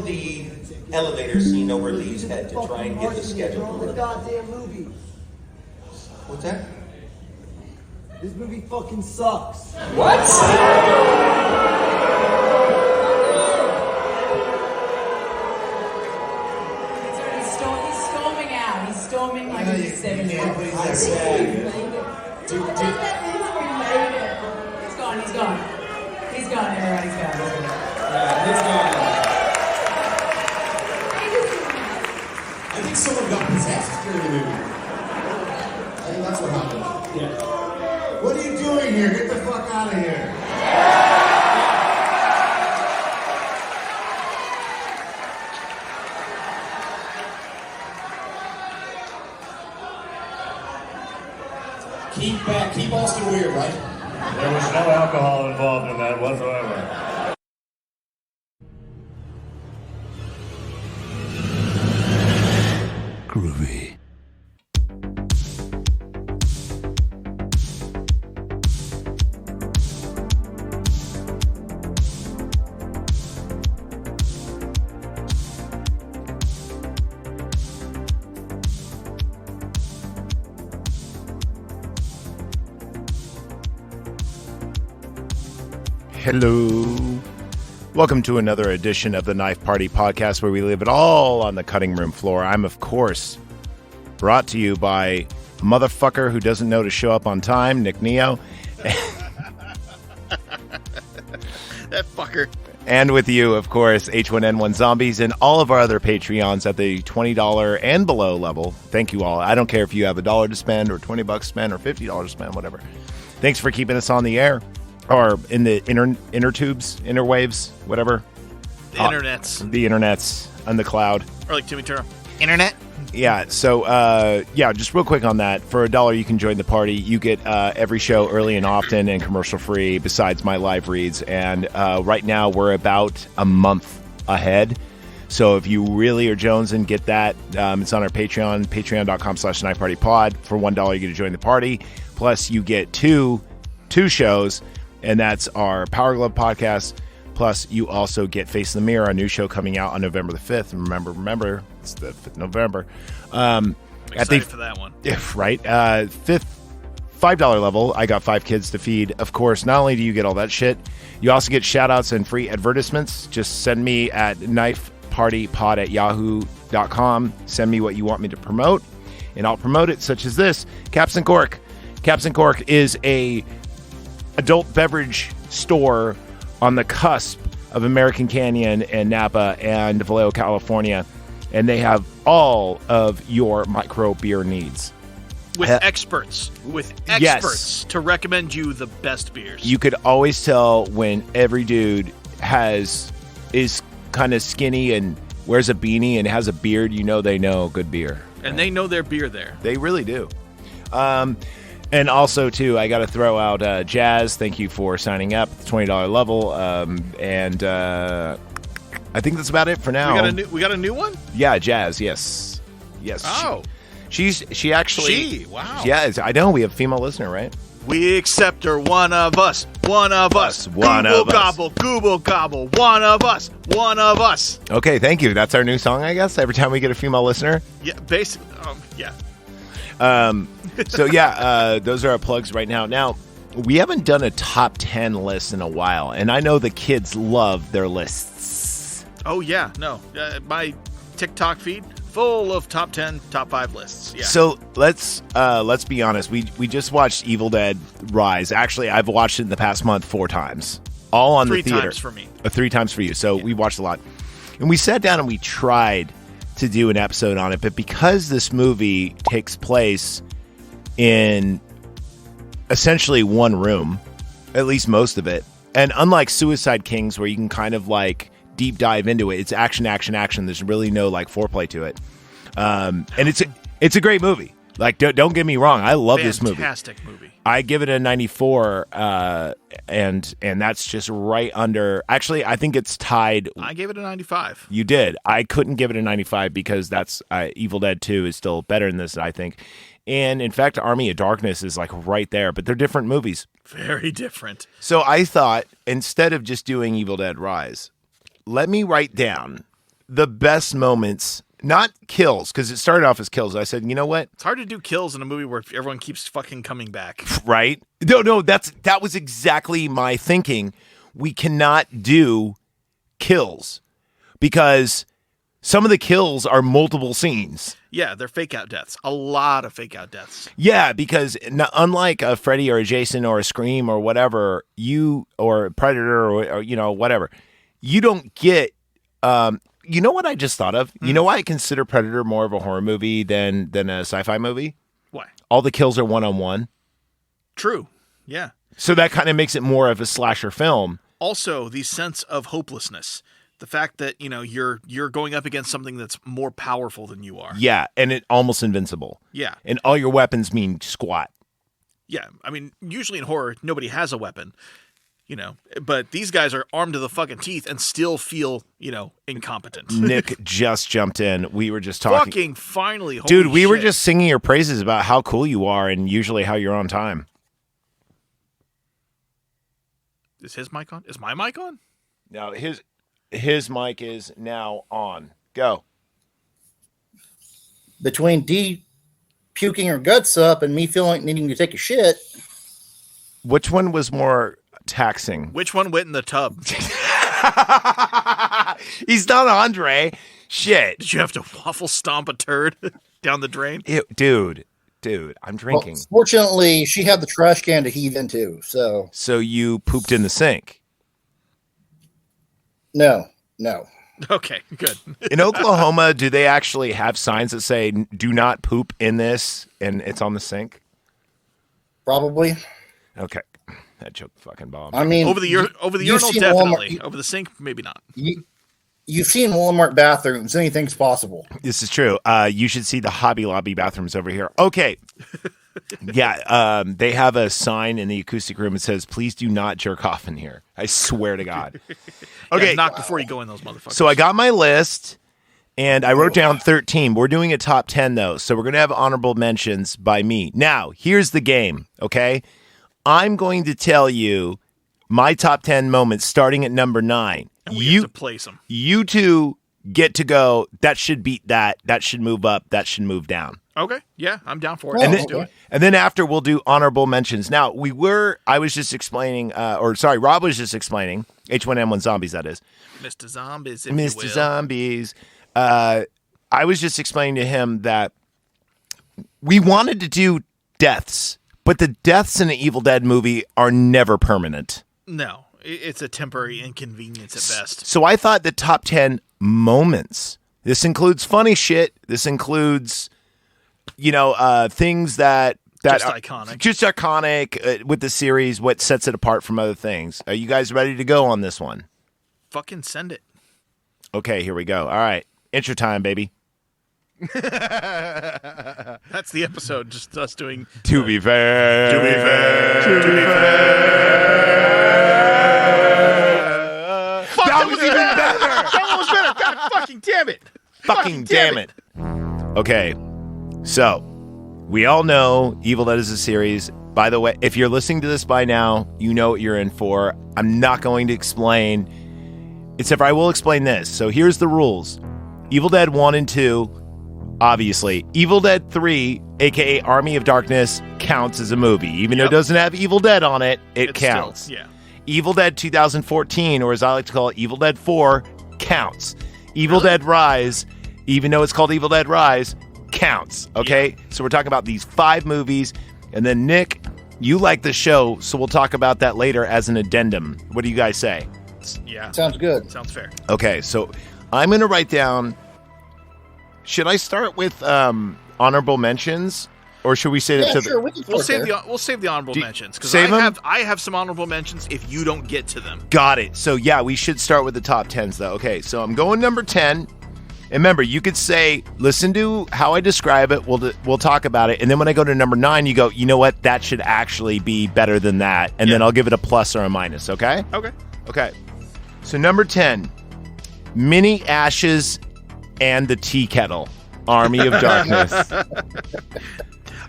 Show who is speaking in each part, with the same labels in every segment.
Speaker 1: the elevator scene over Lee's head to try and get the schedule.
Speaker 2: The goddamn movie.
Speaker 1: What's that?
Speaker 2: This movie fucking sucks.
Speaker 3: What?
Speaker 4: He's storming out. He's storming like he's 7 years old. He's gone. He's gone. Everybody's gone.
Speaker 3: Yeah, he's gone. I think someone got possessed during the movie. I think that's what happened. Yeah. What are you doing here? Get the fuck out of here. Keep Austin weird, right?
Speaker 5: There was no alcohol involved in that whatsoever.
Speaker 6: Groovy. Hello. Welcome to another edition of the Knife Party Podcast, where we leave it all on the cutting room floor. I'm, of course, brought to you by a motherfucker who doesn't know to show up on time, Nick Neo.
Speaker 7: That fucker.
Speaker 6: And with you, of course, H1N1 Zombies and all of our other Patreons at the $20 and below level. Thank you all. I don't care if you have $1 to spend or $20 to spend or $50 to spend, whatever. Thanks for keeping us on the air. Or in the inner tubes, interwaves, whatever.
Speaker 7: The internets.
Speaker 6: The internets on the cloud.
Speaker 7: Or like Timmy Turner. Internet.
Speaker 6: Yeah, so, just real quick on that. For $1, you can join the party. You get every show early and often and commercial-free besides my live reads. And right now, we're about a month ahead. So if you really are jonesing, get that. It's on our Patreon, patreon.com/knifepartypod. For $1, you get to join the party. Plus, you get two shows. And that's our Power Glove podcast. Plus, you also get Face in the Mirror, a new show coming out on November the 5th. And remember, it's the 5th of November.
Speaker 7: I'm excited for that one.
Speaker 6: Right. $5 level, I got 5 kids to feed. Of course, not only do you get all that shit, you also get shout-outs and free advertisements. Just send me at knifepartypod@yahoo.com. Send me what you want me to promote, and I'll promote it, such as this. Caps and Cork. Caps and Cork is a adult beverage store on the cusp of American Canyon and Napa and Vallejo, California. And they have all of your micro beer needs.
Speaker 7: With experts
Speaker 6: Yes.
Speaker 7: to recommend you the best beers.
Speaker 6: You could always tell when every dude is kind of skinny and wears a beanie and has a beard, they know good beer.
Speaker 7: And they know their beer there.
Speaker 6: They really do. And also, too, I got to throw out Jazz. Thank you for signing up at the $20 level. And I think that's about it for now.
Speaker 7: We got a new one?
Speaker 6: Yeah, Jazz. Yes.
Speaker 7: Oh.
Speaker 6: She actually.
Speaker 7: Wow.
Speaker 6: Yeah, I know. We have a female listener, right?
Speaker 7: We accept her, one of us.
Speaker 6: One of
Speaker 7: Google
Speaker 6: us.
Speaker 7: gobble, Google gobble, one of us.
Speaker 6: Okay, thank you. That's our new song, I guess, every time we get a female listener.
Speaker 7: Yeah, basically. Yeah.
Speaker 6: So, those are our plugs right now. Now, we haven't done a top 10 list in a while, and I know the kids love their lists.
Speaker 7: Oh, yeah. No. My TikTok feed, full of top 10, top 5 lists. Yeah.
Speaker 6: So, let's be honest. We just watched Evil Dead Rise. Actually, I've watched it in the past month 4 times. All on the theater.
Speaker 7: 3 times for me.
Speaker 6: 3 times for you. So, we watched a lot. And we sat down and we tried to do an episode on it, but because this movie takes place in essentially one room, at least most of it, and unlike Suicide Kings, where you can kind of like deep dive into it, it's action. There's really no like foreplay to it, and it's a great movie. Like, don't get me wrong, I love this movie.
Speaker 7: Fantastic movie.
Speaker 6: I give it a 94, and that's just right under. Actually, I think it's tied.
Speaker 7: I gave it a 95.
Speaker 6: You did. I couldn't give it a 95 because that's Evil Dead 2 is still better than this, I think. And in fact, Army of Darkness is like right there, but they're different movies.
Speaker 7: Very different.
Speaker 6: So I thought, instead of just doing Evil Dead Rise, let me write down the best moments, not kills, because it started off as kills. I said, you know what?
Speaker 7: It's hard to do kills in a movie where everyone keeps fucking coming back.
Speaker 6: Right? No, that was exactly my thinking. We cannot do kills because some of the kills are multiple scenes.
Speaker 7: Yeah, they're fake out deaths. A lot of fake out deaths.
Speaker 6: Yeah, because unlike a Freddy or a Jason or a Scream or whatever, or Predator or whatever, you don't get. You know what I just thought of? You know why I consider Predator more of a horror movie than a sci-fi movie?
Speaker 7: Why?
Speaker 6: All the kills are one-on-one.
Speaker 7: True. Yeah.
Speaker 6: So that kind of makes it more of a slasher film.
Speaker 7: Also, the sense of hopelessness. The fact that, you're going up against something that's more powerful than you are.
Speaker 6: Yeah, and it almost invincible.
Speaker 7: Yeah.
Speaker 6: And all your weapons mean squat.
Speaker 7: Yeah. I mean, usually in horror, nobody has a weapon. But these guys are armed to the fucking teeth and still feel, incompetent.
Speaker 6: Nick just jumped in. We were just talking.
Speaker 7: Fucking finally.
Speaker 6: Dude, we were
Speaker 7: shit.
Speaker 6: just singing your praises about how cool you are and usually how you're on time.
Speaker 7: Is his mic on? Is my mic on?
Speaker 6: No, his mic is now on. Go.
Speaker 8: Between D puking her guts up and me feeling like needing to take a shit.
Speaker 6: Which one was more taxing?
Speaker 7: Which one went in the tub?
Speaker 6: He's not Andre. Shit.
Speaker 7: Did you have to waffle stomp a turd down the drain?
Speaker 6: Ew, dude, I'm drinking.
Speaker 8: Well, fortunately, she had the trash can to heave into, so.
Speaker 6: So you pooped in the sink?
Speaker 8: No.
Speaker 7: Okay, good.
Speaker 6: In Oklahoma, do they actually have signs that say, do not poop in this, and it's on the sink?
Speaker 8: Probably.
Speaker 6: Okay. That joke fucking bombed.
Speaker 8: I mean,
Speaker 7: over the urinal, definitely. Over the sink, maybe not.
Speaker 8: You've seen Walmart bathrooms. Anything's possible.
Speaker 6: This is true. You should see the Hobby Lobby bathrooms over here. Okay. Yeah, they have a sign in the acoustic room that says, please do not jerk off in here. I swear to God. Okay.
Speaker 7: Yeah, knock before you go in those motherfuckers.
Speaker 6: So I got my list, and I wrote down 13. We're doing a top 10, though, so we're going to have honorable mentions by me. Now, here's the game, okay? I'm going to tell you my top 10 moments starting at number 9.
Speaker 7: And we have to place them.
Speaker 6: You two get to go. That should beat that. That should move up. That should move down.
Speaker 7: Okay. Yeah, I'm down for it.
Speaker 6: And then after we'll do honorable mentions. Now, I was just explaining, Rob was just explaining, H1N1 Zombies, that is.
Speaker 7: Mr. Zombies,
Speaker 6: Mr. Zombies. I was just explaining to him that we wanted to do deaths, but the deaths in an Evil Dead movie are never permanent.
Speaker 7: No, it's a temporary inconvenience at best.
Speaker 6: So I thought the top 10 moments. This includes funny shit. This includes, things that
Speaker 7: Just
Speaker 6: are
Speaker 7: iconic.
Speaker 6: Just iconic with the series, what sets it apart from other things. Are you guys ready to go on this one?
Speaker 7: Fucking send it.
Speaker 6: Okay, here we go. All right. Intro time, baby.
Speaker 7: That's the episode, just us doing...
Speaker 6: To be fair.
Speaker 7: To be fair.
Speaker 6: That was even better.
Speaker 7: That was better. God fucking damn it.
Speaker 6: Fucking damn it. Okay, so we all know Evil Dead is a series. By the way, if you're listening to this by now, you know what you're in for. I'm not going to explain, except for I will explain this. So here's the rules. Evil Dead 1 and 2, obviously. Evil Dead 3, a.k.a. Army of Darkness, counts as a movie. Even though it doesn't have Evil Dead on it, it counts.
Speaker 7: Still, yeah.
Speaker 6: Evil Dead 2014, or as I like to call it, Evil Dead 4, counts. Evil Dead Rise, even though it's called Evil Dead Rise, counts. Okay? Yeah. So we're talking about these 5 movies. And then, Nick, you like the show, so we'll talk about that later as an addendum. What do you guys say?
Speaker 7: Yeah.
Speaker 8: Sounds good.
Speaker 7: Sounds fair.
Speaker 6: Okay, so I'm going to write down... Should I start with honorable mentions? Or should we say that to
Speaker 8: sure,
Speaker 7: We'll save the honorable mentions because I have some honorable mentions if you don't get to them.
Speaker 6: Got it. So yeah, we should start with the top 10s though. Okay, so I'm going number 10. And remember, you could say, listen to how I describe it. We'll talk about it. And then when I go to number 9, you go, you know what? That should actually be better than that. And then I'll give it a plus or a minus. Okay. Okay. So number 10, Mini Ashes and the Tea Kettle, Army of Darkness.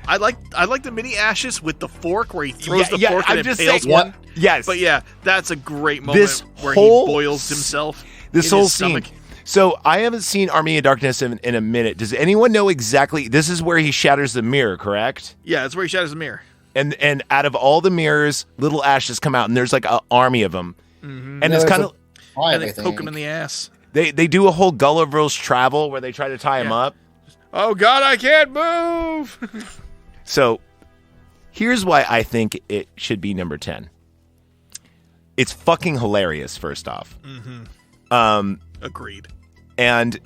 Speaker 7: I like the Mini Ashes with the fork where he throws the fork and it impales one.
Speaker 6: Yes.
Speaker 7: But yeah, that's a great moment where he boils himself.
Speaker 6: This
Speaker 7: in
Speaker 6: whole
Speaker 7: his
Speaker 6: scene.
Speaker 7: stomach.
Speaker 6: So I haven't seen Army of Darkness in a minute. Does anyone know exactly? This is where he shatters the mirror, correct?
Speaker 7: Yeah, that's where he shatters the mirror.
Speaker 6: And out of all the mirrors, little ashes come out, and there's like an army of them.
Speaker 7: Mm-hmm.
Speaker 6: And it's kind of
Speaker 7: and they poke him in the ass.
Speaker 6: they do a whole Gulliver's Travel where they try to tie him up.
Speaker 7: Oh God, I can't move.
Speaker 6: So here's why I think it should be number 10. It's fucking hilarious. First off,
Speaker 7: Agreed.
Speaker 6: and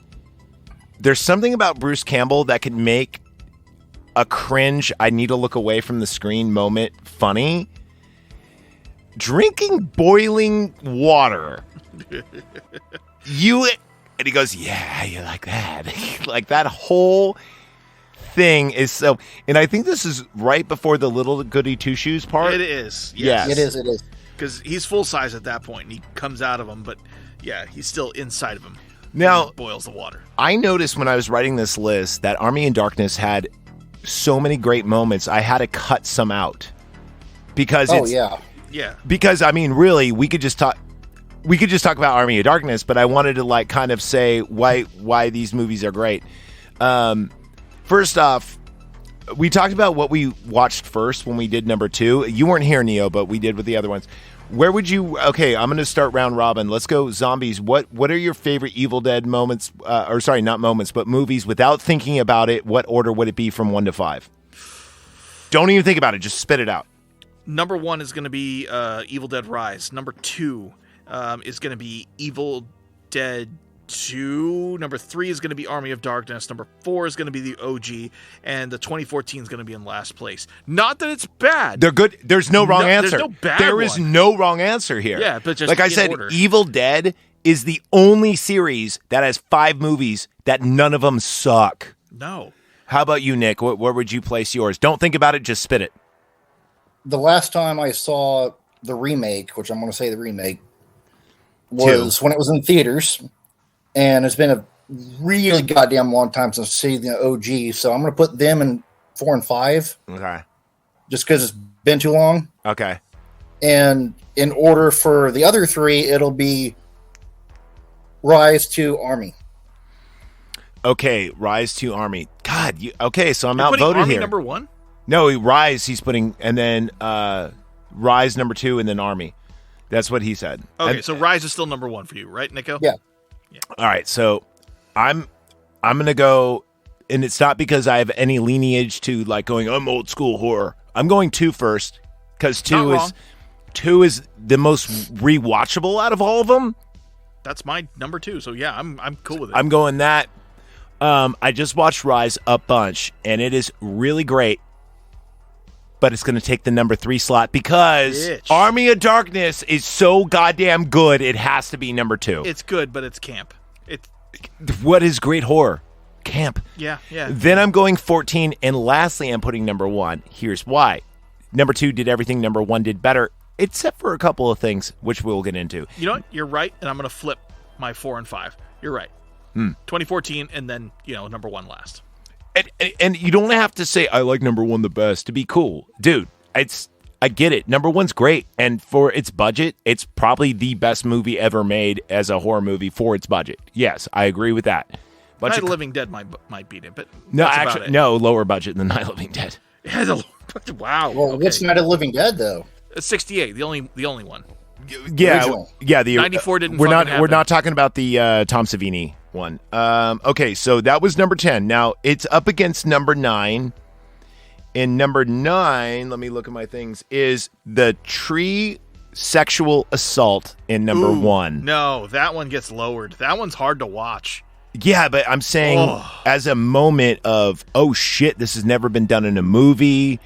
Speaker 6: there's something about Bruce Campbell that could make a cringe, I need to look away from the screen moment funny. Drinking boiling water. And he goes, yeah, you like that. Like that whole thing is so, and I think this is right before the little goody two shoes part.
Speaker 7: It is.
Speaker 6: Yes.
Speaker 8: It is.
Speaker 7: Because he's full size at that point, and he comes out of him, but yeah, he's still inside of him.
Speaker 6: Now,
Speaker 7: He boils the water.
Speaker 6: I noticed when I was writing this list that Army in Darkness had so many great moments. I had to cut some out because
Speaker 7: Yeah.
Speaker 6: because I mean, really, we could just talk about Army of Darkness, but I wanted to like kind of say why these movies are great. First off, we talked about what we watched first when we did number 2. You weren't here, Neo, but we did with the other ones. Where would you? Okay, I'm going to start round robin. Let's go zombies. What are your favorite Evil Dead moments? Or sorry, not moments, but movies. Without thinking about it, what order would it be from 1 to 5? Don't even think about it. Just spit it out.
Speaker 7: Number 1 is going to be Evil Dead Rise. Number 2 is going to be Evil Dead 2. Number 3 is going to be Army of Darkness. Number 4 is going to be the OG. And the 2014 is going to be in last place. Not that it's bad.
Speaker 6: They're good. There's no wrong
Speaker 7: There's
Speaker 6: answer.
Speaker 7: no bad
Speaker 6: There is
Speaker 7: one.
Speaker 6: no wrong answer here.
Speaker 7: Yeah, but just
Speaker 6: like I
Speaker 7: in
Speaker 6: said,
Speaker 7: order.
Speaker 6: Evil Dead is the only series that has 5 movies that none of them suck.
Speaker 7: No.
Speaker 6: How about you, Nick? Where would you place yours? Don't think about it. Just spit it.
Speaker 8: The last time I saw the remake, which I'm going to say the remake, was when it was in theaters. And it's been a really goddamn long time since I've seen the OG. So I'm going to put them in 4 and 5.
Speaker 6: Okay.
Speaker 8: Just because it's been too long.
Speaker 6: Okay.
Speaker 8: And in order for the other 3, it'll be Rise to Army.
Speaker 6: Okay, Rise to Army. God, okay, so I'm
Speaker 7: You're putting
Speaker 6: outvoted
Speaker 7: Army
Speaker 6: here.
Speaker 7: number 1?
Speaker 6: No, Rise he's putting, and then Rise number 2, and then Army. That's what he said.
Speaker 7: Okay, so Rise is still number 1 for you, right, Nico?
Speaker 8: Yeah.
Speaker 6: All right, so I'm gonna go, and it's not because I have any lineage to like going, I'm old school horror. I'm going 2 first, because 2 is the most rewatchable out of all of them.
Speaker 7: That's my number 2, so yeah, I'm cool with it.
Speaker 6: I'm going that. I just watched Rise a bunch, and it is really great. But it's going to take the number 3 slot because
Speaker 7: Bitch.
Speaker 6: Army of Darkness is so goddamn good. It has to be number 2.
Speaker 7: It's good, but it's camp. It's
Speaker 6: What is great horror? Camp.
Speaker 7: yeah.
Speaker 6: Then I'm going 14, and lastly, I'm putting number 1. Here's why. Number 2 did everything number 1 did better, except for a couple of things, which we'll get into.
Speaker 7: You know what? You're right, and I'm going to flip my 4 and 5. You're right. 2014, and then number 1 last.
Speaker 6: And you don't have to say, I like number 1 the best to be cool. Dude, I get it. Number 1's great. And for its budget, it's probably the best movie ever made as a horror movie for its budget. Yes, I agree with that.
Speaker 7: Night of the Living Dead might beat it, but
Speaker 6: no,
Speaker 7: that's about
Speaker 6: actually,
Speaker 7: it.
Speaker 6: no, lower budget than Night of the Living Dead.
Speaker 7: It has a lower budget. Wow.
Speaker 8: Well,
Speaker 7: okay.
Speaker 8: what's Night of the Living Dead, though?
Speaker 7: 68, the only one.
Speaker 6: Yeah,
Speaker 8: Original.
Speaker 6: yeah. The
Speaker 7: 94 didn't
Speaker 6: We're
Speaker 7: fucking
Speaker 6: not. We're
Speaker 7: happen.
Speaker 6: not talking about the Tom Savini one. Okay, so that was number 10. Now it's up against number 9. And number 9, let me look at my things, is the tree sexual assault in number
Speaker 7: Ooh,
Speaker 6: 1.
Speaker 7: No, that one gets lowered. That one's hard to watch.
Speaker 6: Yeah, but I'm saying as a moment of, oh shit, this has never been done in a movie.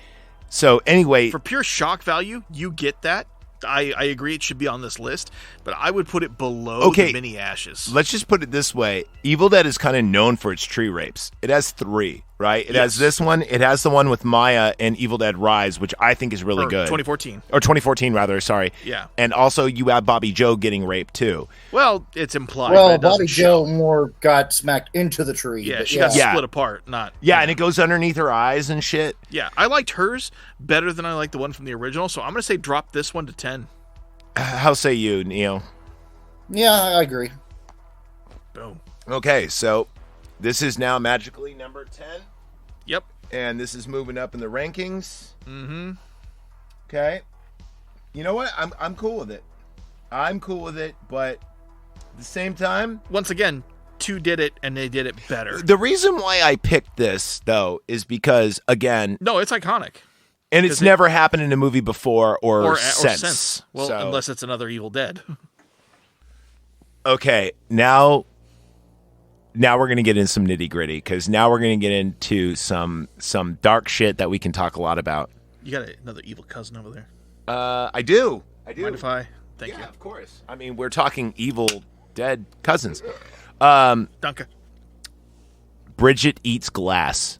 Speaker 6: So anyway,
Speaker 7: For pure shock value, you get that. I agree it should be on this list, but I would put it below the mini ashes.
Speaker 6: let's just put it this way. Evil Dead is kind of known for its tree rapes. It has 3, right? It has this one. It has the one with Maya and Evil Dead Rise, which I think is really good.
Speaker 7: 2014.
Speaker 6: Or 2014, rather, sorry.
Speaker 7: Yeah.
Speaker 6: And also you have Bobby Joe getting raped, too.
Speaker 7: Well, it's implied. but
Speaker 8: Well,
Speaker 7: it doesn't
Speaker 8: Bobby
Speaker 7: show.
Speaker 8: Joe more got smacked into the tree.
Speaker 7: Yeah,
Speaker 8: but
Speaker 7: she got
Speaker 6: Yeah.
Speaker 7: split apart. Not.
Speaker 6: Yeah, and it goes underneath her eyes and shit.
Speaker 7: Yeah, I liked hers better than I liked the one from the original, so I'm going to say drop this one to 10.
Speaker 6: How say you, Neo?
Speaker 8: Yeah, I agree.
Speaker 7: Boom.
Speaker 6: Okay, so this is now magically number 10.
Speaker 7: Yep.
Speaker 6: And this is moving up in the rankings.
Speaker 7: Mm-hmm.
Speaker 6: Okay. You know what? I'm cool with it. I'm cool with it, but at the same time,
Speaker 7: once again, 2 did it, and they did it better.
Speaker 6: the reason why I picked this, though, is because, again...
Speaker 7: No, it's iconic.
Speaker 6: And it's never happened in a movie before or since.
Speaker 7: Well,
Speaker 6: so.
Speaker 7: Unless it's another Evil Dead.
Speaker 6: Okay, now we're going to get into some nitty-gritty, because now we're going to get into some dark shit that we can talk a lot about.
Speaker 7: You got another evil cousin over there.
Speaker 6: I do.
Speaker 7: Mind if I? Thank you.
Speaker 6: Yeah, of course. I mean, we're talking Evil Dead cousins.
Speaker 7: Duncan.
Speaker 6: Bridget Eats Glass.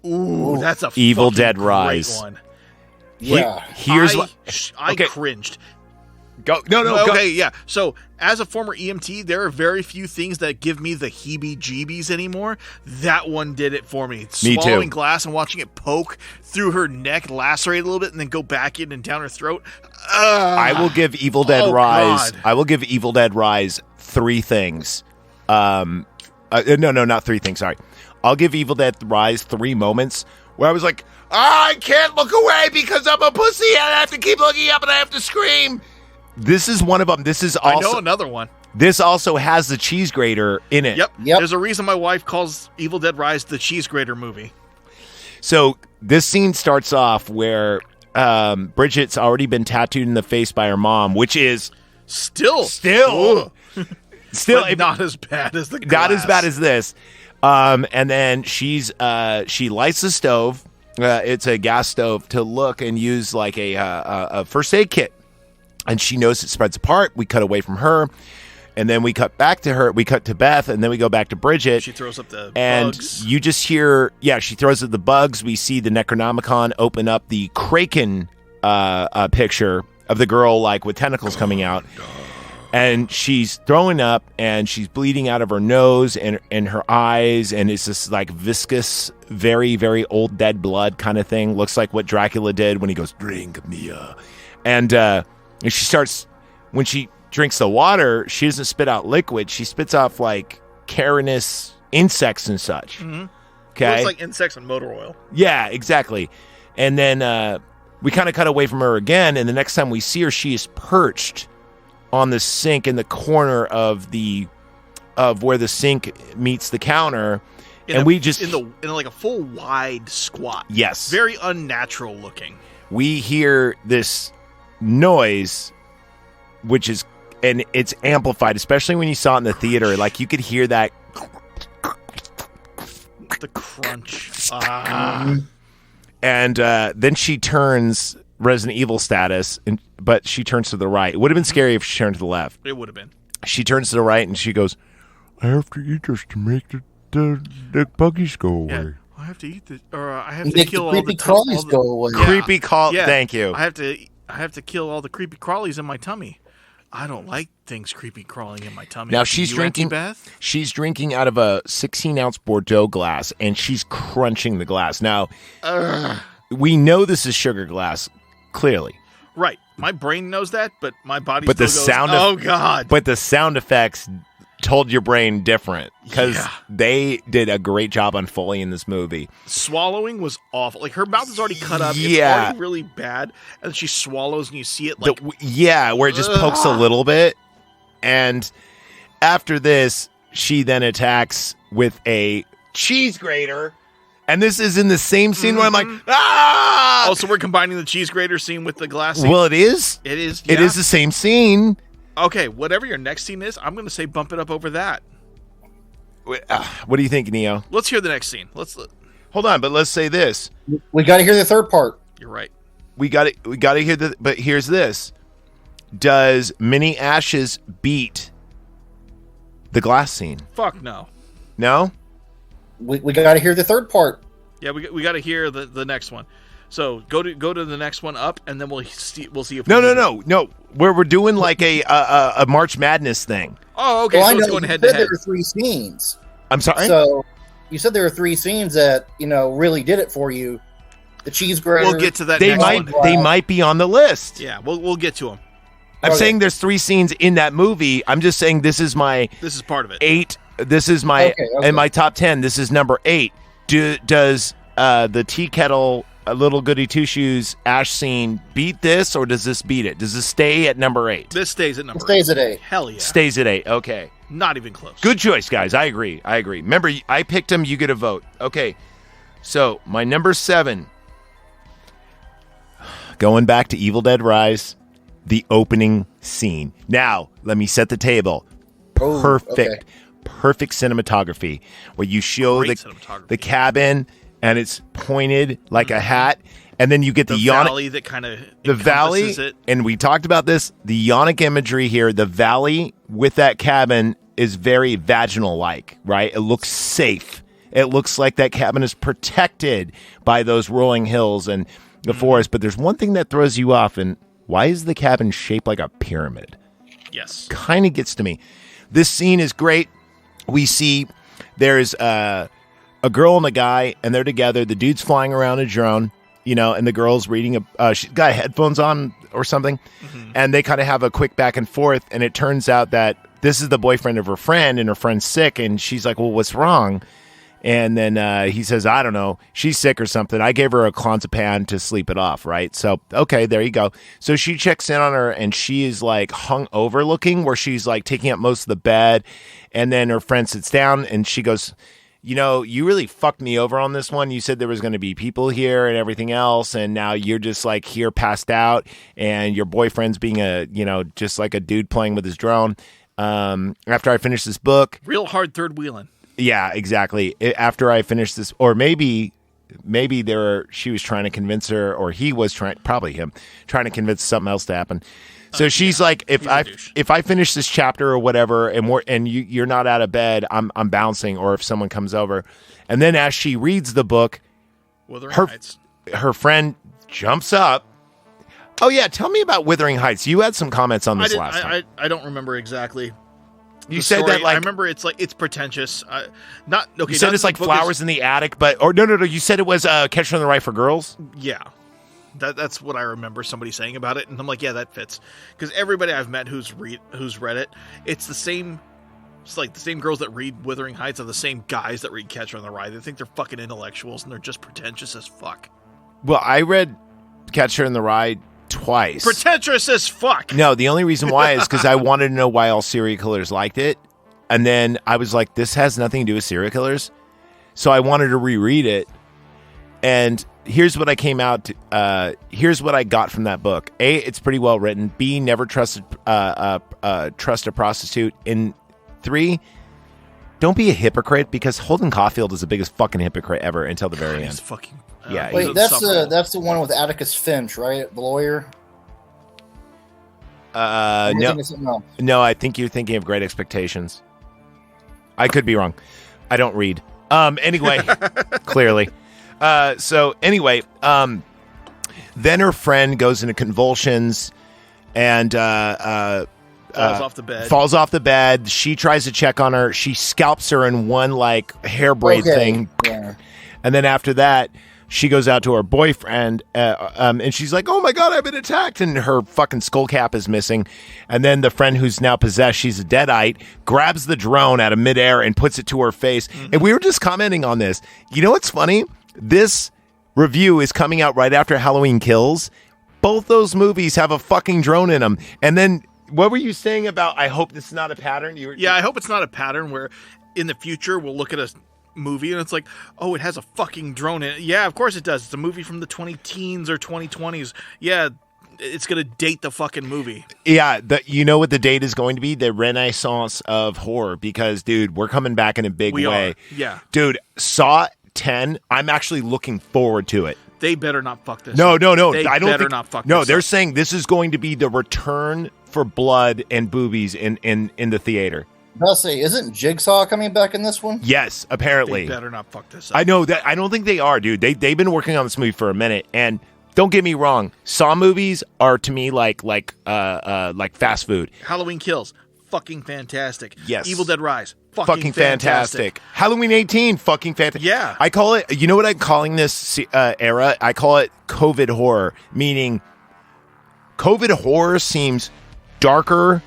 Speaker 7: Ooh, that's a
Speaker 6: Evil
Speaker 7: fucking
Speaker 6: Dead
Speaker 7: great
Speaker 6: Rise.
Speaker 7: one.
Speaker 8: Yeah.
Speaker 6: Here's
Speaker 7: I
Speaker 6: okay.
Speaker 7: cringed.
Speaker 6: Go. No.
Speaker 7: Okay,
Speaker 6: Go.
Speaker 7: yeah. So, as a former EMT, there are very few things that give me the heebie-jeebies anymore. That one did it for me.
Speaker 6: Me too.
Speaker 7: Swallowing glass and watching it poke through her neck, lacerate a little bit, and then go back in and down her throat.
Speaker 6: I will give Evil Dead Rise.
Speaker 7: God.
Speaker 6: I will give Evil Dead Rise 3 things. No, not 3 things. Sorry. I'll give Evil Dead Rise 3 moments where I was like, I can't look away because I'm a pussy and I have to keep looking up and I have to scream. This is one of them. This is also
Speaker 7: I know another one.
Speaker 6: This also has the cheese grater in it.
Speaker 7: Yep. There's a reason my wife calls Evil Dead Rise the cheese grater movie.
Speaker 6: So this scene starts off where Bridget's already been tattooed in the face by her mom, which is
Speaker 7: still
Speaker 6: still
Speaker 7: but not as bad as the glass.
Speaker 6: Not as bad as this. And then she lights the stove. It's a gas stove to look and use like a first aid kit. And she knows it spreads apart. We cut away from her. And then we cut back to her. We cut to Beth, and then we go back to Bridget.
Speaker 7: She throws up the
Speaker 6: and
Speaker 7: bugs.
Speaker 6: You just hear, she throws up the bugs. We see the Necronomicon open up the Kraken picture of the girl like with tentacles coming out. And she's throwing up, and she's bleeding out of her nose and her eyes, and it's this like viscous, very, very old dead blood kind of thing. Looks like what Dracula did when he goes, "Drink me." And she starts, when she drinks the water, she doesn't spit out liquid. She spits off like carinous insects and such.
Speaker 7: Mm-hmm.
Speaker 6: Okay,
Speaker 7: looks like insects and motor oil.
Speaker 6: Yeah, exactly. And then we kind of cut away from her again, and the next time we see her, she is perched on the sink in the corner of where the sink meets the counter, in
Speaker 7: like a full wide squat.
Speaker 6: Yes,
Speaker 7: very unnatural looking.
Speaker 6: We hear this noise, and it's amplified, especially when you saw it in the theater. Like you could hear that,
Speaker 7: the crunch.
Speaker 6: And then she turns Resident Evil status, but she turns to the right. It would have been scary if she turned to the left.
Speaker 7: It would have been.
Speaker 6: She turns to the right and she goes, "I have to eat this to make the buggies go away."
Speaker 7: Yeah. I have to eat this, or I have to kill all the
Speaker 8: creepy crawlies go away.
Speaker 6: Creepy crawl.
Speaker 7: Yeah.
Speaker 6: Thank you.
Speaker 7: I have to kill all the creepy crawlies in my tummy. I don't like things creepy crawling in my tummy.
Speaker 6: Now she's drinking.
Speaker 7: Beth?
Speaker 6: She's drinking out of a 16-ounce Bordeaux glass, and she's crunching the glass. Now we know this is sugar glass, clearly.
Speaker 7: Right. My brain knows that, but my body.
Speaker 6: But
Speaker 7: still
Speaker 6: the
Speaker 7: goes,
Speaker 6: sound.
Speaker 7: Oh God.
Speaker 6: But the sound effects told your brain different, because they did a great job on Foley in this movie.
Speaker 7: Swallowing was awful. Like her mouth is already cut up.
Speaker 6: Yeah.
Speaker 7: It's already really bad, and she swallows, and you see it like
Speaker 6: where it just pokes a little bit. And after this, she then attacks with a cheese grater. And this is in the same scene where I'm like, ah!
Speaker 7: Oh, so we're combining the cheese grater scene with the glass scene?
Speaker 6: Well, it is.
Speaker 7: It is.
Speaker 6: It is the same scene.
Speaker 7: Okay, whatever your next scene is, I'm going to say bump it up over that.
Speaker 6: What do you think, Neo?
Speaker 7: Let's hear the next scene.
Speaker 6: Hold on, but let's say this.
Speaker 8: We got to hear the third part.
Speaker 7: You're right.
Speaker 6: We got to hear the. But here's this: does Minnie Ashes beat the glass scene?
Speaker 7: Fuck no.
Speaker 6: No.
Speaker 8: We got to hear the third part.
Speaker 7: Yeah, we got to hear the next one. So go to the next one up, and then we'll see if
Speaker 6: No. We're doing like a March Madness thing.
Speaker 7: Oh, okay.
Speaker 8: Well,
Speaker 7: so
Speaker 8: I
Speaker 7: it's
Speaker 8: know
Speaker 7: going
Speaker 8: you
Speaker 7: head
Speaker 8: said
Speaker 7: to head.
Speaker 8: there were 3 scenes.
Speaker 6: I'm sorry.
Speaker 8: So you said there were 3 scenes that really did it for you. The cheese grater.
Speaker 7: We'll get to that.
Speaker 6: They might be on the list.
Speaker 7: Yeah, we'll get to them.
Speaker 6: I'm saying there's 3 scenes in that movie. I'm just saying this is
Speaker 7: part of it.
Speaker 6: 8. This is my in my top 10. This is number 8. Does the tea kettle, a little goody two shoes Ash scene beat this, or does this beat it? Does this stay at number 8?
Speaker 7: This stays at number.
Speaker 8: Stays
Speaker 7: 8.
Speaker 8: at 8.
Speaker 7: Hell yeah.
Speaker 6: Stays at 8. Okay.
Speaker 7: Not even close.
Speaker 6: Good choice, guys. I agree. Remember, I picked him. You get a vote. Okay. So my number 7. Going back to Evil Dead Rise, the opening scene. Now, let me set the table. Perfect cinematography, where you show the cabin and it's pointed like a hat, and then you get the
Speaker 7: valley that kind of
Speaker 6: valley
Speaker 7: it.
Speaker 6: And we talked about this, the yonic imagery here. The valley with that cabin is very vaginal like, right? It looks safe. It looks like that cabin is protected by those rolling hills and the forest. But there's one thing that throws you off, and why is the cabin shaped like a pyramid?
Speaker 7: Yes,
Speaker 6: kind of gets to me. This scene is great. We see there's a girl and a guy, and they're together. The dude's flying around a drone, and the girl's reading she's got headphones on or something, and they kind of have a quick back and forth. And it turns out that this is the boyfriend of her friend, and her friend's sick, and she's like, "Well, what's wrong?" And then he says, "I don't know. She's sick or something. I gave her a clonazepam to sleep it off, right?" So, okay, there you go. So she checks in on her, and she is like hung over looking, where she's like taking up most of the bed. And then her friend sits down, and she goes, "You really fucked me over on this one. You said there was going to be people here and everything else, and now you're just like here passed out, and your boyfriend's being just like a dude playing with his drone. After I finish this book."
Speaker 7: Real hard third wheeling.
Speaker 6: Yeah, exactly. After I finish this, or maybe she was trying to convince her, or he was trying to convince something else to happen. So she's like, if I finish this chapter or whatever, and you're not out of bed, I'm bouncing. Or if someone comes over, and then as she reads the book, her friend jumps up. Oh yeah, tell me about Wuthering Heights. You had some comments on this last time.
Speaker 7: I don't remember exactly.
Speaker 6: You said that
Speaker 7: I remember it's pretentious.
Speaker 6: You said it's like flowers in the attic, no. You said it was Catcher in the Rye for girls.
Speaker 7: Yeah, that's what I remember somebody saying about it, and I'm like, yeah, that fits, because everybody I've met who's read it, it's the same. It's like the same girls that read Wuthering Heights are the same guys that read Catcher in the Rye. They think they're fucking intellectuals, and they're just pretentious as fuck.
Speaker 6: Well, I read Catcher in the Rye twice.
Speaker 7: Pretentious as fuck.
Speaker 6: No, the only reason why is because I wanted to know why all serial killers liked it. And then I was like, this has nothing to do with serial killers. So I wanted to reread it. And here's what I came out to, here's what I got from that book. A, it's pretty well written. B, never trust a prostitute. And 3, don't be a hypocrite, because Holden Caulfield is the biggest fucking hypocrite ever until the very end.
Speaker 7: Fucking
Speaker 6: yeah.
Speaker 8: Wait, that's the one with Atticus Finch, right? The lawyer.
Speaker 6: No, I think you're thinking of Great Expectations. I could be wrong. I don't read. Anyway, clearly. So anyway, then her friend goes into convulsions and
Speaker 7: falls off the bed.
Speaker 6: Falls off the bed. She tries to check on her. She scalps her in one like hair braid thing.
Speaker 8: Yeah.
Speaker 6: And then after that, she goes out to her boyfriend, and she's like, "Oh my God, I've been attacked!" And her fucking skull cap is missing. And then the friend who's now possessed, she's a Deadite, grabs the drone out of midair and puts it to her face. Mm-hmm. And we were just commenting on this. You know what's funny? This review is coming out right after Halloween Kills. Both those movies have a fucking drone in them. And then what were you saying about, I hope this is not a pattern?
Speaker 7: I hope it's not a pattern where in the future we'll look at a movie and it's like, oh, it has a fucking drone in it. Yeah, of course it does. It's a movie from the 2010s or 2020s. Yeah, it's going to date the fucking movie.
Speaker 6: Yeah, you know what the date is going to be? The renaissance of horror, because, dude, we're coming back in a big way.
Speaker 7: Yeah.
Speaker 6: Dude, Saw 10, I'm actually looking forward to it.
Speaker 7: They better not fuck this
Speaker 6: No.
Speaker 7: up.
Speaker 6: They
Speaker 7: I don't
Speaker 6: better
Speaker 7: not fuck
Speaker 6: No,
Speaker 7: this
Speaker 6: they're
Speaker 7: up.
Speaker 6: saying this is going to be the return for blood and boobies in the theater.
Speaker 8: I'll say, isn't Jigsaw coming back in this one?
Speaker 6: Yes, apparently.
Speaker 7: They better not fuck this up.
Speaker 6: I know that. I don't think they are, dude. They've been working on this movie for a minute, and don't get me wrong, Saw movies are to me like fast food.
Speaker 7: Halloween Kills, fucking fantastic.
Speaker 6: Yes.
Speaker 7: Evil Dead Rise,
Speaker 6: fucking fantastic. Halloween 18, fucking fantastic.
Speaker 7: Yeah.
Speaker 6: I call it. You know what I'm calling this era? I call it COVID horror, meaning COVID horror seems darker,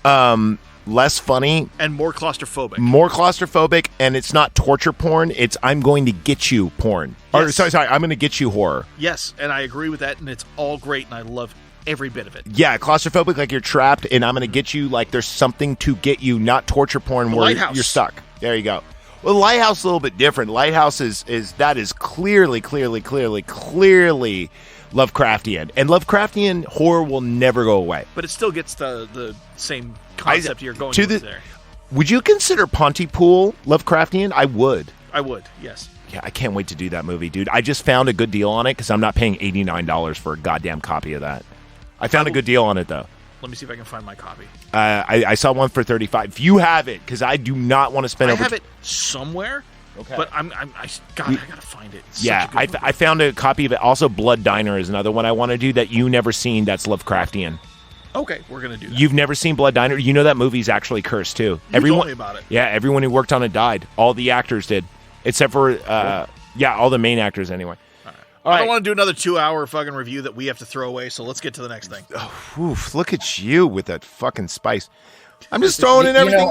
Speaker 6: less funny,
Speaker 7: and more claustrophobic.
Speaker 6: And it's not torture porn. It's I'm going to get you porn.
Speaker 7: Yes.
Speaker 6: Or sorry, I'm going to get you horror.
Speaker 7: Yes, and I agree with that, and it's all great, and I love every bit of it.
Speaker 6: Yeah, claustrophobic, like you're trapped, and I'm going to get you like there's something to get you, not torture porn where
Speaker 7: Lighthouse.
Speaker 6: you're stuck. There you go. Well, Lighthouse is a little bit different. Lighthouse is clearly Lovecraftian, and Lovecraftian horror will never go away.
Speaker 7: But it still gets the same concept you're going
Speaker 6: to
Speaker 7: with there.
Speaker 6: Would you consider Pontypool Lovecraftian? I would.
Speaker 7: I would, yes.
Speaker 6: Yeah, I can't wait to do that movie, dude. I just found a good deal on it because I'm not paying $89 for a goddamn copy of that. I found a good deal on it, though.
Speaker 7: Let me see if I can find my copy.
Speaker 6: I saw one for $35. If you have it, because I do not want to spend over...
Speaker 7: I have it somewhere, but I gotta find it. It's
Speaker 6: yeah,
Speaker 7: such a good movie.
Speaker 6: I found a copy of it. Also, Blood Diner is another one I want to do that you never seen that's Lovecraftian.
Speaker 7: Okay, we're going to do that.
Speaker 6: You've never seen Blood Diner? You know that movie's actually cursed, too.
Speaker 7: You told me about it.
Speaker 6: Yeah, everyone who worked on it died. All the actors did. Except for, all the main actors anyway.
Speaker 7: All right. I don't want to do another 2-hour fucking review that we have to throw away, so let's get to the next thing.
Speaker 6: Oh, oof, look at you with that fucking spice. I'm just throwing in everything.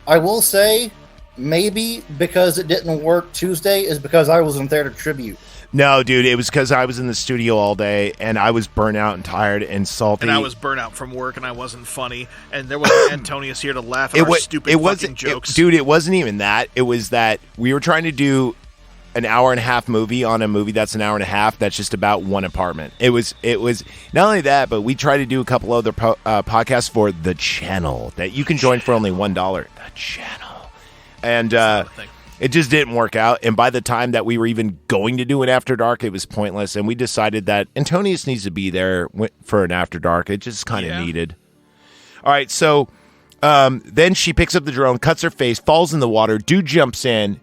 Speaker 8: I will say, maybe because it didn't work Tuesday is because I wasn't there to tribute.
Speaker 6: No, dude, it was because I was in the studio all day, and I was burnt out and tired and salty.
Speaker 7: And I was burnt out from work, and I wasn't funny, and there wasn't Antonius here to laugh at our stupid fucking jokes.
Speaker 6: Dude, it wasn't even that. It was that we were trying to do an hour and a half movie on a movie that's an hour and a half that's just about one apartment. It was not only that, but we tried to do a couple other podcasts for the channel that you can join for only $1. The channel. And it just didn't work out. And by the time that we were even going to do an After Dark, it was pointless. And we decided that Antonius needs to be there for an After Dark. It just kind of needed. All right, so then she picks up the drone, cuts her face, falls in the water. Dude jumps in.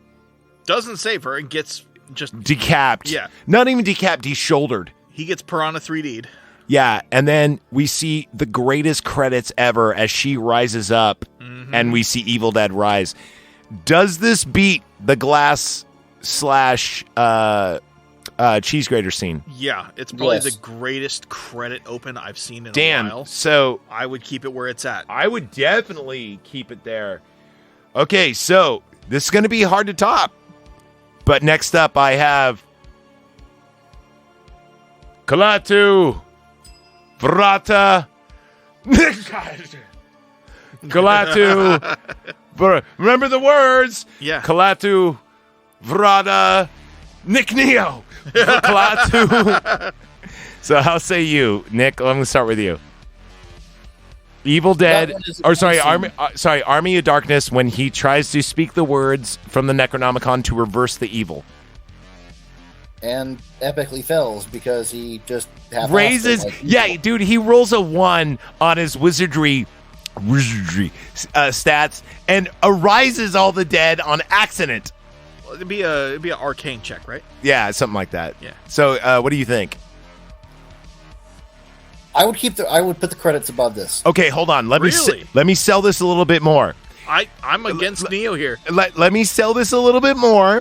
Speaker 7: Doesn't save her and gets just
Speaker 6: decapped.
Speaker 7: Yeah.
Speaker 6: Not even decapped, he's shouldered.
Speaker 7: He gets Piranha 3D'd.
Speaker 6: Yeah, and then we see the greatest credits ever as she rises up and we see Evil Dead Rise. Does this beat the glass / cheese grater scene?
Speaker 7: Yeah, it's probably the greatest credit open I've seen in a while.
Speaker 6: So
Speaker 7: I would keep it where it's at.
Speaker 6: I would definitely keep it there. Okay, so this is going to be hard to top. But next up, I have Kalatu Vrata. Kalatu. Remember the words?
Speaker 7: Yeah.
Speaker 6: Kalatu Vrata Nick Neo. Kalatu. So I'll say you, Nick. I'm going to start with you. Evil Dead, Army of Darkness, when he tries to speak the words from the Necronomicon to reverse the evil.
Speaker 8: And epically fails because he just
Speaker 6: raises. Dude, he rolls a 1 on his wizardry stats and arises all the dead on accident.
Speaker 7: Well, it'd be an arcane check, right?
Speaker 6: Yeah, something like that.
Speaker 7: Yeah.
Speaker 6: So, what do you think?
Speaker 8: I would put the credits above this.
Speaker 6: Okay, hold on. Let me sell this a little bit more.
Speaker 7: I'm against Neo here.
Speaker 6: Let me sell this a little bit more.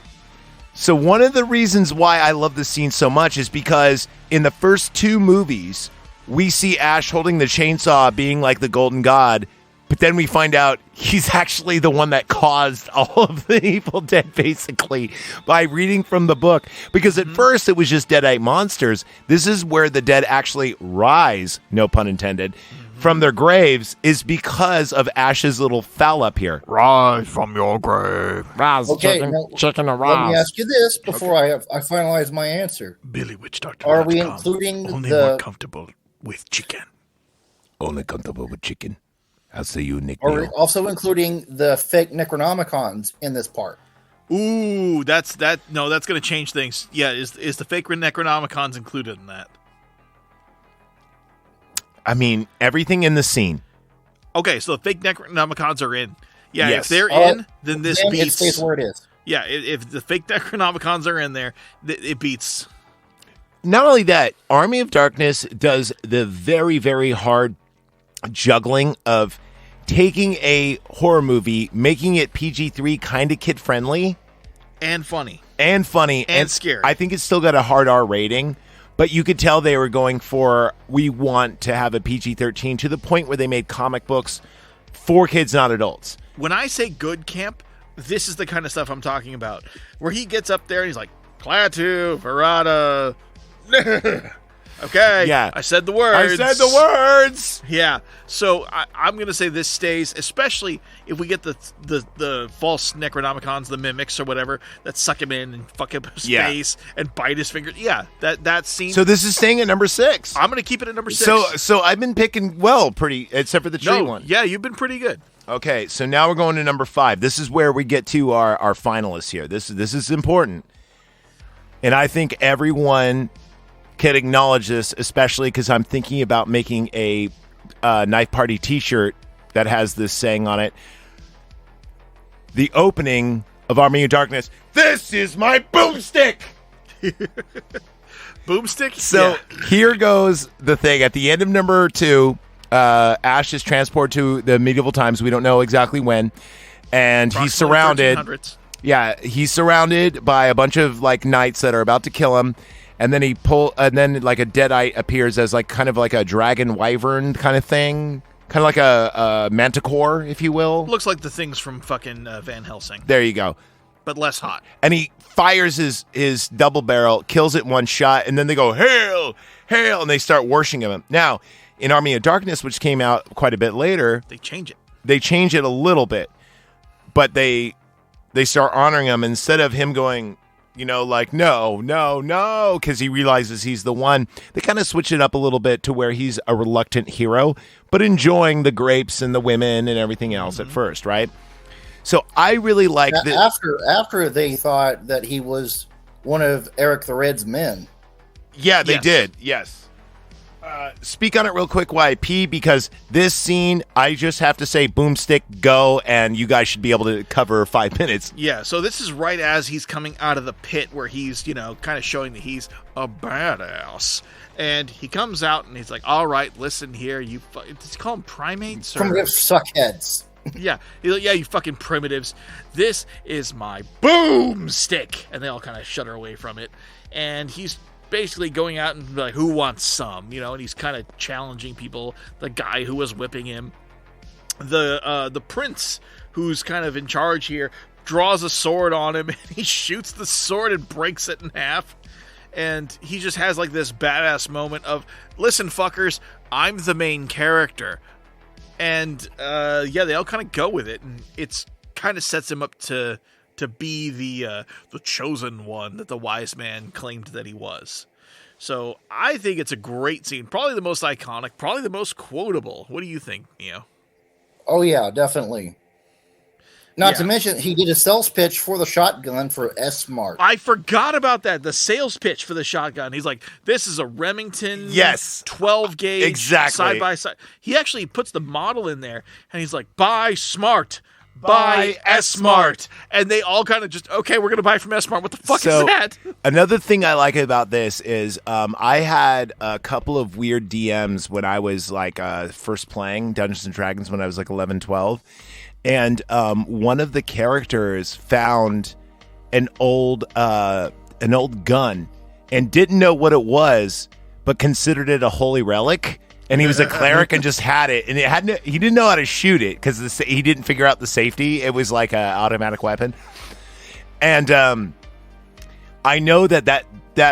Speaker 6: So one of the reasons why I love this scene so much is because in the first 2 movies, we see Ash holding the chainsaw being like the golden god, but then we find out he's actually the one that caused all of the Evil Dead, basically, by reading from the book. Because at first it was just Deadite monsters. This is where the dead actually rise, no pun intended, from their graves, is because of Ash's little foul up here.
Speaker 5: Rise from your grave.
Speaker 6: Rise,
Speaker 8: okay,
Speaker 6: chicken
Speaker 8: let me ask you this before I finalize my answer. Are we including
Speaker 5: only more comfortable with chicken?
Speaker 6: Only comfortable with chicken. I'll see you, Nick.
Speaker 8: Are we also including the fake Necronomicons in this part?
Speaker 7: Ooh, that's going to change things. Yeah, is the fake Necronomicons included in that?
Speaker 6: I mean, everything in the scene.
Speaker 7: Okay, so the fake Necronomicons are in. Yeah,
Speaker 6: yes.
Speaker 7: If they're in, then this beats.
Speaker 8: It stays where it is.
Speaker 7: Yeah, if the fake Necronomicons are in there, it beats.
Speaker 6: Not only that, Army of Darkness does the very, very hard juggling of taking a horror movie, making it PG-3, kind of kid-friendly.
Speaker 7: And funny.
Speaker 6: And
Speaker 7: scary.
Speaker 6: I think it's still got a hard R rating, But you could tell they were going for, we want to have a PG-13 to the point where they made comic books for kids, not adults.
Speaker 7: When I say good camp, this is the kind of stuff I'm talking about. Where he gets up there and he's like, Klaatu, Verada. Okay,
Speaker 6: Yeah.
Speaker 7: I said the words. Yeah, so I'm going to say this stays, especially if we get the false Necronomicons, the mimics or whatever, that suck him in and fuck up his face and bite his fingers. Yeah, that scene.
Speaker 6: So this is staying at number 6.
Speaker 7: I'm going to keep it at number 6.
Speaker 6: So I've been picking pretty, except for the tree one.
Speaker 7: Yeah, you've been pretty good.
Speaker 6: Okay, so now we're going to number 5. This is where we get to our finalists here. This is important. And I think everyone can acknowledge this, especially because I'm thinking about making a Knife Party t-shirt that has this saying on it. The opening of Army of Darkness. This is my boomstick!
Speaker 7: Boomstick?
Speaker 6: So here goes the thing. At the end of number 2, Ash is transported to the medieval times. We don't know exactly when. And he's surrounded.
Speaker 7: 1300s.
Speaker 6: Yeah, he's surrounded by a bunch of like knights that are about to kill him. And then like a Deadite appears as like kind of like a dragon wyvern kind of thing. Kind of like a manticore, if you will.
Speaker 7: Looks like the things from fucking Van Helsing,
Speaker 6: There you go.
Speaker 7: but less hot.
Speaker 6: And he fires his double barrel, kills it in one shot, and then they go, hail, hail, and they start worshiping him. Now, in Army of Darkness, which came out quite a bit later,
Speaker 7: They change it.
Speaker 6: they change it a little bit. But they start honoring him instead of him going, like, no, because he realizes he's the one. They kind of switch it up a little bit to where he's a reluctant hero, but enjoying the grapes and the women and everything else at first, right? So I really like this.
Speaker 8: After they thought that he was one of Eric the Red's men.
Speaker 6: Yeah, they
Speaker 7: Yes.
Speaker 6: did. Yes. Speak on it real quick, YP, because this scene, I just have to say, boomstick, go, and you guys should be able to cover 5 minutes.
Speaker 7: Yeah, so this is right as he's coming out of the pit where he's, kind of showing that he's a badass. And he comes out and he's like, all right, listen here, does he call them primates? Or?
Speaker 8: Primitive suckheads.
Speaker 7: Yeah, he's like, yeah, you fucking primitives. This is my boomstick. And they all kind of shudder away from it. And he's basically going out and be like, who wants some? And he's kind of challenging people. The guy who was whipping him. The prince who's kind of in charge here draws a sword on him and he shoots the sword and breaks it in half. And he just has like this badass moment of, listen, fuckers, I'm the main character. And they all kind of go with it, and it's kind of sets him up to be the chosen one that the wise man claimed that he was. So I think it's a great scene, probably the most iconic, probably the most quotable. What do you think, Neo?
Speaker 8: Oh yeah, definitely. Not to mention, he did a sales pitch for the shotgun for S-Mart.
Speaker 7: I forgot about that. The sales pitch for the shotgun. He's like, this is a Remington 12 gauge
Speaker 6: Exactly.
Speaker 7: side by side. He actually puts the model in there and he's like, buy smart. Buy S-Mart. And they all kind of just, okay, we're going to buy from S-Mart. What the fuck is that?
Speaker 6: Another thing I like about this is I had a couple of weird DMs when I was like first playing Dungeons & Dragons when I was like 11, 12. And one of the characters found an old gun and didn't know what it was, but considered it a holy relic. And he was a cleric and just had it, and he didn't know how to shoot it because he didn't figure out the safety. It was like an automatic weapon, and I know that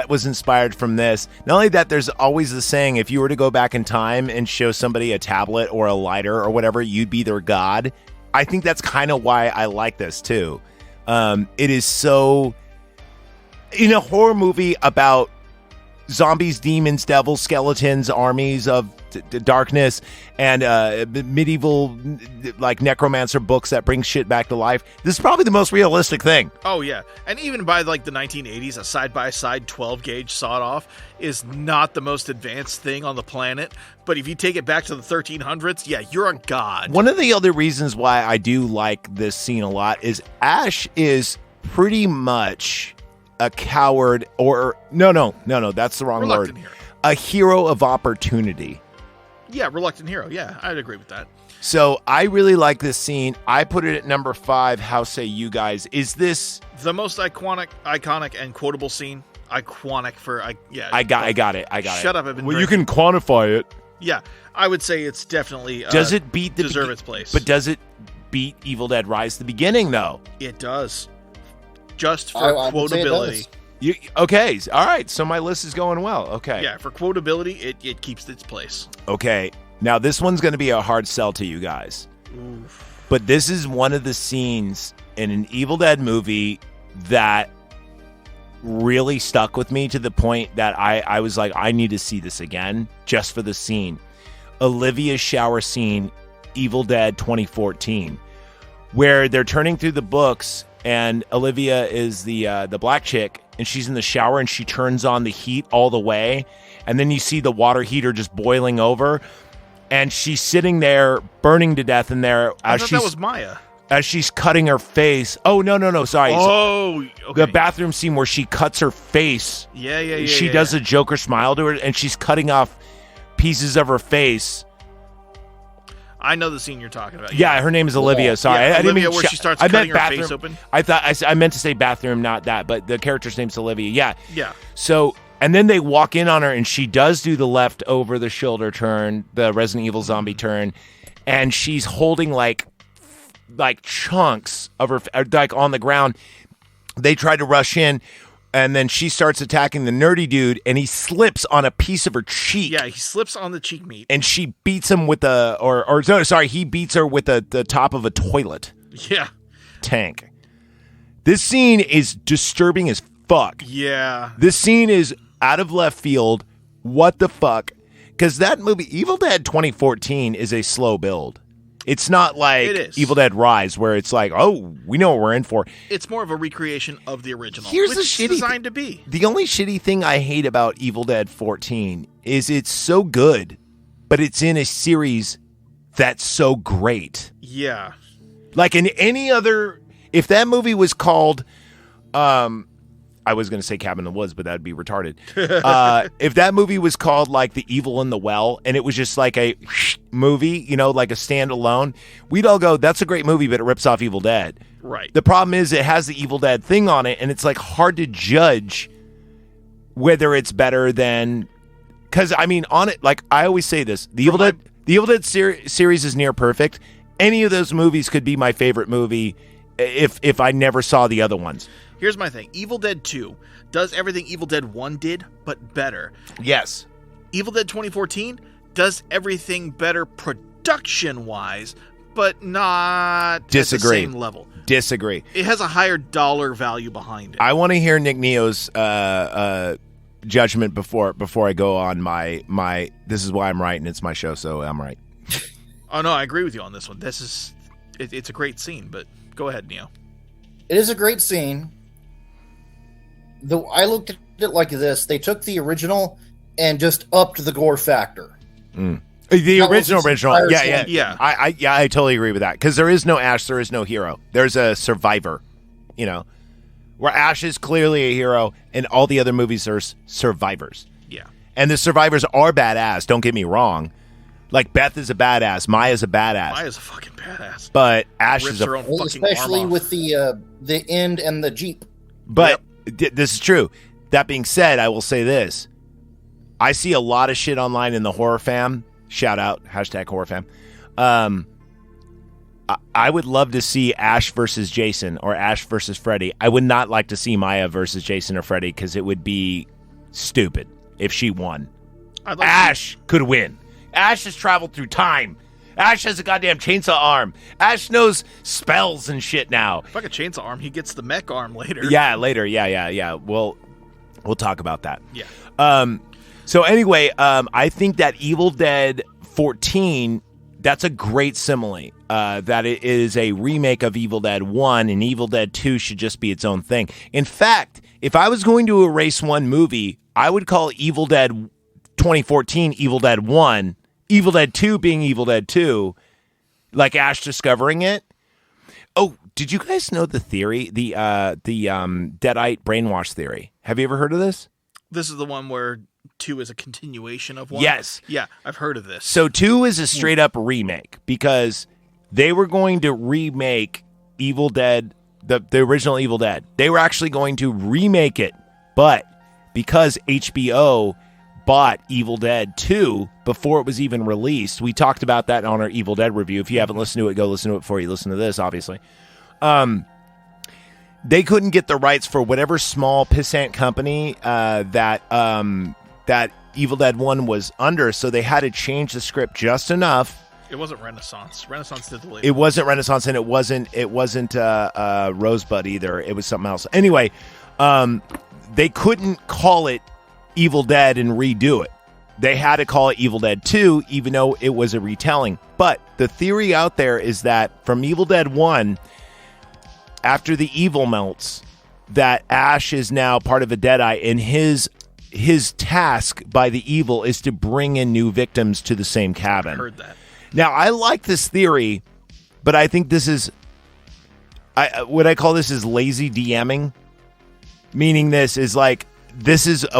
Speaker 6: was inspired from this. Not only that, there's always the saying: if you were to go back in time and show somebody a tablet or a lighter or whatever, you'd be their god. I think that's kind of why I like this too. It is so in a horror movie about zombies, demons, devils, skeletons, armies of darkness, and medieval like necromancer books that bring shit back to life. This is probably the most realistic thing.
Speaker 7: Oh yeah, and even by like the 1980s, a side-by-side 12 gauge sawed-off is not the most advanced thing on the planet. But if you take it back to the 1300s, yeah, you're a god.
Speaker 6: One of the other reasons why I do like this scene a lot is Ash is pretty much a coward, or no, that's the wrong
Speaker 7: Reluctant
Speaker 6: word.
Speaker 7: hero.
Speaker 6: A hero of opportunity.
Speaker 7: Yeah, reluctant hero. Yeah, I'd agree with that.
Speaker 6: So I really like this scene. I put it at number 5. How say you guys? Is this
Speaker 7: The most iconic and quotable scene? iconic for
Speaker 6: I got it.
Speaker 7: Shut up! I've been
Speaker 6: Well, you
Speaker 7: drinking.
Speaker 6: can quantify it.
Speaker 7: Yeah, I would say it's definitely
Speaker 6: Does it beat the
Speaker 7: deserve its place?
Speaker 6: But does it beat Evil Dead Rise the beginning though?
Speaker 7: It does. Just for
Speaker 8: I would say it
Speaker 7: quotability.
Speaker 6: does. Okay, all right. So my list is going well. Okay.
Speaker 7: Yeah, for quotability, it keeps its place.
Speaker 6: Okay. Now this one's going to be a hard sell to you guys.
Speaker 7: Oof.
Speaker 6: But this is one of the scenes in an Evil Dead movie that really stuck with me to the point that I was like, I need to see this again just for the scene. Olivia's shower scene, Evil Dead 2014, where they're turning through the books and Olivia is the black chick and she's in the shower and she turns on the heat all the way. And then you see the water heater just boiling over and she's sitting there burning to death in there
Speaker 7: I thought that was Maya.
Speaker 6: As she's cutting her face. Oh, no, sorry.
Speaker 7: Oh, okay.
Speaker 6: The bathroom scene where she cuts her face.
Speaker 7: Yeah.
Speaker 6: She does a Joker smile to her, and she's cutting off pieces of her face.
Speaker 7: I know the scene you're talking about.
Speaker 6: Yeah, her name is Olivia. Sorry,
Speaker 7: Yeah,
Speaker 6: I didn't
Speaker 7: Olivia,
Speaker 6: mean
Speaker 7: where she starts
Speaker 6: I
Speaker 7: cutting
Speaker 6: meant
Speaker 7: her
Speaker 6: bathroom.
Speaker 7: face open.
Speaker 6: I thought I meant to say bathroom, not that, but the character's name's Olivia. Yeah.
Speaker 7: Yeah.
Speaker 6: So, and then they walk in on her, and she does do the left over the shoulder turn, the Resident Evil zombie turn, and she's holding like chunks of her like on the ground. They try to rush in, and then she starts attacking the nerdy dude, and he slips on a piece of her cheek.
Speaker 7: Yeah, he slips on the cheek meat.
Speaker 6: And she beats him with he beats her with the top of a toilet
Speaker 7: Yeah.
Speaker 6: tank. This scene is disturbing as fuck.
Speaker 7: Yeah.
Speaker 6: This scene is out of left field. What the fuck? Because that movie, Evil Dead 2014, is a slow build. It's not like
Speaker 7: It is.
Speaker 6: Evil Dead Rise, where it's like, oh, we know what we're in for.
Speaker 7: It's more of a recreation of the original.
Speaker 6: Here's
Speaker 7: which
Speaker 6: the
Speaker 7: it's
Speaker 6: shitty
Speaker 7: designed to be.
Speaker 6: The only shitty thing I hate about Evil Dead 14 is it's so good, but it's in a series that's so great.
Speaker 7: Yeah.
Speaker 6: Like in any other, if that movie was called, I was going to say Cabin in the Woods, but that'd be retarded. If that movie was called like The Evil in the Well, and it was just like a movie, like a standalone, we'd all go, that's a great movie, but it rips off Evil Dead.
Speaker 7: Right.
Speaker 6: The problem is it has the Evil Dead thing on it, and it's like hard to judge whether it's better than, because I mean, on it, like I always say this, the Evil Dead series is near perfect. Any of those movies could be my favorite movie if I never saw the other ones.
Speaker 7: Here's my thing. Evil Dead 2 does everything Evil Dead 1 did, but better.
Speaker 6: Yes.
Speaker 7: Evil Dead 2014 does everything better production-wise, but not
Speaker 6: Disagree.
Speaker 7: at the same level.
Speaker 6: Disagree.
Speaker 7: It has a higher dollar value behind it.
Speaker 6: I want to hear Nick Neo's judgment before I go on my. This is why I'm right, and it's my show, so I'm right.
Speaker 7: Oh no, I agree with you on this one. It's a great scene, but go ahead, Neo.
Speaker 8: It is a great scene. Though I looked at it like this: they took the original and just upped the gore factor.
Speaker 6: The
Speaker 8: That was
Speaker 6: original,
Speaker 8: its entire
Speaker 7: Yeah.
Speaker 6: I totally agree with that because there is no Ash, there is no hero. There's a survivor, where Ash is clearly a hero, and all the other movies are survivors.
Speaker 7: Yeah.
Speaker 6: And the survivors are badass. Don't get me wrong. Like Beth is a badass, Maya's a badass,
Speaker 7: Maya's a fucking badass.
Speaker 6: but Ash
Speaker 7: Rips
Speaker 6: is a.
Speaker 7: her own fucking
Speaker 8: Especially
Speaker 7: arm off.
Speaker 8: with the end and the Jeep.
Speaker 6: But this is true. That being said, I will say this: I see a lot of shit online in the horror fam. Shout out #horror fam. I would love to see Ash versus Jason or Ash versus Freddy. I would not like to see Maya versus Jason or Freddy because it would be stupid if she won. Ash could win. Ash has traveled through time. Ash has a goddamn chainsaw arm. Ash knows spells and shit now.
Speaker 7: Fuck a chainsaw arm. He gets the mech arm later.
Speaker 6: Yeah, later. Yeah. We'll talk about that.
Speaker 7: Yeah.
Speaker 6: So anyway, I think that Evil Dead 14, that's a great simile. That it is a remake of Evil Dead 1, and Evil Dead 2 should just be its own thing. In fact, if I was going to erase one movie, I would call Evil Dead 2014 Evil Dead 1, Evil Dead 2 being Evil Dead 2, like Ash discovering it. Oh, did you guys know the theory, the Deadite brainwash theory? Have you ever heard of this?
Speaker 7: This is the one where 2 is a continuation of 1?
Speaker 6: Yes.
Speaker 7: Yeah, I've heard of this.
Speaker 6: So 2 is a straight up remake because they were going to remake Evil Dead, the original Evil Dead. They were actually going to remake it, but because HBO bought Evil Dead 2 before it was even released. We talked about that on our Evil Dead review. If you haven't listened to it, go listen to it before you listen to this, obviously. They couldn't get the rights for whatever small pissant company that Evil Dead 1 was under, so they had to change the script just enough.
Speaker 7: It wasn't Renaissance. Renaissance did the label.
Speaker 6: It wasn't Renaissance, and it wasn't Rosebud either. It was something else. Anyway, they couldn't call it Evil Dead and redo it. They had to call it Evil Dead 2, even though it was a retelling. But the theory out there is that from Evil Dead 1, after the evil melts, that Ash is now part of a Deadite, and his task by the evil is to bring in new victims to the same cabin.
Speaker 7: I heard that.
Speaker 6: Now, I like this theory, but I think this is what I call this is lazy DMing. Meaning this is a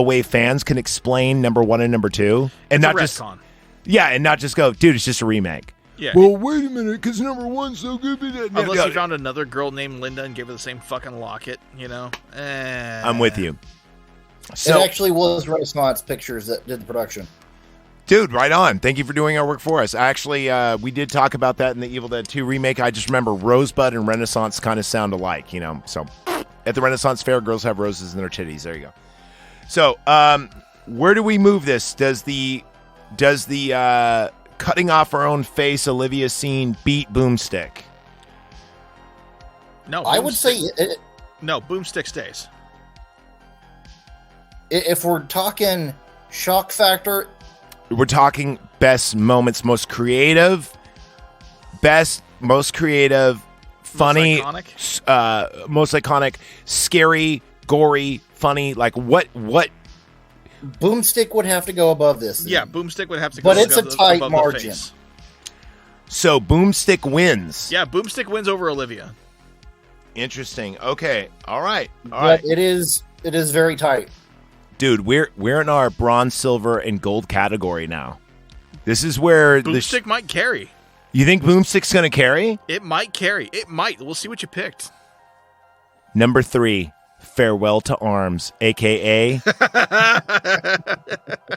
Speaker 6: way fans can explain number 1 and number 2, and not just and not just go, dude, it's just a remake.
Speaker 7: Yeah.
Speaker 6: Well, wait a minute, because number 1's so good.
Speaker 7: Unless you found another girl named Linda and gave her the same fucking locket, you know.
Speaker 6: I'm with you. So,
Speaker 8: it actually was Renaissance Pictures that did the production.
Speaker 6: Dude, right on. Thank you for doing our work for us. Actually, we did talk about that in the Evil Dead 2 remake. I just remember Rosebud and Renaissance kind of sound alike, you know. So, at the Renaissance Fair, girls have roses in their titties. There you go. So, where do we move this? Does the cutting off her own face Olivia scene beat Boomstick?
Speaker 7: No,
Speaker 8: I would say
Speaker 7: no. Boomstick stays.
Speaker 8: If we're talking shock factor,
Speaker 6: we're talking best moments, most creative, funny, most iconic, scary, gory, funny. Like what?
Speaker 8: Boomstick would have to go above this.
Speaker 7: Yeah, Boomstick would have to go
Speaker 8: but it's a tight margin.
Speaker 6: So Boomstick wins.
Speaker 7: Yeah, Boomstick wins over Olivia.
Speaker 6: Interesting. Okay. All right.
Speaker 8: It is very tight.
Speaker 6: Dude, we're in our bronze, silver, and gold category now. This is where
Speaker 7: Boomstick might carry.
Speaker 6: You think Boomstick's going to carry?
Speaker 7: It might carry. It might. We'll see what you picked.
Speaker 6: Number 3, Farewell to Arms, a.k.a.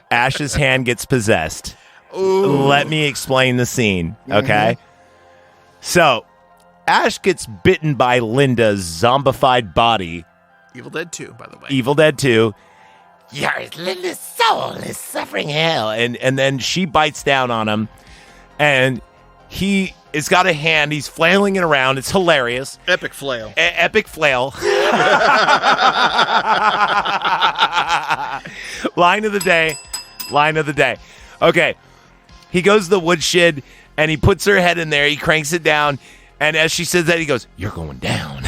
Speaker 6: Ash's hand gets possessed.
Speaker 7: Ooh.
Speaker 6: Let me explain the scene, okay? So, Ash gets bitten by Linda's zombified body.
Speaker 7: Evil Dead 2, by the way.
Speaker 6: Evil Dead 2. Linda's soul is suffering hell. And then she bites down on him. And he has got a hand. He's flailing it around. It's hilarious.
Speaker 7: Epic flail.
Speaker 6: Epic flail. Line of the day. Okay. He goes to the woodshed, and he puts her head in there. He cranks it down. And as she says that, he goes, "You're going down."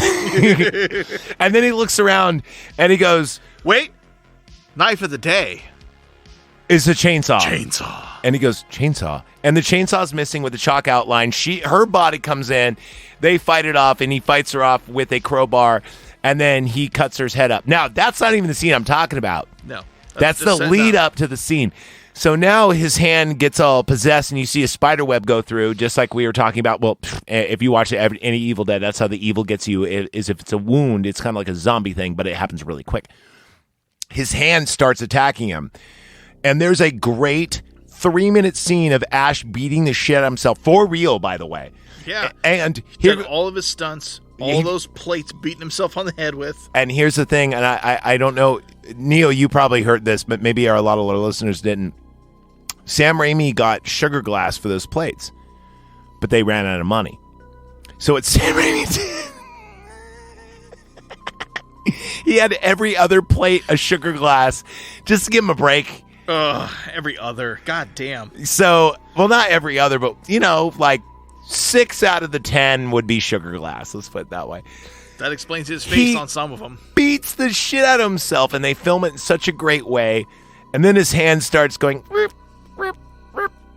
Speaker 6: And then he looks around, and he goes,
Speaker 7: "Wait. Knife of the day.
Speaker 6: It's a chainsaw."
Speaker 7: Chainsaw.
Speaker 6: And he goes, "Chainsaw." And the chainsaw's missing with the chalk outline. Her body comes in. They fight it off, and he fights her off with a crowbar. And then he cuts her head up. Now, that's not even the scene I'm talking about.
Speaker 7: No.
Speaker 6: That's the lead up to the scene. So now his hand gets all possessed, and you see a spider web go through, just like we were talking about. Well, if you watch any Evil Dead, that's how the evil gets you, is if it's a wound, it's kind of like a zombie thing, but it happens really quick. His hand starts attacking him. And there's a great 3-minute scene of Ash beating the shit out of himself. For real, by the way.
Speaker 7: Yeah.
Speaker 6: And
Speaker 7: here, all of his stunts, all those plates beating himself on the head with.
Speaker 6: And here's the thing, and I don't know, Neo, you probably heard this, but maybe a lot of our listeners didn't. Sam Raimi got sugar glass for those plates, but they ran out of money. So it's Sam Raimi. He had every other plate a sugar glass just to give him a break.
Speaker 7: Every other. God damn.
Speaker 6: So, well, not every other, but, like 6 out of the 10 would be sugar glass. Let's put it that way.
Speaker 7: That explains his face on some of them.
Speaker 6: Beats the shit out of himself, and they film it in such a great way. And then his hand starts going...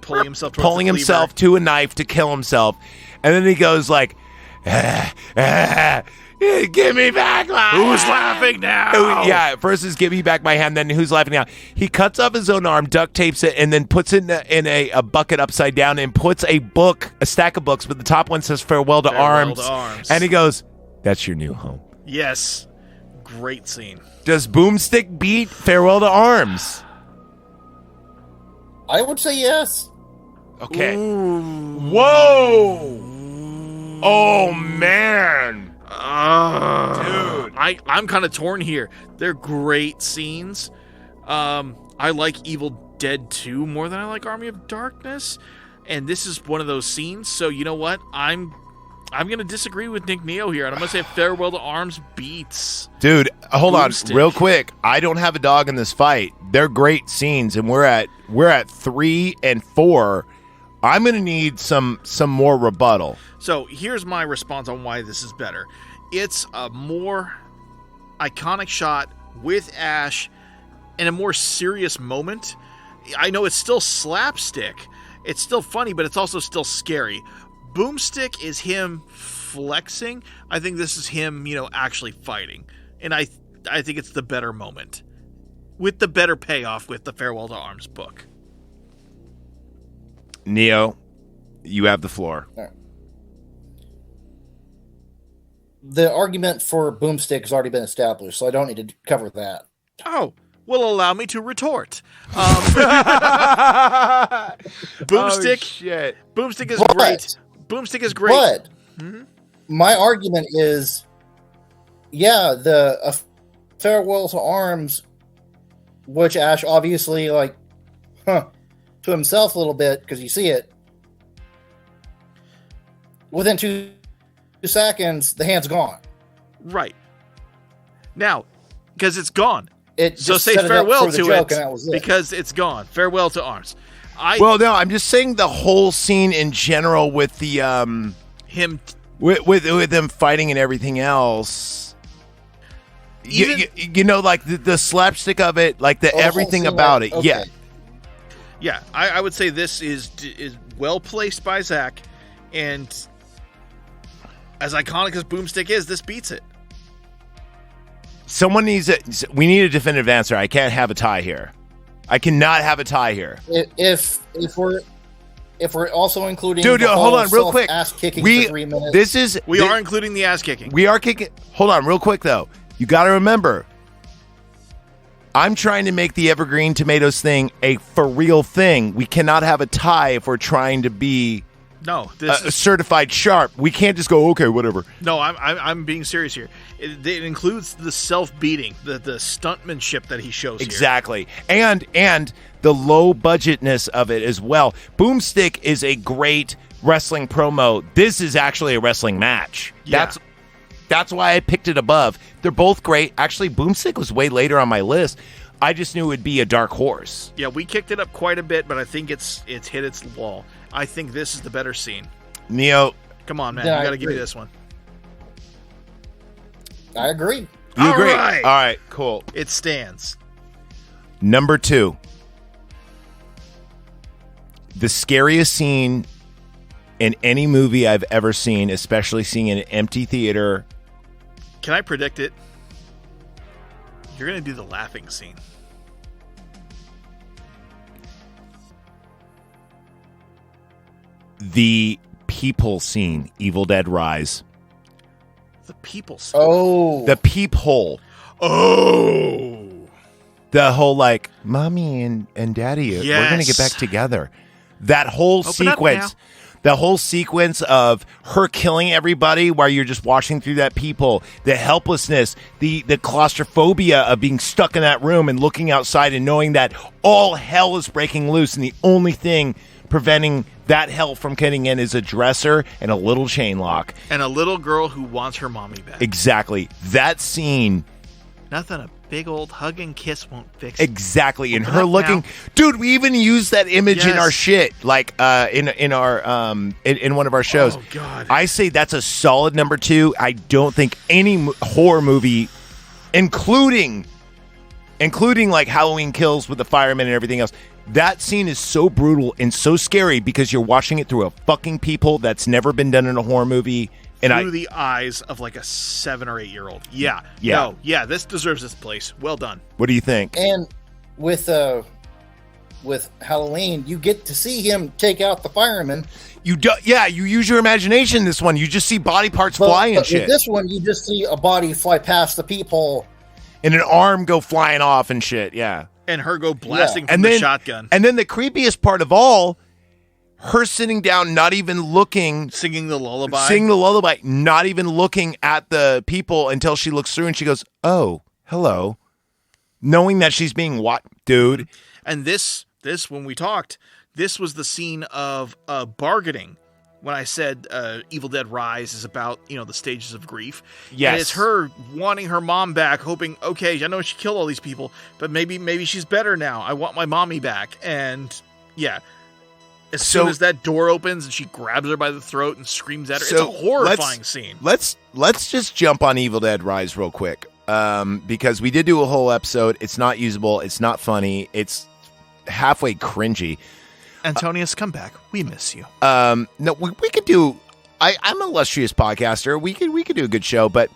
Speaker 7: Pulling himself
Speaker 6: to a knife to kill himself. And then he goes like... Give me back my hand.
Speaker 7: Who's laughing now?
Speaker 6: Yeah, first is give me back my hand, then who's laughing now? He cuts off his own arm, duct tapes it, and then puts it in a bucket upside down and puts a stack of books, but the top one says Farewell to Arms.
Speaker 7: Arms.
Speaker 6: And he goes, "That's your new home."
Speaker 7: Yes. great scene.
Speaker 6: Does Boomstick beat Farewell to Arms?
Speaker 8: I would say yes.
Speaker 6: Okay. Whoa! Oh, man. Dude.
Speaker 7: I'm kind of torn here. They're great scenes. I like Evil Dead 2 more than I like Army of Darkness. And this is one of those scenes. So you know what? I'm going to disagree with Nick Neo here. And I'm going to say Farewell to Arms beats.
Speaker 6: Dude, hold
Speaker 7: Boomstick.
Speaker 6: on real quick. I don't have a dog in this fight. They're great scenes, and we're at 3 and 4. I'm going to need some more rebuttal.
Speaker 7: So here's my response on why this is better. It's a more iconic shot with Ash in a more serious moment. I know it's still slapstick. It's still funny, but it's also still scary. Boomstick is him flexing. I think this is him, actually fighting. And I think it's the better moment. With the better payoff with the Farewell to Arms book.
Speaker 6: Neo, you have the floor.
Speaker 8: All right. The argument for Boomstick has already been established, so I don't need to cover that.
Speaker 7: Oh, well, allow me to retort. Boomstick,
Speaker 6: shit.
Speaker 7: Boomstick is
Speaker 8: But-
Speaker 7: great. Boomstick is great.
Speaker 8: But my argument is, the Farewell to Arms, which Ash obviously to himself a little bit because you see it. Within 2 seconds, the hand's gone.
Speaker 7: Right. Now, because it's gone.
Speaker 8: It
Speaker 7: So
Speaker 8: just
Speaker 7: say
Speaker 8: set it up
Speaker 7: farewell
Speaker 8: for the
Speaker 7: to
Speaker 8: joke,
Speaker 7: it,
Speaker 8: and that was it.
Speaker 7: because it's gone. Farewell to Arms.
Speaker 6: Well, no, I'm just saying the whole scene in general with the
Speaker 7: Him.
Speaker 6: with them fighting and everything else.
Speaker 7: Even-
Speaker 6: Like the slapstick of it, like the
Speaker 8: Oh, the whole
Speaker 6: everything
Speaker 8: scene,
Speaker 6: about
Speaker 8: like,
Speaker 6: it.
Speaker 8: okay.
Speaker 6: Yeah.
Speaker 7: Yeah, I would say this is well placed by Zach, and as iconic as Boomstick is, this beats it.
Speaker 6: Someone needs we need a definitive answer. I can't have a tie here. I cannot have a tie here.
Speaker 8: If we're also including
Speaker 6: Dude,
Speaker 8: the
Speaker 6: hold
Speaker 8: whole
Speaker 6: on real quick.
Speaker 8: ass kicking for 3 minutes.
Speaker 7: We are including the ass kicking.
Speaker 6: We are kicking. Hold on real quick though. You got to remember, I'm trying to make the Evergreen Tomatoes thing a for real thing. We cannot have a tie if we're trying to be
Speaker 7: No, this is,
Speaker 6: certified sharp. We can't just go, okay, whatever.
Speaker 7: no. I'm being serious here. It includes the self beating, the stuntmanship that he shows here.
Speaker 6: Exactly. And the low budgetness of it as well. Boomstick is a great wrestling promo. This is actually a wrestling match.
Speaker 7: Yeah.
Speaker 6: That's why I picked it above. They're both great. Actually, Boomstick was way later on my list. I just knew it would be a dark horse.
Speaker 7: Yeah, we kicked it up quite a bit, but I think it's hit its wall. I think this is the better scene.
Speaker 6: Neo,
Speaker 7: Come on, man.
Speaker 8: Yeah,
Speaker 7: You
Speaker 8: I
Speaker 7: got to give me
Speaker 8: agree.
Speaker 7: this one.
Speaker 8: I agree.
Speaker 6: you
Speaker 7: All
Speaker 6: agree?
Speaker 7: right.
Speaker 6: All right, cool.
Speaker 7: It stands.
Speaker 6: Number 2. The scariest scene in any movie I've ever seen, especially seeing an empty theater.
Speaker 7: Can I predict it? You're going to do the laughing scene.
Speaker 6: The people scene, Evil Dead Rise.
Speaker 7: The people scene.
Speaker 8: Oh,
Speaker 6: The peephole.
Speaker 7: Oh.
Speaker 6: The whole like, mommy and daddy, we're going to get
Speaker 7: Yes.
Speaker 6: back together. That whole
Speaker 7: Open up
Speaker 6: sequence.
Speaker 7: now.
Speaker 6: The whole sequence of her killing everybody while you're just watching through that peephole, the helplessness, the claustrophobia of being stuck in that room and looking outside and knowing that all hell is breaking loose and the only thing preventing that hell from getting in is a dresser and a little chain lock.
Speaker 7: And a little girl who wants her mommy back.
Speaker 6: Exactly. That scene.
Speaker 7: Nothing a big old hug and kiss won't fix. it.
Speaker 6: Exactly. And
Speaker 7: Open
Speaker 6: her
Speaker 7: up
Speaker 6: looking,
Speaker 7: now.
Speaker 6: dude, we even used that image in
Speaker 7: Yes.
Speaker 6: our shit, like in our in one of our shows.
Speaker 7: Oh, God.
Speaker 6: I say that's a solid number 2. I don't think any horror movie, including like Halloween Kills with the firemen and everything else, that scene is so brutal and so scary because you're watching it through a fucking peephole that's never been done in a horror movie. And
Speaker 7: Through the eyes of like a 7 or 8 year old. Yeah.
Speaker 6: Yeah.
Speaker 7: No. Yeah. This deserves its place. Well done.
Speaker 6: What do you think?
Speaker 8: and with Halloween, you get to see him take out the fireman.
Speaker 6: You use your imagination. This one, you just see body parts fly and
Speaker 8: But
Speaker 6: shit.
Speaker 8: with this one, you just see a body fly past the peephole
Speaker 6: and an arm go flying off and shit. Yeah.
Speaker 7: And her go blasting from
Speaker 6: And
Speaker 7: the
Speaker 6: then
Speaker 7: shotgun.
Speaker 6: And then the creepiest part of all, her sitting down, not even looking,
Speaker 7: Singing the lullaby,
Speaker 6: not even looking at the people until she looks through and she goes, "Oh, hello," knowing that she's being dude.
Speaker 7: And this when we talked, this was the scene of bargaining. When I said Evil Dead Rise is about, the stages of grief.
Speaker 6: Yes.
Speaker 7: And it's her wanting her mom back, hoping, okay, I know she killed all these people, but maybe she's better now. I want my mommy back. And yeah, as soon as that door opens and she grabs her by the throat and screams at her, it's a horrifying scene.
Speaker 6: Let's just jump on Evil Dead Rise real quick, because we did do a whole episode. It's not usable. It's not funny. It's halfway cringy.
Speaker 7: Antonius, come back. We miss you.
Speaker 6: No, we could do. I'm an illustrious podcaster. We could do a good show, but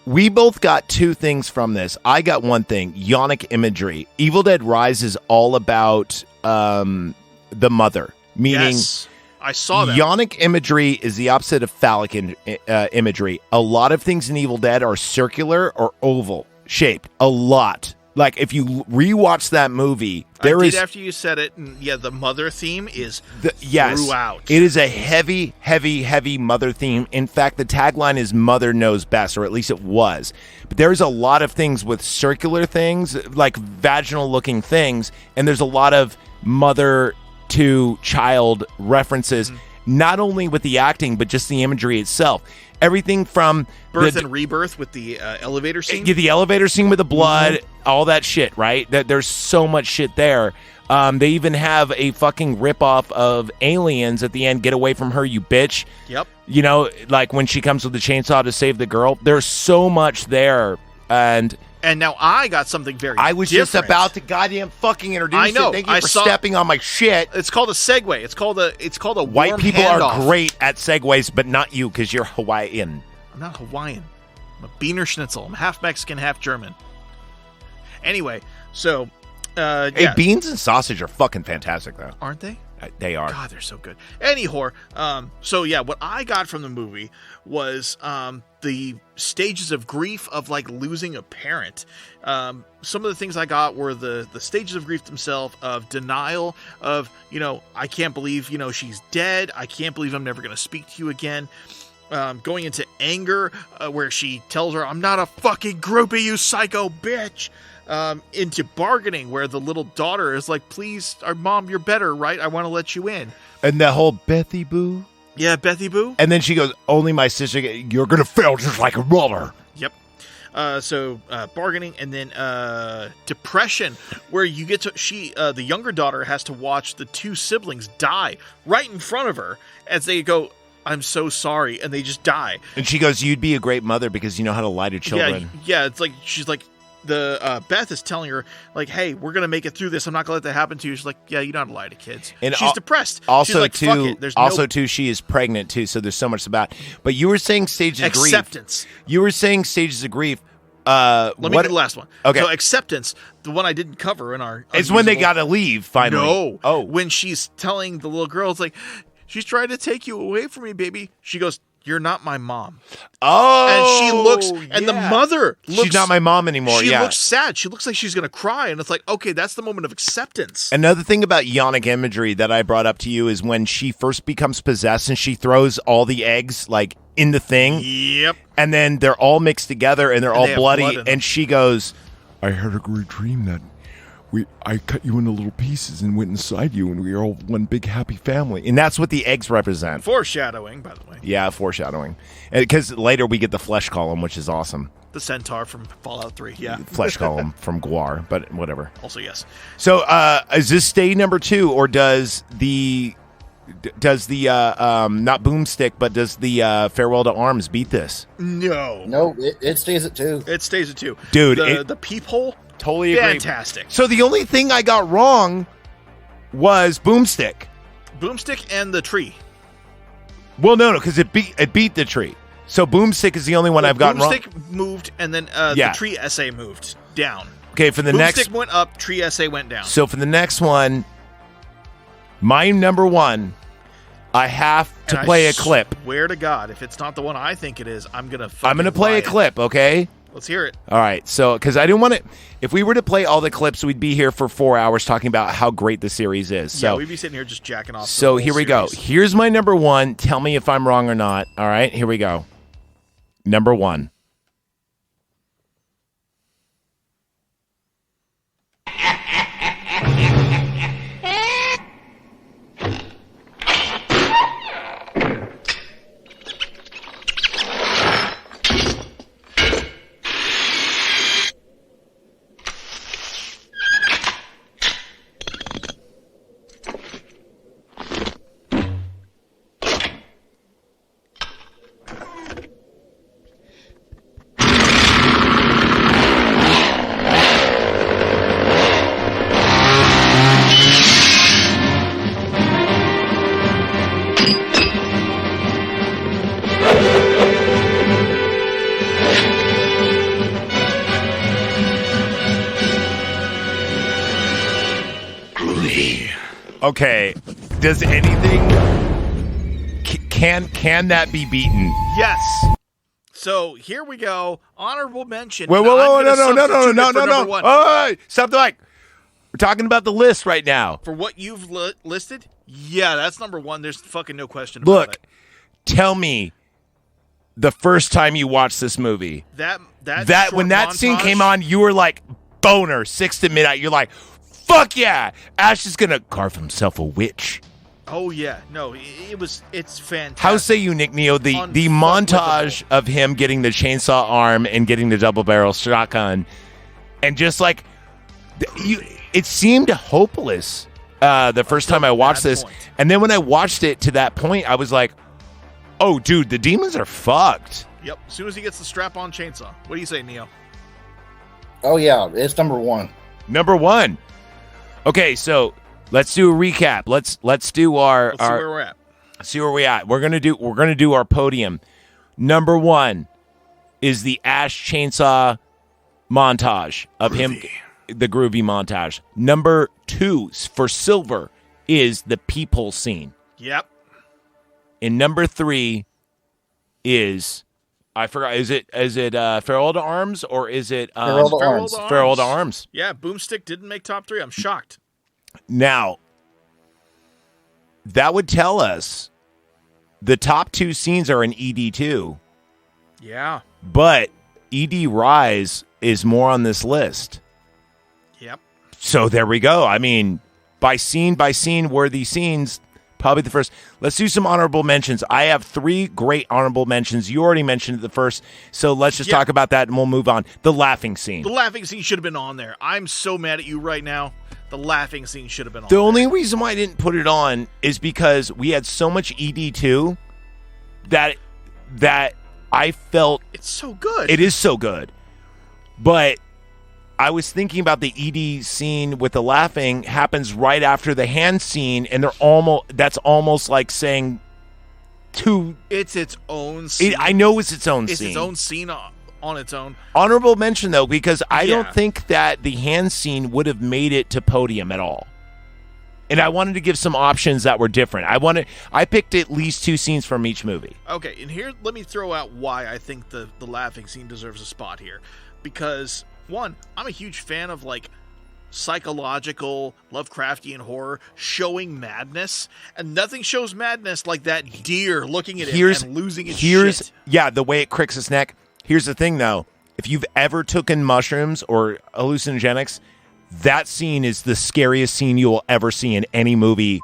Speaker 6: we both got two things from this. I got one thing: yonic imagery. Evil Dead Rise is all about the mother, meaning
Speaker 7: yes, I saw that.
Speaker 6: Yonic imagery is the opposite of phallic imagery. A lot of things in Evil Dead are circular or oval shaped. A lot. Like, if you rewatch that movie,
Speaker 7: after you said it, and yeah, the mother theme is throughout.
Speaker 6: It is a heavy, heavy, heavy mother theme. In fact, the tagline is "Mother knows best," or at least it was. But there's a lot of things with circular things, like vaginal-looking things, and there's a lot of mother to child references, not only with the acting, but just the imagery itself. Everything from
Speaker 7: Birth and Rebirth with the elevator scene.
Speaker 6: The elevator scene with the blood, all that shit, right? There's so much shit there. They even have a fucking ripoff of Aliens at the end. Get away from her, you bitch.
Speaker 7: Yep.
Speaker 6: Like when she comes with the chainsaw to save the girl. There's so much there. And
Speaker 7: now I got something very
Speaker 6: I was
Speaker 7: different.
Speaker 6: just about to goddamn fucking introduce
Speaker 7: I know.
Speaker 6: it. Thank you for stepping on my shit.
Speaker 7: It's called a segue. It's called a
Speaker 6: White
Speaker 7: warm
Speaker 6: people
Speaker 7: handoff.
Speaker 6: are great at segues, but not you, because you're Hawaiian.
Speaker 7: I'm not Hawaiian. I'm a Beaner Schnitzel. I'm half Mexican, half German. Anyway, so
Speaker 6: Hey, beans and sausage are fucking fantastic, though.
Speaker 7: Aren't they?
Speaker 6: They are.
Speaker 7: God, they're so good. Anyhow, so yeah, what I got from the movie was the stages of grief of like losing a parent. Some of the things I got were the stages of grief themselves, of denial, of, I can't believe, she's dead. I can't believe I'm never going to speak to you again. Going into anger, where she tells her, "I'm not a fucking groupie, you psycho bitch." Into bargaining, where the little daughter is like, "Please, our mom, you're better, right? I want to let you in."
Speaker 6: And the whole Bethy Boo.
Speaker 7: Yeah, Bethy Boo.
Speaker 6: And then she goes, "Only my sister, you're going to fail just like a mother."
Speaker 7: Yep. So bargaining, and then depression, where you get to the younger daughter has to watch the two siblings die right in front of her as they go, "I'm so sorry," and they just die.
Speaker 6: And she goes, "You'd be a great mother because you know how to lie to children."
Speaker 7: Yeah. It's like she's like, Beth is telling her, like, "Hey, we're gonna make it through this. I'm not gonna let that happen to you." She's like, "Yeah, you know how to lie to kids." And she's depressed.
Speaker 6: Also,
Speaker 7: she's like, "Fuck it.
Speaker 6: Too, she is pregnant too. So there's so much about. But you were saying stages of grief.
Speaker 7: Acceptance.
Speaker 6: You were saying stages of grief.
Speaker 7: Let me do the last one.
Speaker 6: Okay.
Speaker 7: So acceptance, the one I didn't cover in our.
Speaker 6: It's when they got to leave finally.
Speaker 7: No.
Speaker 6: Oh,
Speaker 7: when she's telling the little girl, it's like, "She's trying to take you away from me, baby." She goes, "You're not my mom."
Speaker 6: Oh,
Speaker 7: and she looks, and the mother looks.
Speaker 6: She's not my mom anymore.
Speaker 7: She looks sad. She looks like she's gonna cry, and it's like, okay, that's the moment of acceptance.
Speaker 6: Another thing about yonic imagery that I brought up to you is when she first becomes possessed and she throws all the eggs like in the thing.
Speaker 7: Yep.
Speaker 6: And then they're all mixed together and they're all bloody.
Speaker 7: Blood
Speaker 6: and she goes,
Speaker 9: "I had a great dream that I cut you into little pieces and went inside you, and we are all one big happy family."
Speaker 6: and that's what the eggs represent.
Speaker 7: Foreshadowing, by the way.
Speaker 6: Yeah, foreshadowing. Because later we get the flesh column, which is awesome.
Speaker 7: The centaur from Fallout 3, yeah.
Speaker 6: Flesh column from Guar, but whatever.
Speaker 7: Also, yes.
Speaker 6: So, is this stay number 2, or does the not boomstick, but does the farewell to arms beat this?
Speaker 8: No, it stays at 2.
Speaker 7: It stays at 2.
Speaker 6: Dude,
Speaker 7: the peephole,
Speaker 6: totally agree.
Speaker 7: fantastic.
Speaker 6: So the only thing I got wrong was boomstick.
Speaker 7: Boomstick and the tree.
Speaker 6: Well, no, because it beat the tree. So boomstick is the only one I've gotten wrong.
Speaker 7: Boomstick moved, and then the tree essay moved down.
Speaker 6: Okay, for the next...
Speaker 7: Boomstick went up, tree essay went down.
Speaker 6: So for the next one, my number 1, I have to play a clip.
Speaker 7: Swear to God, if it's not the one I think it is, I'm gonna
Speaker 6: play a clip, okay?
Speaker 7: Let's hear it.
Speaker 6: All right, so because I didn't want to, if we were to play all the clips, we'd be here for 4 hours talking about how great the series is. So
Speaker 7: we'd be sitting here just jacking off.
Speaker 6: So here we go. Here's my number one. Tell me if I'm wrong or not. All right, here we go. Number one. Okay, does anything can that be beaten?
Speaker 7: Yes. So here we go. Honorable mention.
Speaker 6: Whoa, no.
Speaker 7: One.
Speaker 6: Oh, stop the mic. We're talking about the list right now.
Speaker 7: For what you've listed, yeah, that's number one. There's fucking no question about
Speaker 6: Look,
Speaker 7: it.
Speaker 6: tell me the first time you watched this movie.
Speaker 7: That
Speaker 6: when that
Speaker 7: montage,
Speaker 6: scene came on, you were like boner 6 to midnight. You're like, fuck yeah, Ash is gonna carve himself a witch.
Speaker 7: Oh yeah, no, it's fantastic.
Speaker 6: How say you, Nick Neo? The montage of him getting the chainsaw arm and getting the double barrel shotgun, and just like it seemed hopeless the first time I watched this, and then when I watched it to that point, I was like, oh, dude, the demons are fucked.
Speaker 7: Yep. As soon as he gets the strap-on chainsaw, what do you say, Neo?
Speaker 8: Oh yeah, it's number one.
Speaker 6: Number one. Okay, so let's do a recap. Let's do our
Speaker 7: see where we're at.
Speaker 6: See where we're at. We're gonna do our podium. Number one is the Ash chainsaw montage of him, the groovy montage. Number two for silver is the peephole scene.
Speaker 7: Yep.
Speaker 6: And number three is I forgot. Is it Farewell to Arms or is it Farewell to Arms?
Speaker 7: Yeah, Boomstick didn't make top three. I'm shocked.
Speaker 6: Now, that would tell us the top two scenes are in ED2.
Speaker 7: Yeah.
Speaker 6: But ED Rise is more on this list.
Speaker 7: Yep.
Speaker 6: So there we go. I mean, by scene worthy scenes, probably the first. Let's do some honorable mentions. I have 3 great honorable mentions. You already mentioned the first, so let's just talk about that and we'll move on. The laughing scene.
Speaker 7: The laughing scene should have been on there. I'm so mad at you right now. The laughing scene should have been on there.
Speaker 6: The only reason why I didn't put it on is because we had so much ED2 that I felt...
Speaker 7: It's so good.
Speaker 6: It is so good. But I was thinking about the ED scene with the laughing happens right after the hand scene, and that's almost like saying
Speaker 7: it's its own scene.
Speaker 6: I know it's its own scene.
Speaker 7: It's its own scene on its own.
Speaker 6: Honorable mention, though, because I don't think that the hand scene would have made it to podium at all. And I wanted to give some options that were different. I picked at least 2 scenes from each movie.
Speaker 7: Okay, and here, let me throw out why I think the laughing scene deserves a spot here. Because, one, I'm a huge fan of, like, psychological, Lovecraftian horror showing madness, and nothing shows madness like that deer looking at it and losing its shit.
Speaker 6: Yeah, the way it cricks its neck. Here's the thing, though. If you've ever taken mushrooms or hallucinogenics, that scene is the scariest scene you will ever see in any movie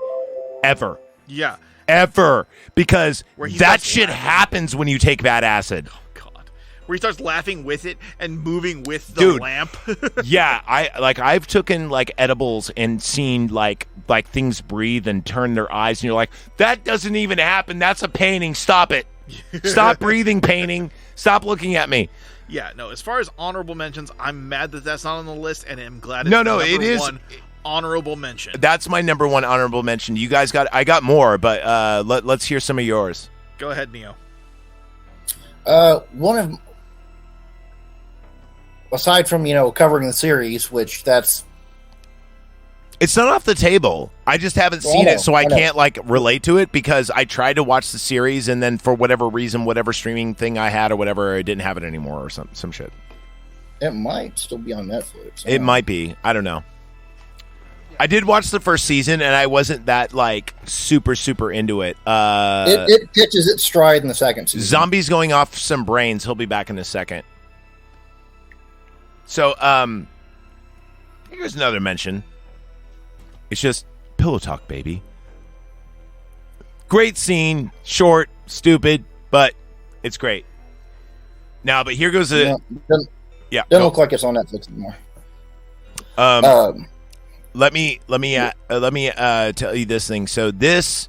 Speaker 6: ever.
Speaker 7: Yeah.
Speaker 6: Ever. Because that shit happens when you take bad acid.
Speaker 7: Oh, God. Where he starts laughing with it and moving with the lamp.
Speaker 6: Yeah, I've taken like edibles and seen like things breathe and turn their eyes, and you're like, that doesn't even happen. That's a painting. Stop it. Stop breathing, painting. Stop looking at me.
Speaker 7: Yeah, no, as far as honorable mentions, I'm mad that that's not on the list, and I'm glad it's
Speaker 6: it is
Speaker 7: one honorable mention.
Speaker 6: That's my number one honorable mention. You guys I got more, but let's hear some of yours.
Speaker 7: Go ahead, Neo.
Speaker 8: Aside from, covering the series, which
Speaker 6: it's not off the table. I just haven't seen it, so I can't relate to it because I tried to watch the series and then for whatever reason, whatever streaming thing I had or whatever, I didn't have it anymore or some shit.
Speaker 8: It might still be on Netflix.
Speaker 6: It might be. I don't know. I did watch the first season, and I wasn't that like super into it.
Speaker 8: It pitches its stride in the second season.
Speaker 6: Zombies going off some brains. He'll be back in a second. So, here's another mention. It's just pillow talk, baby. Great scene, short, stupid, but it's great. Now, but here goes a
Speaker 8: doesn't look like it's on Netflix anymore.
Speaker 6: Let me tell you this thing. So this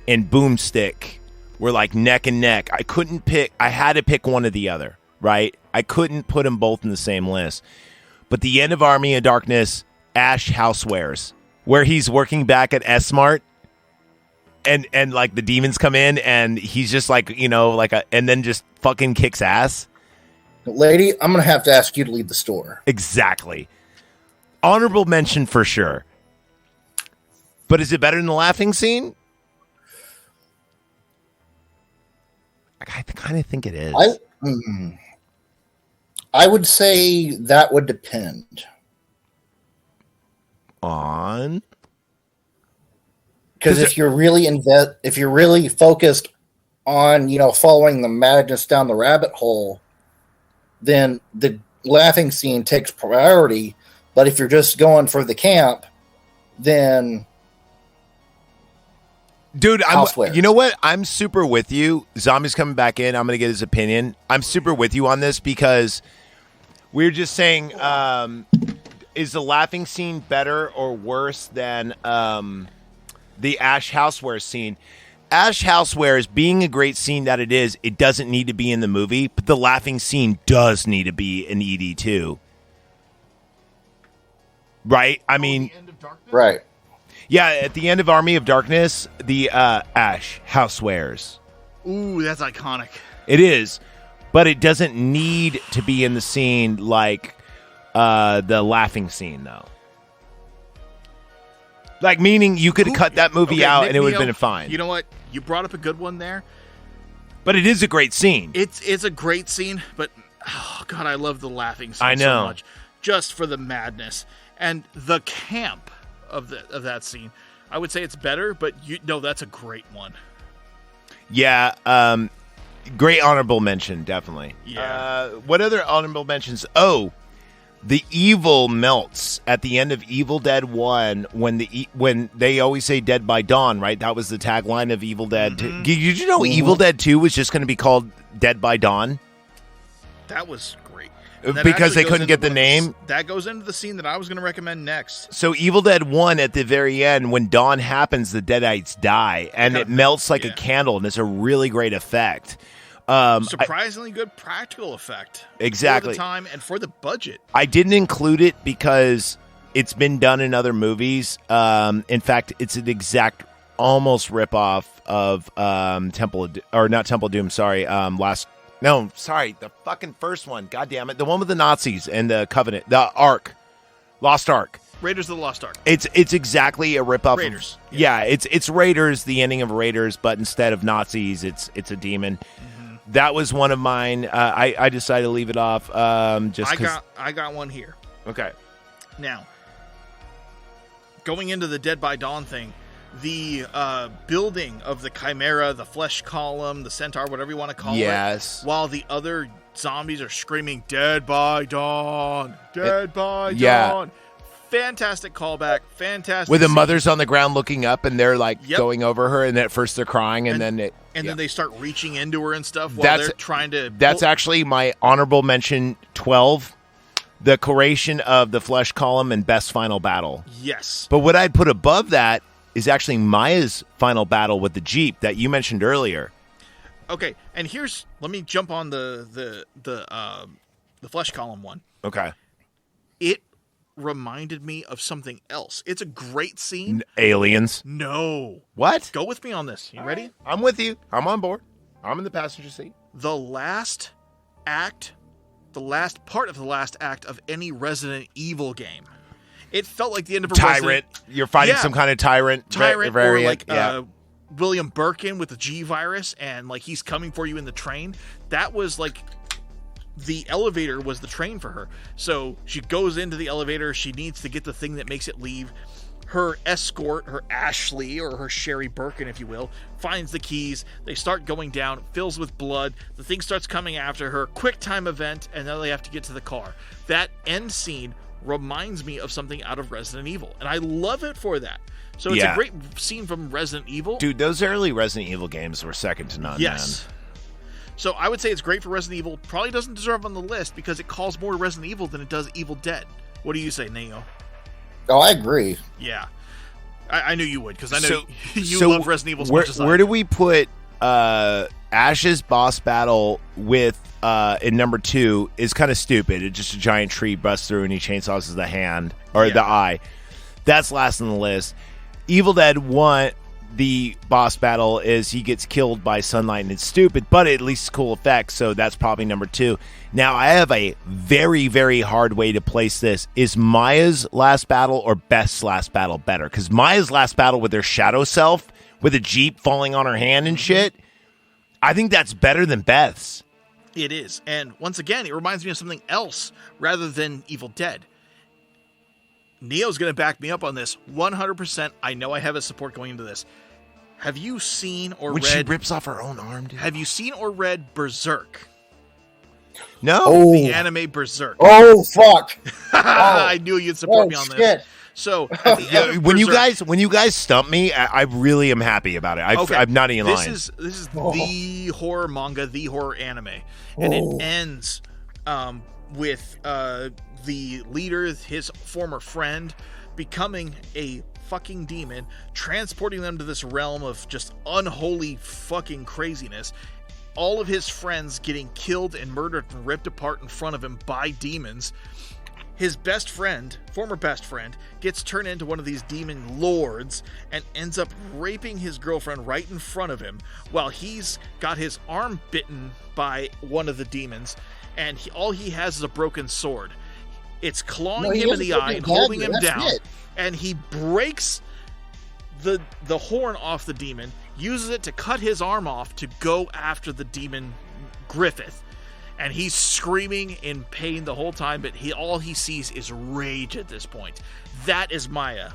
Speaker 6: and Boomstick were like neck and neck. I couldn't pick. I had to pick one or the other, right? I couldn't put them both in the same list. But the end of Army of Darkness, Ash Housewares, where he's working back at S-Mart, and like the demons come in, and he's just like, and then just fucking kicks ass.
Speaker 8: Lady, I'm gonna have to ask you to leave the store.
Speaker 6: Exactly. Honorable mention for sure. But is it better than the laughing scene? I kind of think it is.
Speaker 8: I would say that would depend
Speaker 6: on,
Speaker 8: because if you're really focused on following the madness down the rabbit hole, then the laughing scene takes priority. But if you're just going for the camp, then
Speaker 6: dude, you know what? I'm super with you. Zombie's coming back in. I'm going to get his opinion. I'm super with you on this because we're just saying, is the laughing scene better or worse than the Ash Housewares scene? Ash Housewares, being a great scene that it is, it doesn't need to be in the movie, but the laughing scene does need to be in ED2. Right? I mean,
Speaker 8: right.
Speaker 6: Yeah, at the end of Army of Darkness, the Ash Housewares.
Speaker 7: Ooh, that's iconic.
Speaker 6: It is, but it doesn't need to be in the scene like the laughing scene, though. Like, meaning you could have cut that movie out and it would have been fine.
Speaker 7: You know what? You brought up a good one there.
Speaker 6: But it is a great scene.
Speaker 7: It's a great scene, but oh god, I love the laughing scene
Speaker 6: I know.
Speaker 7: so much, just for the madness and the camp of that scene. I would say it's better, but that's a great one.
Speaker 6: Yeah, great honorable mention, definitely.
Speaker 7: Yeah.
Speaker 6: What other honorable mentions? Oh, the evil melts at the end of Evil Dead 1 when they always say "Dead by Dawn," right? That was the tagline of Evil Dead 2. Did you know Evil Dead 2 was just going to be called Dead by Dawn?
Speaker 7: That was great.
Speaker 6: Because they couldn't get the name?
Speaker 7: That goes into the scene that I was going to recommend next.
Speaker 6: So Evil Dead 1, at the very end, when dawn happens, the Deadites die, and it melts like a candle, and it's a really great effect.
Speaker 7: Surprisingly good practical effect.
Speaker 6: Exactly.
Speaker 7: For the time and for the budget.
Speaker 6: I didn't include it because it's been done in other movies. In fact, it's an exact almost ripoff of not Temple of Doom, sorry, the fucking first one. God damn it. The one with the Nazis and the Covenant, the Ark. Lost Ark.
Speaker 7: Raiders of the Lost Ark.
Speaker 6: It's exactly a ripoff.
Speaker 7: Raiders.
Speaker 6: It's Raiders, the ending of Raiders, but instead of Nazis, it's a demon. That was one of mine. I decided to leave it off. Just
Speaker 7: I got one here.
Speaker 6: Okay.
Speaker 7: Now, going into the Dead by Dawn thing, the building of the Chimera, the Flesh Column, the Centaur, whatever you want to call it, while the other zombies are screaming "Dead by Dawn, Dead by Dawn." Fantastic callback. Fantastic.
Speaker 6: With the mothers on the ground looking up, and they're like going over her, and at first they're crying, and then
Speaker 7: then they start reaching into her and stuff while they're trying to.
Speaker 6: That's actually my honorable mention 12. The creation of the Flesh Column and best final battle.
Speaker 7: Yes.
Speaker 6: But what I'd put above that is actually Maya's final battle with the Jeep that you mentioned earlier.
Speaker 7: Okay, and let me jump on the Flesh Column one.
Speaker 6: Okay.
Speaker 7: It reminded me of something else. It's a great scene.
Speaker 6: Aliens.
Speaker 7: No.
Speaker 6: What?
Speaker 7: Go with me on this. You ready?
Speaker 6: I'm with you. I'm on board. I'm in the passenger seat.
Speaker 7: The last part of the last act of any Resident Evil game. It felt like the end of a
Speaker 6: tyrant. You're fighting some kind of tyrant.
Speaker 7: Or like William Birkin with the G virus, and like he's coming for you in the train. That was like the elevator was the train for her. So she goes into the elevator. She needs to get the thing that makes it leave. Her escort, her Ashley, or her Sherry Birkin, if you will, finds the keys. They start going down, fills with blood. The thing starts coming after her. Quick time event, and now they have to get to the car. That end scene reminds me of something out of Resident Evil, and I love it for that. So it's a great scene from Resident Evil.
Speaker 6: Dude, those early Resident Evil games were second to none,
Speaker 7: Yes.
Speaker 6: man.
Speaker 7: So I would say it's great for Resident Evil. Probably doesn't deserve on the list because it calls more to Resident Evil than it does Evil Dead. What do you say, Neo?
Speaker 8: Oh, I agree.
Speaker 7: Yeah. I knew you would because I know you
Speaker 6: so
Speaker 7: love Resident Evil as much as I
Speaker 6: Where
Speaker 7: do.
Speaker 6: do we put Ash's boss battle with in number 2 is kind of stupid. It's just a giant tree busts through and he chainsaws the hand or the eye. That's last on the list. Evil Dead 1, the boss battle is he gets killed by sunlight and it's stupid, but at least it's cool effects, so that's probably number 2. Now, I have a very, very hard way to place this. Is Maya's last battle or Beth's last battle better? Because Maya's last battle with her shadow self, with a Jeep falling on her hand and shit, I think that's better than Beth's.
Speaker 7: It is. And once again, it reminds me of something else rather than Evil Dead. Neo's going to back me up on this 100%. I know I have his support going into this. Have you seen or
Speaker 6: when
Speaker 7: read...
Speaker 6: she rips off her own arm, dude.
Speaker 7: Have you seen or read Berserk?
Speaker 6: No.
Speaker 8: Oh.
Speaker 7: The anime Berserk.
Speaker 8: Oh, fuck.
Speaker 7: I knew you'd support me on
Speaker 8: shit.
Speaker 7: this. So, at the end of
Speaker 6: when
Speaker 7: Berserk-
Speaker 6: you guys stump me, I really am happy about it. I'm not even lying.
Speaker 7: This is the horror manga, the horror anime, and it ends with the leader, his former friend, becoming a fucking demon, transporting them to this realm of just unholy fucking craziness. All of his friends getting killed and murdered and ripped apart in front of him by demons. His best friend, former best friend, gets turned into one of these demon lords and ends up raping his girlfriend right in front of him while he's got his arm bitten by one of the demons, and all he has is a broken sword. It's clawing him in the eye and holding him down, and he breaks the horn off the demon, uses it to cut his arm off to go after the demon Griffith. And he's screaming in pain the whole time, but all he sees is rage at this point. That is Maya.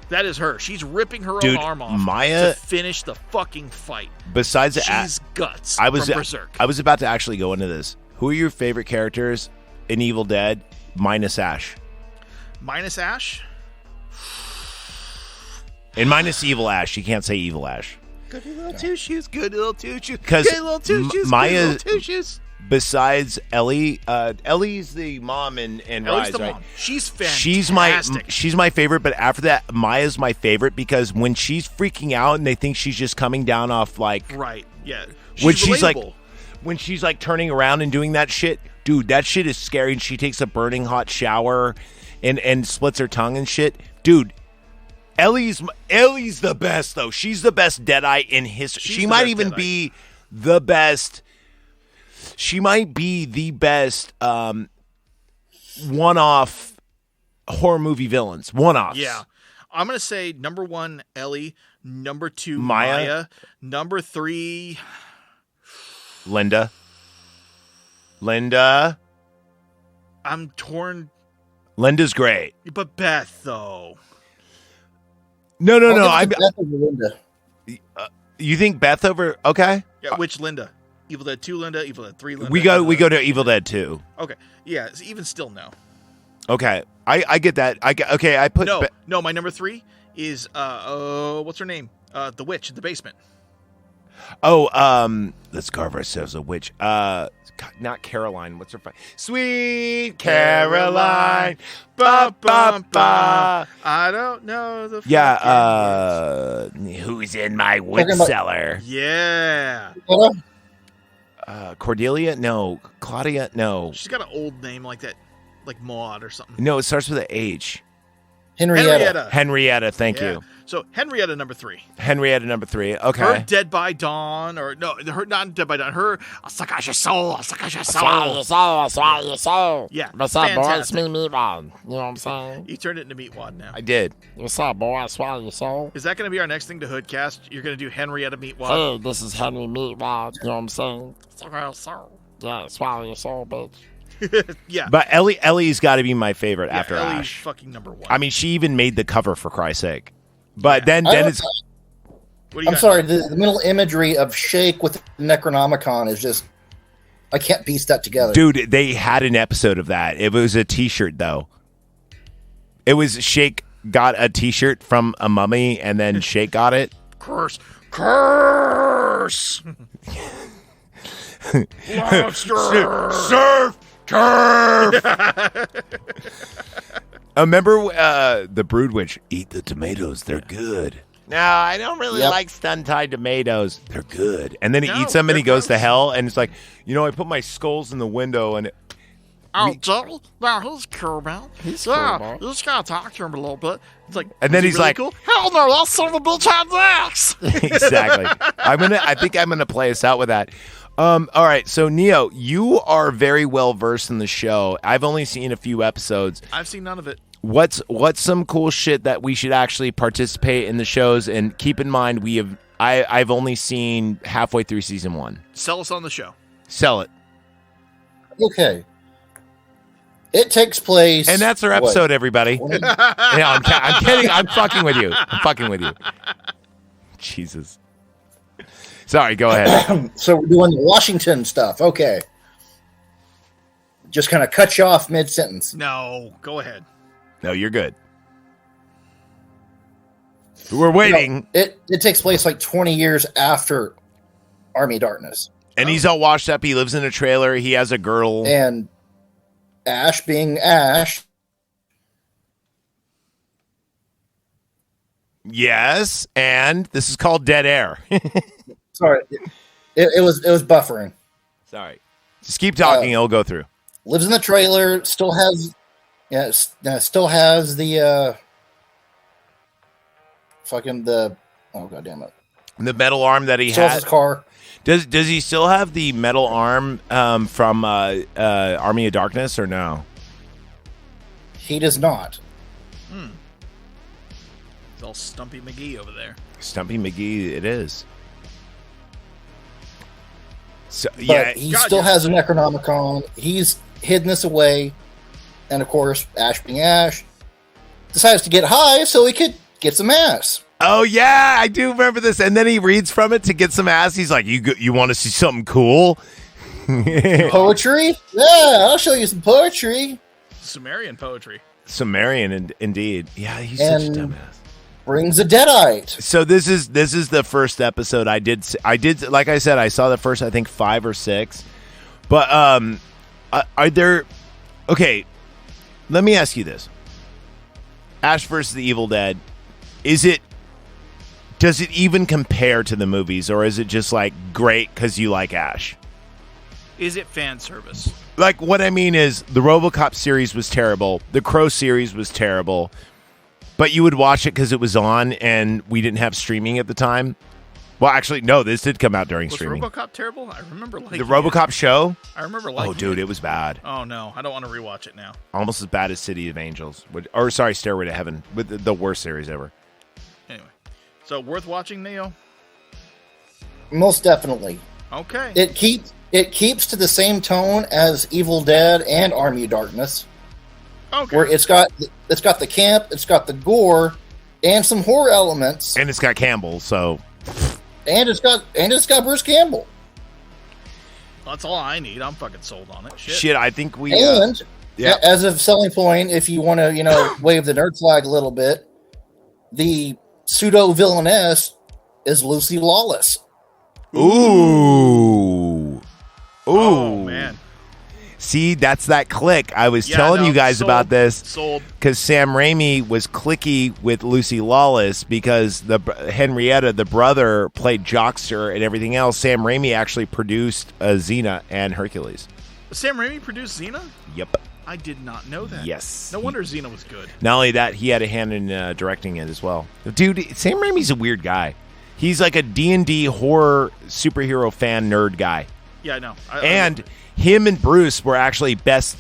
Speaker 7: That is her. She's ripping her own arm off to finish the fucking fight.
Speaker 6: Besides
Speaker 7: she's guts
Speaker 6: from
Speaker 7: Berserk.
Speaker 6: I was about to actually go into this. Who are your favorite characters in Evil Dead minus Ash?
Speaker 7: Minus Ash?
Speaker 6: And minus Evil Ash. You can't say Evil Ash.
Speaker 7: Good little two shoes. Good little two shoes.
Speaker 6: Because
Speaker 7: good little two shoes.
Speaker 6: Maya,
Speaker 7: good little two shoes.
Speaker 6: Besides Ellie, Ellie's the mom in
Speaker 7: Ellie's
Speaker 6: Rise,
Speaker 7: the
Speaker 6: right?
Speaker 7: mom. She's fantastic.
Speaker 6: She's my favorite, but after that, Maya's my favorite because when she's freaking out and they think she's just coming down off like
Speaker 7: right, yeah.
Speaker 6: When she's like turning around and doing that shit, dude, that shit is scary. And she takes a burning hot shower and splits her tongue and shit, dude. Ellie's the best though. She's the best Deadite in history. She might even be the best. She might be the best one-off horror movie villains. One-offs.
Speaker 7: Yeah. I'm going to say number 1, Ellie. Number 2, Maya. Number 3...
Speaker 6: Linda.
Speaker 7: I'm torn.
Speaker 6: Linda's great.
Speaker 7: But Beth, though.
Speaker 6: No.
Speaker 8: Beth over Linda.
Speaker 6: You think Beth over... Okay.
Speaker 7: Yeah, which Linda? Evil Dead 2 Linda, Evil Dead 3 Linda.
Speaker 6: We go to Evil Dead 2.
Speaker 7: Okay. Yeah, even still no.
Speaker 6: Okay. I get that. I put
Speaker 7: No, my number 3 is what's her name? The witch in the basement.
Speaker 6: Let's carve ourselves a witch. Not Caroline. What's her Sweet Caroline. Ba ba ba.
Speaker 7: I don't know the
Speaker 6: who's in my wood cellar?
Speaker 7: Yeah.
Speaker 6: Cordelia? No. Claudia? No.
Speaker 7: She's got an old name like that, like Maud or something.
Speaker 6: No, it starts with an H.
Speaker 8: Henrietta.
Speaker 6: Thank you.
Speaker 7: So Henrietta number 3.
Speaker 6: Okay.
Speaker 7: Her Dead by Dawn, or no, her not Dead by Dawn. Her I'll suck out your soul. I'll swallow your soul. Yeah.
Speaker 10: What's up, boy? It's me, Meatwad. You know what I'm saying?
Speaker 7: You turned it into Meatwad now.
Speaker 6: I did.
Speaker 10: What's up, boy? I swallow your soul.
Speaker 7: Is that going to be our next thing to Hoodcast? You're going to do Henrietta Meatwad?
Speaker 10: Hey, this is Henry Meatwad. You know what I'm saying? Suck out your soul. Yeah, swallow your soul, bitch.
Speaker 7: Yeah.
Speaker 6: But Ellie's got to be my favorite after
Speaker 7: Ellie's
Speaker 6: Ash.
Speaker 7: fucking number one.
Speaker 6: I mean, she even made the cover for Christ's sake. But
Speaker 7: Yeah.
Speaker 6: then it's
Speaker 8: I'm sorry, the mental imagery of Shake with Necronomicon is just, I can't piece that together.
Speaker 6: dude, they had an episode of that. It was a T-shirt though. It was Shake got a T-shirt from a mummy, and then Shake got it.
Speaker 7: Curse.
Speaker 6: Surf turf. Remember the Brood Witch? Eat the tomatoes; they're good. No, I don't really like stun-tied tomatoes. They're good. And then he eats them, and he goes to hell. And it's like, I put my skulls in the window, and
Speaker 10: Oh, Jerry? Yeah, he's cool, man. He's cool, man. You just gotta talk to him a little bit. It's like,
Speaker 6: and then he's
Speaker 10: really
Speaker 6: like,
Speaker 10: cool? Hell no, that son of a bitch had sex.
Speaker 6: exactly. I think I'm gonna play us out with that. All right, so Neo, you are very well versed in the show. I've only seen a few episodes.
Speaker 7: I've seen none of it.
Speaker 6: What's some cool shit that we should actually participate in the shows? And keep in mind, I've only seen halfway through season 1.
Speaker 7: Sell us on the show.
Speaker 6: Sell it.
Speaker 8: Okay. It takes place,
Speaker 6: and that's our episode, everybody. I'm kidding. I'm fucking with you. Jesus. Sorry, go ahead.
Speaker 8: So we're doing the Washington stuff. Okay. Just kind of cut you off mid-sentence.
Speaker 7: No, go ahead.
Speaker 6: No, you're good. We're waiting.
Speaker 8: It takes place like 20 years after Army of Darkness.
Speaker 6: And he's all washed up. He lives in a trailer. He has a girdle.
Speaker 8: And Ash being Ash.
Speaker 6: Yes, and this is called Dead Air.
Speaker 8: Sorry. It was buffering.
Speaker 6: Sorry. Just keep talking. It'll go through.
Speaker 8: Lives in the trailer. Still has the oh god damn it,
Speaker 6: the metal arm that he
Speaker 8: still
Speaker 6: had.
Speaker 8: has his car.
Speaker 6: Does he still have the metal arm from Army of Darkness or no?
Speaker 8: He does not.
Speaker 7: It's all Stumpy McGee over there.
Speaker 6: Stumpy McGee, it is. So
Speaker 8: But he still has a Necronomicon. He's hidden this away. And of course, Ash being Ash, decides to get high so he could get some ass.
Speaker 6: Oh yeah, I do remember this. And then he reads from it to get some ass. He's like, "You want to see something cool?
Speaker 8: Poetry? Yeah, I'll show you some poetry."
Speaker 7: Sumerian poetry.
Speaker 6: Sumerian, indeed. Yeah, he's such a dumbass.
Speaker 8: Brings a Deadite.
Speaker 6: So this is the first episode I did. Like I said, I saw the first, I think 5 or 6. But are there? Okay, let me ask you this: Ash versus the Evil Dead. Does it even compare to the movies, or is it just like great because you like Ash?
Speaker 7: Is it fan service?
Speaker 6: Like, what I mean is, the RoboCop series was terrible. The Crow series was terrible. But you would watch it because it was on, and we didn't have streaming at the time. Well, actually, no, this did come out during streaming.
Speaker 7: Was RoboCop terrible? I remember liking
Speaker 6: the RoboCop show?
Speaker 7: I remember liking it.
Speaker 6: Oh, dude, it was bad.
Speaker 7: Oh, no. I don't want to rewatch it now.
Speaker 6: Almost as bad as City of Angels. Stairway to Heaven. With the worst series ever.
Speaker 7: Anyway. So, worth watching, Neo?
Speaker 8: Most definitely.
Speaker 7: Okay.
Speaker 8: It keeps to the same tone as Evil Dead and Army of Darkness.
Speaker 7: Okay.
Speaker 8: Where it's got the camp, it's got the gore, and some horror elements.
Speaker 6: And it's got Campbell, so...
Speaker 8: And it's got Bruce Campbell.
Speaker 7: That's all I need. I'm fucking sold on it.
Speaker 6: Shit, I think we...
Speaker 8: And, as a selling point, if you want to, wave the nerd flag a little bit, the pseudo-villainess is Lucy Lawless.
Speaker 6: Ooh.
Speaker 7: Oh, man.
Speaker 6: See, that's that click. I was telling you guys about this.
Speaker 7: Sold.
Speaker 6: Because Sam Raimi was clicky with Lucy Lawless because Henrietta, the brother, played Jockster and everything else. Sam Raimi actually produced Xena and Hercules.
Speaker 7: Sam Raimi produced Xena?
Speaker 6: Yep.
Speaker 7: I did not know that.
Speaker 6: Yes.
Speaker 7: No wonder Xena was good.
Speaker 6: Not only that, he had a hand in directing it as well. Dude, Sam Raimi's a weird guy. He's like a D&D horror superhero fan nerd guy.
Speaker 7: Yeah, I know.
Speaker 6: And him and Bruce were actually best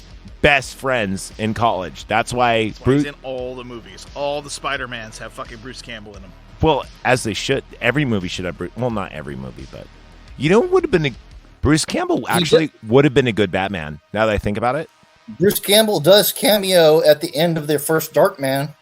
Speaker 6: friends in college. That's why
Speaker 7: Bruce... He's in all the movies. All the Spider-Mans have fucking Bruce Campbell in them.
Speaker 6: Well, as they should. Every movie should have Bruce... Well, not every movie, but... You know what would have been Bruce Campbell actually would have been a good Batman. Now that I think about it,
Speaker 8: Bruce Campbell does cameo at the end of their first Darkman.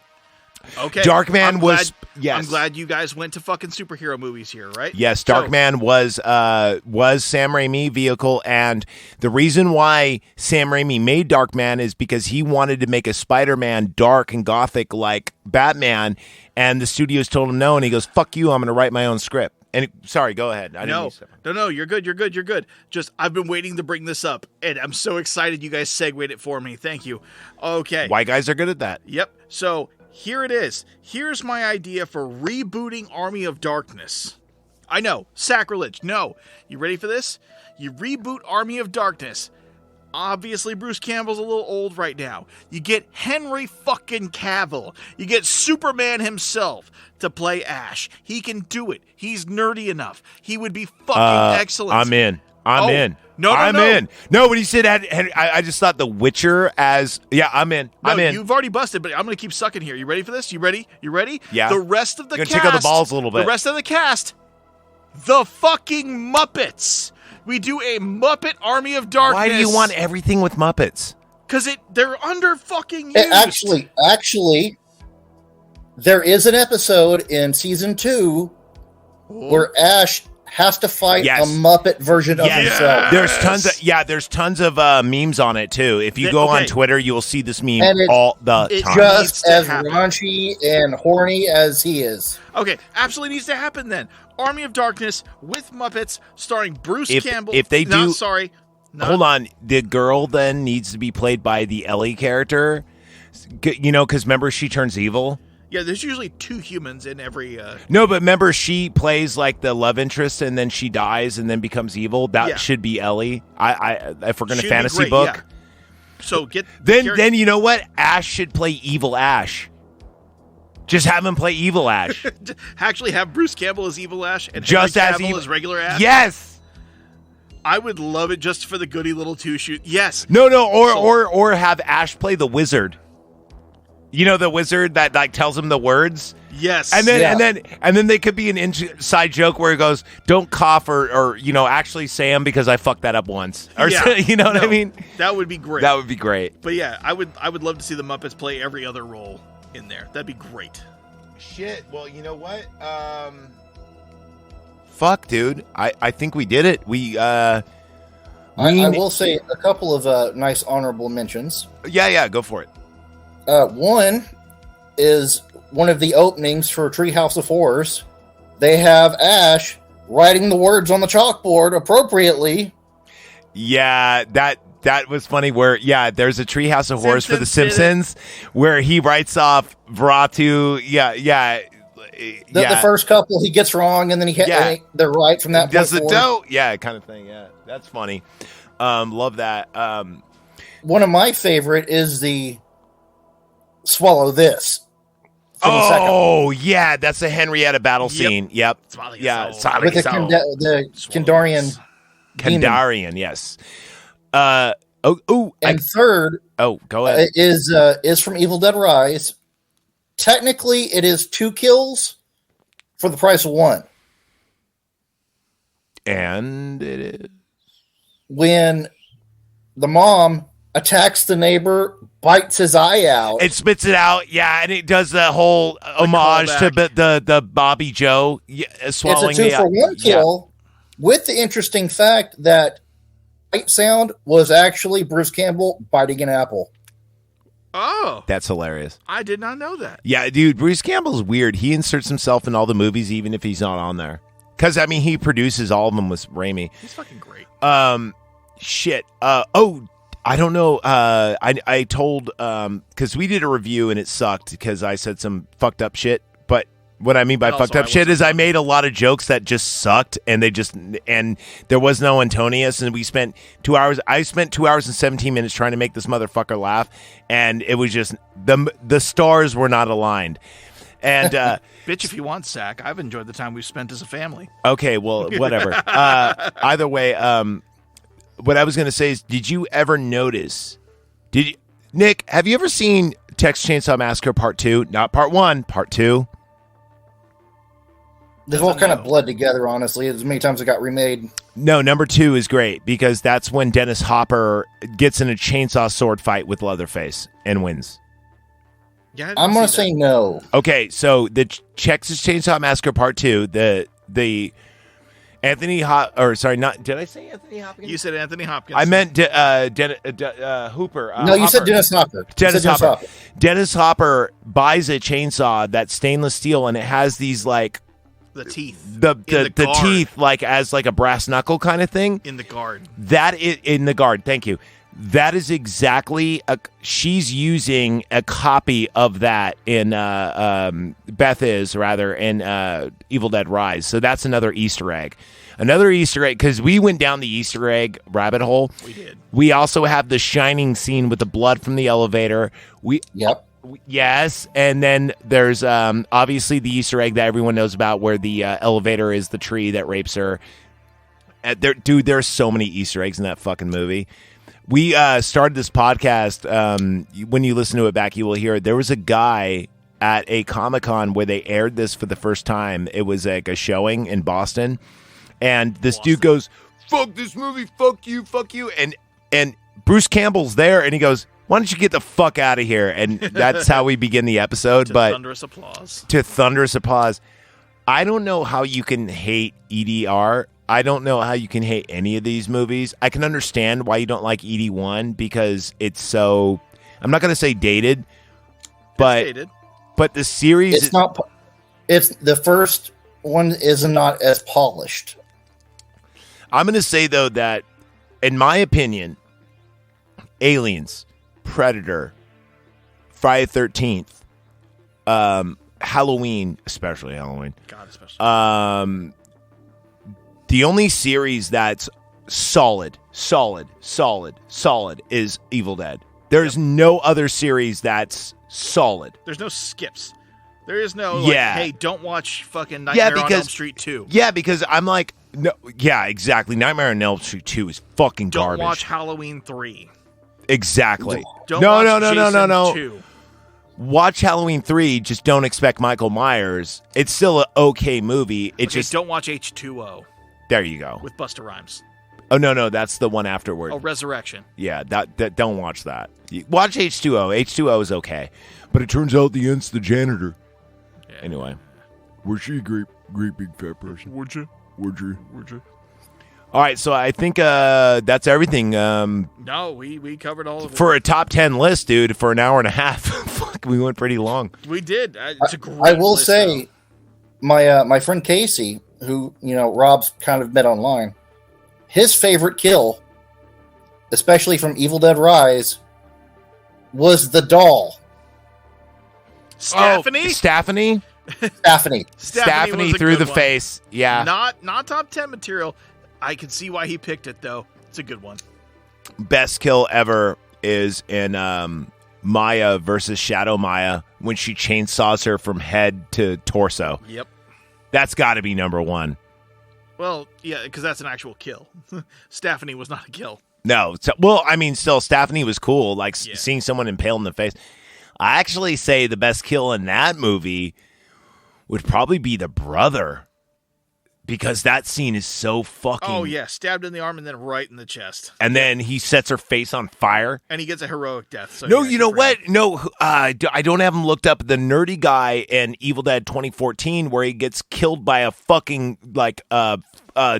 Speaker 7: Okay,
Speaker 6: Darkman was yes.
Speaker 7: I'm glad you guys went to fucking superhero movies here, right?
Speaker 6: Yes, Darkman was Sam Raimi vehicle, and the reason why Sam Raimi made Darkman is because he wanted to make a Spider-Man dark and gothic like Batman, and the studios told him no, and he goes, "Fuck you, I'm going to write my own script." And sorry, go ahead.
Speaker 7: No, you're good. You're good. Just I've been waiting to bring this up, and I'm so excited you guys segued it for me. Thank you. Okay,
Speaker 6: White guys are good at that.
Speaker 7: Yep. So here it is. Here's my idea for rebooting Army of Darkness. I know, sacrilege. No. You ready for this? You reboot Army of Darkness. Obviously, Bruce Campbell's a little old right now. You get Henry fucking Cavill. You get Superman himself to play Ash. He can do it. He's nerdy enough. He would be fucking excellent.
Speaker 6: I'm in. I'm in.
Speaker 7: No,
Speaker 6: I'm in. No, when he said Henry, I just thought The Witcher as I'm in.
Speaker 7: No,
Speaker 6: I'm in.
Speaker 7: You've already busted, but I'm going to keep sucking here. You ready for this? You ready?
Speaker 6: Yeah.
Speaker 7: The rest of the cast.
Speaker 6: Check out the balls a little bit.
Speaker 7: The rest of the cast. The fucking Muppets. We do a Muppet Army of Darkness.
Speaker 6: Why do you want everything with Muppets?
Speaker 7: Because they're under fucking used.
Speaker 8: Actually, there is an episode in season 2 where Ash has to fight a Muppet version of himself.
Speaker 6: There's tons of memes on it too. If you go on Twitter, you will see this meme all the time.
Speaker 8: Just as raunchy and horny as he is.
Speaker 7: Okay, absolutely needs to happen then. Army of Darkness with Muppets starring Bruce Campbell.
Speaker 6: If they do,
Speaker 7: hold
Speaker 6: on. The girl then needs to be played by the Ellie character. You know, because remember she turns evil.
Speaker 7: Yeah, there's usually 2 humans in every.
Speaker 6: No, but remember she plays like the love interest, and then she dies and then becomes evil. That should be Ellie. If we're going to fantasy book,
Speaker 7: so get
Speaker 6: then you know what? Ash should play evil Ash. Just have him play evil Ash.
Speaker 7: Actually, have Bruce Campbell as evil Ash and
Speaker 6: just
Speaker 7: Henry
Speaker 6: as
Speaker 7: Cavill
Speaker 6: evil
Speaker 7: as regular Ash.
Speaker 6: Yes,
Speaker 7: I would love it just for the goody little 2-shoot. Yes.
Speaker 6: No, or have Ash play the wizard. You know, the wizard that like tells him the words.
Speaker 7: Yes,
Speaker 6: and then they could be an inside joke where he goes, "Don't cough," or actually Sam, because I fucked that up once. Or you know what I mean?
Speaker 7: That would be great.
Speaker 6: That would be great.
Speaker 7: But yeah, I would love to see the Muppets play every other role in there. That'd be great.
Speaker 6: Shit. Well, you know what? Fuck, dude. I think we did it. I
Speaker 8: will say a couple of nice honorable mentions.
Speaker 6: Yeah, go for it.
Speaker 8: One is one of the openings for Treehouse of Horrors. They have Ash writing the words on the chalkboard appropriately.
Speaker 6: Yeah, that was funny. Where there's a Treehouse of Horrors for The Simpsons where he writes off Veratu.
Speaker 8: The first couple he gets wrong, and then they're right from that.
Speaker 6: Does the dough? Yeah, kind of thing. Yeah, that's funny. Love that.
Speaker 8: One of my favorite is the swallow this.
Speaker 6: Oh yeah, that's a Henrietta battle scene. Yep.
Speaker 8: With the Kandarian.
Speaker 6: Kandarian, yes.
Speaker 8: Third.
Speaker 6: Oh, go ahead.
Speaker 8: Is from Evil Dead Rise. Technically, it is 2 kills for the price of 1.
Speaker 6: And it is
Speaker 8: when the mom attacks the neighbor, bites his eye out.
Speaker 6: It spits it out, and it does the whole homage to the Bobby Joe swallowing.
Speaker 8: It's a 2-for-1 kill, with the interesting fact that bite sound was actually Bruce Campbell biting an apple.
Speaker 7: Oh,
Speaker 6: that's hilarious.
Speaker 7: I did not know that.
Speaker 6: Yeah, dude, Bruce Campbell's weird. He inserts himself in all the movies, even if he's not on there. Because I mean, he produces all of them with Raimi.
Speaker 7: He's fucking great.
Speaker 6: Shit. I don't know. I told because we did a review and it sucked because I said some fucked up shit. But what I mean by fucked up shit is I made a lot of jokes that just sucked, and there was no Antonius, and we spent 2 hours. I spent 2 hours and 17 minutes trying to make this motherfucker laugh, and it was just the stars were not aligned. And
Speaker 7: bitch, if you want, Zach, I've enjoyed the time we've spent as a family.
Speaker 6: Okay, well, whatever. Either way, what I was going to say is, did you ever notice? Nick? Have you ever seen Texas Chainsaw Massacre Part 2? Not Part 1, Part 2.
Speaker 8: They've all kind of bled together, honestly, as many times it got remade.
Speaker 6: No, number 2 is great because that's when Dennis Hopper gets in a chainsaw sword fight with Leatherface and wins.
Speaker 7: Yeah,
Speaker 8: I'm going to say no.
Speaker 6: Okay, so the Texas Chainsaw Massacre Part 2, the Anthony not did I say Anthony Hopkins?
Speaker 7: You said Anthony Hopkins.
Speaker 6: I meant Hooper.
Speaker 8: No, you said Dennis Hopper.
Speaker 6: Dennis Hopper. Dennis Hopper buys a chainsaw that's stainless steel, and it has these like
Speaker 7: the teeth,
Speaker 6: the teeth like as like a brass knuckle kind of thing
Speaker 7: in the guard.
Speaker 6: That is in the guard. Thank you. That is exactly she's using a copy of that in Beth is rather in Evil Dead Rise. So that's another Easter egg. Another Easter egg, because we went down the Easter egg rabbit hole.
Speaker 7: We did.
Speaker 6: We also have the Shining scene with the blood from the elevator. Yes, and then there's obviously the Easter egg that everyone knows about where the elevator is the tree that rapes her. There's so many Easter eggs in that fucking movie. We started this podcast. When you listen to it back, you will hear it. There was a guy at a Comic-Con where they aired this for the first time. It was like a showing in Boston. And this dude goes, "Fuck this movie, fuck you. And Bruce Campbell's there, and he goes, "Why don't you get the fuck out of here?" And that's how we begin the episode.
Speaker 7: To thunderous applause. I don't know how you can hate EDR. I don't know how you can hate any of these movies. I can understand why you don't like ED1 because it's so, I'm not going to say dated, but the series...
Speaker 8: It's the first one is not as polished.
Speaker 6: I'm going to say, though, that, in my opinion, Aliens, Predator, Friday the 13th, Halloween, especially Halloween.
Speaker 7: God, especially.
Speaker 6: The only series that's solid is Evil Dead. There's no other series that's solid.
Speaker 7: There's no skips. There is no, hey, don't watch fucking Nightmare on Elm Street 2.
Speaker 6: Yeah, because I'm like, no, yeah, exactly. Nightmare on Elm Street 2 is fucking garbage.
Speaker 7: Don't watch Halloween 3.
Speaker 6: Exactly.
Speaker 7: Don't watch Jason 2.
Speaker 6: Watch Halloween 3, just don't expect Michael Myers. It's still an okay movie.
Speaker 7: Don't watch H2O.
Speaker 6: There you go.
Speaker 7: With Busta Rhymes.
Speaker 6: Oh, no, that's the one afterward.
Speaker 7: Oh, Resurrection.
Speaker 6: Yeah, that don't watch that. Watch H2O. H2O is okay. But it turns out the end's the janitor.
Speaker 7: Yeah.
Speaker 6: Anyway.
Speaker 9: Was she a great big fat person?
Speaker 7: Would you?
Speaker 6: All right, so I think that's everything.
Speaker 7: No, we covered all of it.
Speaker 6: For a top 10 list, dude, for an hour and a half. Fuck, we went pretty long.
Speaker 7: We did. It's a great
Speaker 8: I will
Speaker 7: list,
Speaker 8: say, my friend Casey, who, Rob's kind of met online, his favorite kill, especially from Evil Dead Rise, was the doll.
Speaker 7: Stephanie?
Speaker 6: Stephanie through the face. Yeah.
Speaker 7: Not top 10 material. I can see why he picked it, though. It's a good one.
Speaker 6: Best kill ever is in Maya versus Shadow Maya when she chainsaws her from head to torso.
Speaker 7: Yep.
Speaker 6: That's got to be number one.
Speaker 7: Well, yeah, because that's an actual kill. Stephanie was not a kill.
Speaker 6: No. Still, Stephanie was cool. Like, seeing someone impaled in the face. I actually say the best kill in that movie would probably be the brother. Because that scene is so fucking...
Speaker 7: Oh, yeah. Stabbed in the arm and then right in the chest.
Speaker 6: And then he sets her face on fire.
Speaker 7: And he gets a heroic death. So
Speaker 6: no, you know what? No, I don't have him looked up. The nerdy guy in Evil Dead 2014 where he gets killed by a fucking,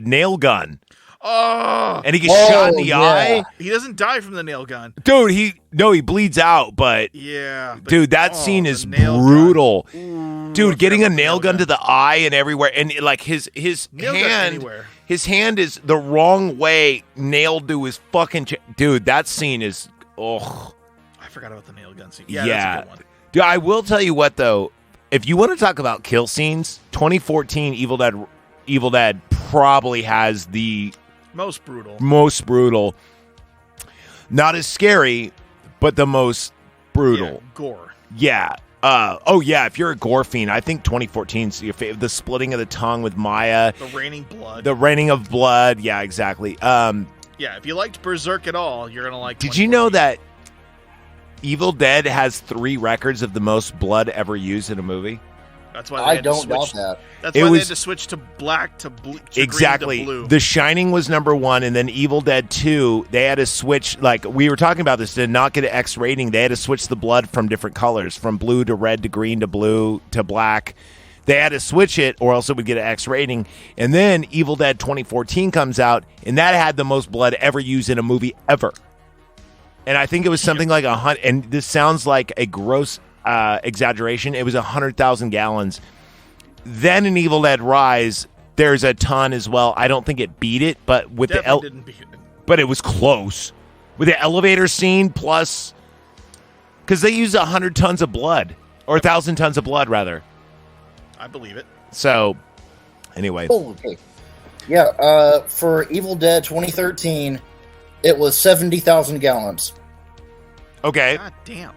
Speaker 6: nail gun.
Speaker 7: Oh!
Speaker 6: And he gets shot in the eye.
Speaker 7: He doesn't die from the nail gun.
Speaker 6: Dude, he bleeds out, but...
Speaker 7: Yeah.
Speaker 6: Dude, that scene is brutal. Dude, getting a nail gun to the eye and everywhere, and his hand is the wrong way nailed to his fucking dude. That scene is
Speaker 7: I forgot about the nail gun scene. Yeah, that's a good one.
Speaker 6: Dude, I will tell you what though, if you want to talk about kill scenes, 2014 Evil Dead probably has the
Speaker 7: most brutal.
Speaker 6: Not as scary, but the most brutal.
Speaker 7: Yeah, gore.
Speaker 6: Yeah. If you're a gore fiend, I think 2014's the splitting of the tongue with Maya.
Speaker 7: The raining blood.
Speaker 6: The raining of blood. Yeah, exactly.
Speaker 7: If you liked Berserk at all, you're going to like
Speaker 6: Did you know that Evil Dead has 3 records of the most blood ever used in a movie?
Speaker 7: That's why they
Speaker 8: I
Speaker 7: had to
Speaker 8: don't
Speaker 7: switch.
Speaker 8: doubt that.
Speaker 7: That's
Speaker 6: It
Speaker 7: why they
Speaker 6: was-
Speaker 7: had to switch to black to blue. To
Speaker 6: Exactly.
Speaker 7: Green to blue.
Speaker 6: The Shining was number 1, and then Evil Dead 2, they had to switch. Like, we were talking about this, to not get an X rating, they had to switch the blood from different colors, from blue to red to green to blue to black. They had to switch it, or else it would get an X rating. And then Evil Dead 2014 comes out, and that had the most blood ever used in a movie ever. And I think it was something like 100, and this sounds like a gross exaggeration, it was 100,000 gallons. Then in Evil Dead Rise, there's a ton as well. I don't think it beat it, but with
Speaker 7: Definitely didn't beat it.
Speaker 6: but it was close. With the elevator scene plus, because they used 100 tons of blood, or 1,000 tons of blood rather.
Speaker 7: I believe it.
Speaker 6: So, anyway,
Speaker 8: Oh, okay. Yeah, for Evil Dead 2013, it was 70,000 gallons.
Speaker 6: okay.
Speaker 7: God damn.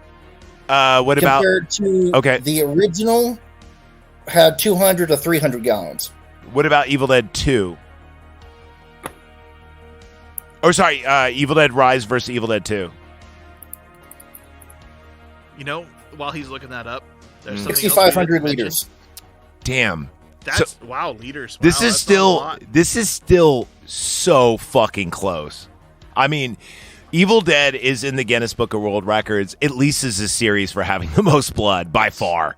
Speaker 6: What about
Speaker 8: Compared to
Speaker 6: okay.
Speaker 8: the original, had 200 to 300 gallons.
Speaker 6: what about Evil Dead 2? Or sorry, Evil Dead Rise versus Evil Dead 2.
Speaker 7: You know, while he's looking that up, there's something else we
Speaker 8: 6,500
Speaker 7: didn't mention.
Speaker 8: liters.
Speaker 6: Damn.
Speaker 7: That's wow, liters.
Speaker 6: This
Speaker 7: Wow,
Speaker 6: is
Speaker 7: that's
Speaker 6: still
Speaker 7: not a lot.
Speaker 6: this is still so fucking close. I mean, Evil Dead is in the Guinness Book of World Records, at least as a series, for having the most blood by far.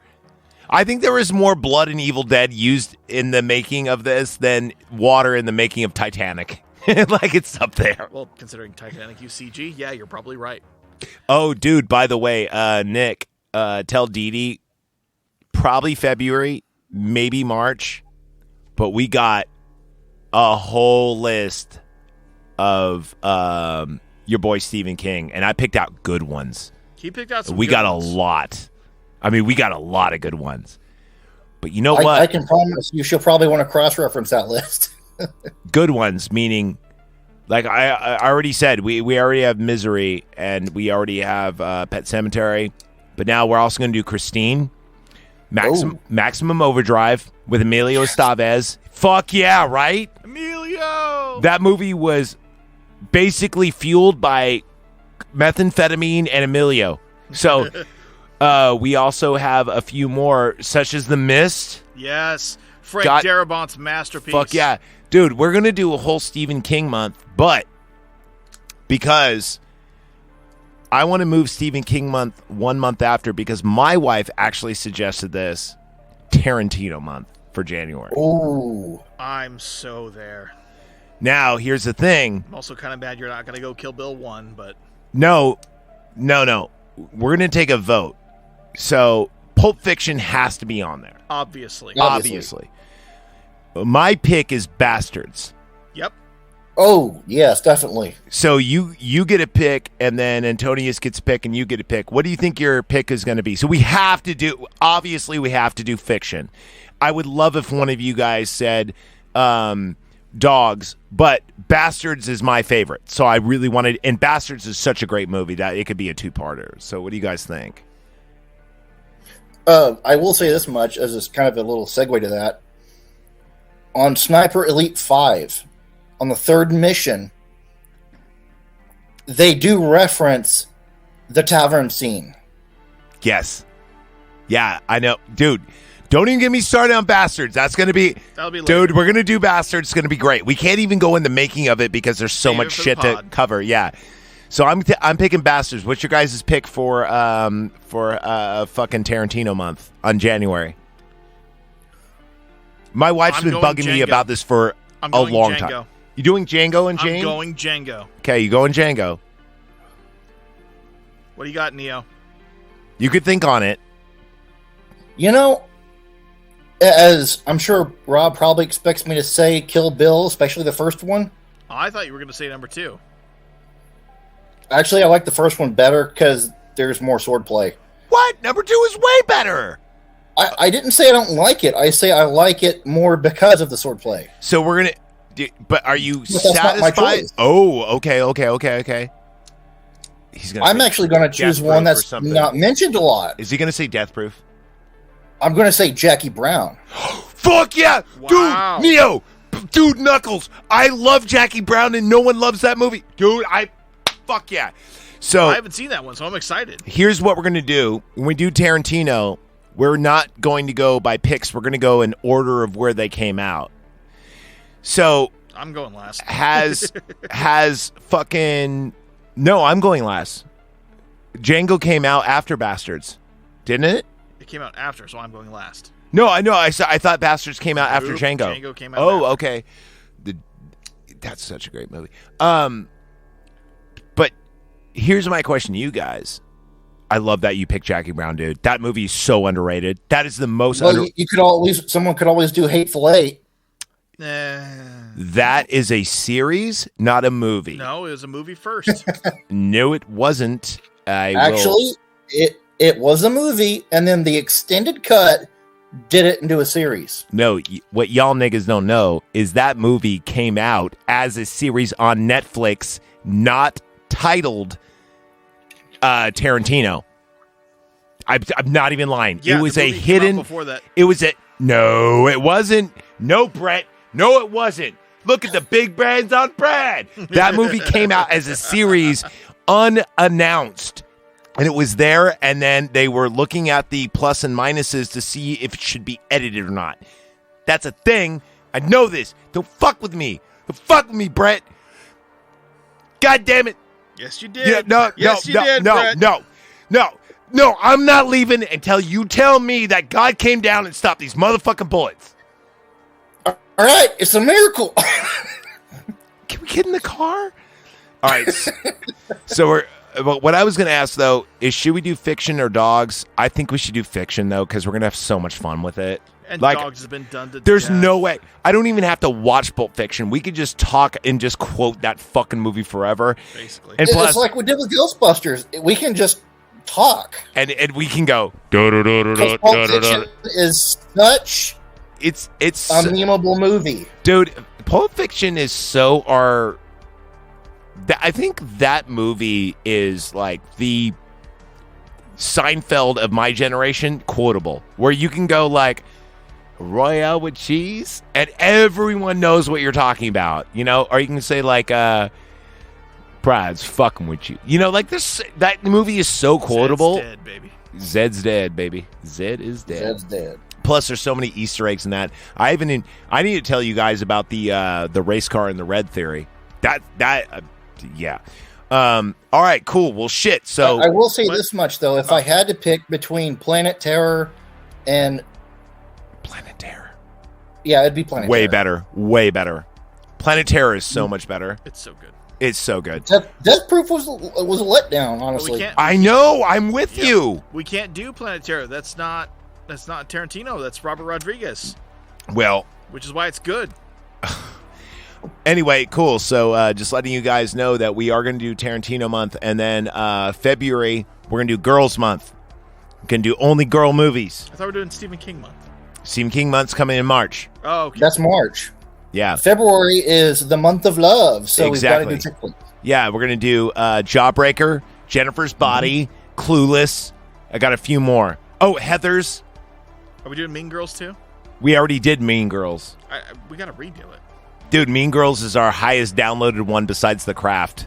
Speaker 6: I think there is more blood in Evil Dead used in the making of this than water in the making of Titanic. Like, it's up there.
Speaker 7: Well, considering Titanic UCG, yeah, you're probably right.
Speaker 6: Oh, dude, by the way, Nick, tell Dee Dee, probably February, maybe March, but we got a whole list of your boy Stephen King, and I picked out good ones.
Speaker 7: He picked out some
Speaker 6: We
Speaker 7: good
Speaker 6: got
Speaker 7: ones.
Speaker 6: a lot. I mean, we got a lot of good ones. But you know what?
Speaker 8: I can promise you she'll probably want to cross-reference that list.
Speaker 6: Good ones, meaning, like I already said, we already have Misery, and we already have Pet Cemetery, but now we're also going to do Christine, Maximum Overdrive with Emilio Estevez. Fuck yeah, right?
Speaker 7: Emilio!
Speaker 6: That movie was basically fueled by methamphetamine and Emilio. So we also have a few more, such as The Mist.
Speaker 7: Yes. Frank
Speaker 6: Got-
Speaker 7: Darabont's masterpiece.
Speaker 6: Fuck yeah. Dude, we're going to do a whole Stephen King month, but because I want to move Stephen King month 1 month after, because my wife actually suggested this Tarantino month for January.
Speaker 8: Ooh.
Speaker 7: I'm so there.
Speaker 6: Now, here's the thing.
Speaker 7: I'm also kind of bad you're not going to go Kill Bill 1, but
Speaker 6: No. We're going to take a vote. So, Pulp Fiction has to be on there.
Speaker 7: obviously.
Speaker 6: Obviously. My pick is Bastards.
Speaker 7: Yep.
Speaker 8: Oh, yes, definitely.
Speaker 6: So you get a pick, and then Antonius gets a pick, and you get a pick. What do you think your pick is going to be? So we have to do fiction. I would love if one of you guys said Dogs, but Bastards is my favorite. So I really wanted, and Bastards is such a great movie that it could be a two-parter. So what do you guys think?
Speaker 8: I will say this much as it's kind of a little segue to that. On Sniper Elite 5, on the third mission, they do reference the tavern scene.
Speaker 6: Yes. Yeah, I know. Dude, don't even get me started on Bastards. That's going to be...
Speaker 7: That'll be
Speaker 6: Dude, we're going to do Bastards. It's going to be great. We can't even go in the making of it because there's so
Speaker 7: Save
Speaker 6: much
Speaker 7: it for
Speaker 6: shit
Speaker 7: the
Speaker 6: to
Speaker 7: pod.
Speaker 6: cover. Yeah. So I'm picking Bastards. What's your guys' pick for fucking Tarantino month on January? My wife's
Speaker 7: I'm
Speaker 6: been
Speaker 7: going
Speaker 6: bugging me
Speaker 7: Django.
Speaker 6: about this for
Speaker 7: I'm
Speaker 6: a
Speaker 7: going
Speaker 6: long
Speaker 7: Django.
Speaker 6: time. You doing Django and Jane?
Speaker 7: I'm going Django.
Speaker 6: Okay, you going Django.
Speaker 7: What do you got, Neo?
Speaker 6: You could think on it.
Speaker 8: You know, as I'm sure Rob probably expects me to say Kill Bill, especially the first one.
Speaker 7: Oh, I thought you were going to say number 2.
Speaker 8: Actually, I like the first one better because there's more swordplay.
Speaker 6: What? Number 2 is way better.
Speaker 8: I didn't say I don't like it. I say I like it more because of the swordplay.
Speaker 6: So we're going to... But are you
Speaker 8: But that's not my
Speaker 6: satisfied?
Speaker 8: choice.
Speaker 6: Oh, okay. He's gonna
Speaker 8: I'm
Speaker 6: say
Speaker 8: actually going to choose
Speaker 6: Death
Speaker 8: one
Speaker 6: Proof or
Speaker 8: that's
Speaker 6: something.
Speaker 8: not mentioned a lot.
Speaker 6: Is he going to say Death Proof?
Speaker 8: I'm going to say Jackie Brown.
Speaker 6: Fuck yeah!
Speaker 7: Wow.
Speaker 6: Dude, Neo! Dude, Knuckles! I love Jackie Brown and no one loves that movie. Dude, fuck yeah. So,
Speaker 7: I haven't seen that one, so I'm excited.
Speaker 6: here's what we're going to do. When we do Tarantino, We're not going to go by picks. We're going to go in order of where they came out. So
Speaker 7: I'm going last.
Speaker 6: has fucking no. I'm going last. Django came out after Bastards, didn't it?
Speaker 7: It came out after, so I'm going last.
Speaker 6: No, I know. I thought Bastards came out after Django.
Speaker 7: Django came out. After.
Speaker 6: Okay. That's such a great movie. But here's my question to you guys. I love that you picked Jackie Brown, dude. That movie is so underrated. That is the most.
Speaker 8: Someone could always do Hateful Eight.
Speaker 6: That is a series, not a movie.
Speaker 7: No, it was a movie first.
Speaker 6: No, it wasn't.
Speaker 8: It was a movie, and then the extended cut did it into a series.
Speaker 6: No, what y'all niggas don't know is that movie came out as a series on Netflix, not titled Tarantino. I'm not even lying.
Speaker 7: Yeah,
Speaker 6: it was
Speaker 7: the
Speaker 6: a
Speaker 7: movie came
Speaker 6: hidden.
Speaker 7: out before that.
Speaker 6: It was a no. It wasn't. No, Brett. No, it wasn't. Look at the big brands on Brad. That movie came out as a series, unannounced. And it was there, and then they were looking at the plus and minuses to see if it should be edited or not. That's a thing. I know this. Don't fuck with me. Don't fuck with me, Brett. God damn it.
Speaker 7: Yes, you did.
Speaker 6: Yeah, no,
Speaker 7: yes,
Speaker 6: no,
Speaker 7: you
Speaker 6: no,
Speaker 7: did,
Speaker 6: no,
Speaker 7: Brett.
Speaker 6: no. I'm not leaving until you tell me that God came down and stopped these motherfucking bullets.
Speaker 8: All right, it's a miracle.
Speaker 6: Can we get in the car? All right. So what I was going to ask, though, is should we do fiction or dogs? I think we should do fiction, though, because we're going to have so much fun with it.
Speaker 7: And dogs has been done to
Speaker 6: There's
Speaker 7: death.
Speaker 6: no way. I don't even have to watch Pulp Fiction. We could just talk and just quote that fucking movie forever.
Speaker 7: Basically.
Speaker 6: And
Speaker 8: It's like we did with Ghostbusters. We can just talk.
Speaker 6: And we can go.
Speaker 8: Because Pulp Fiction is such
Speaker 6: It's
Speaker 8: a memeable movie.
Speaker 6: Dude, Pulp Fiction is so I think that movie is like the Seinfeld of my generation, quotable, where you can go like Royale with cheese and everyone knows what you're talking about, you know, or you can say like Brad's fucking with you, you know, like this. That movie is so quotable.
Speaker 7: Zed's dead, baby.
Speaker 6: Zed's dead, baby. Zed is dead.
Speaker 8: Zed's dead.
Speaker 6: Plus, there's so many Easter eggs in that. I need to tell you guys about the race car in the red theory. Yeah. All right, cool. Well, shit. So
Speaker 8: I will say this much though: if I had to pick between Planet Terror and
Speaker 6: Planet Terror,
Speaker 8: yeah, it'd be Planet
Speaker 6: way
Speaker 8: Terror.
Speaker 6: better, way better. Planet Terror is so much better.
Speaker 7: It's so good.
Speaker 6: It's so good.
Speaker 8: Death Proof was a letdown, honestly.
Speaker 6: I know. I'm with you.
Speaker 7: We can't do Planet Terror. That's not Tarantino. That's Robert Rodriguez.
Speaker 6: Well,
Speaker 7: which is why it's good.
Speaker 6: Anyway, cool. So just letting you guys know that we are going to do Tarantino month, and then February we're going to do Girls month. We're going to do only girl movies.
Speaker 7: I thought we were doing Stephen King month.
Speaker 6: Stephen King month's coming in March.
Speaker 7: Oh, okay.
Speaker 8: That's March.
Speaker 6: Yeah.
Speaker 8: February is the month of love, so
Speaker 6: Exactly.
Speaker 8: we've got to do Chick flicks.
Speaker 6: Yeah, we're going to do Jawbreaker, Jennifer's Body, Clueless. I got a few more. Oh, Heathers.
Speaker 7: Are we doing Mean Girls too?
Speaker 6: We already did Mean Girls.
Speaker 7: We got to redo it.
Speaker 6: Dude, Mean Girls is our highest downloaded one besides The Craft.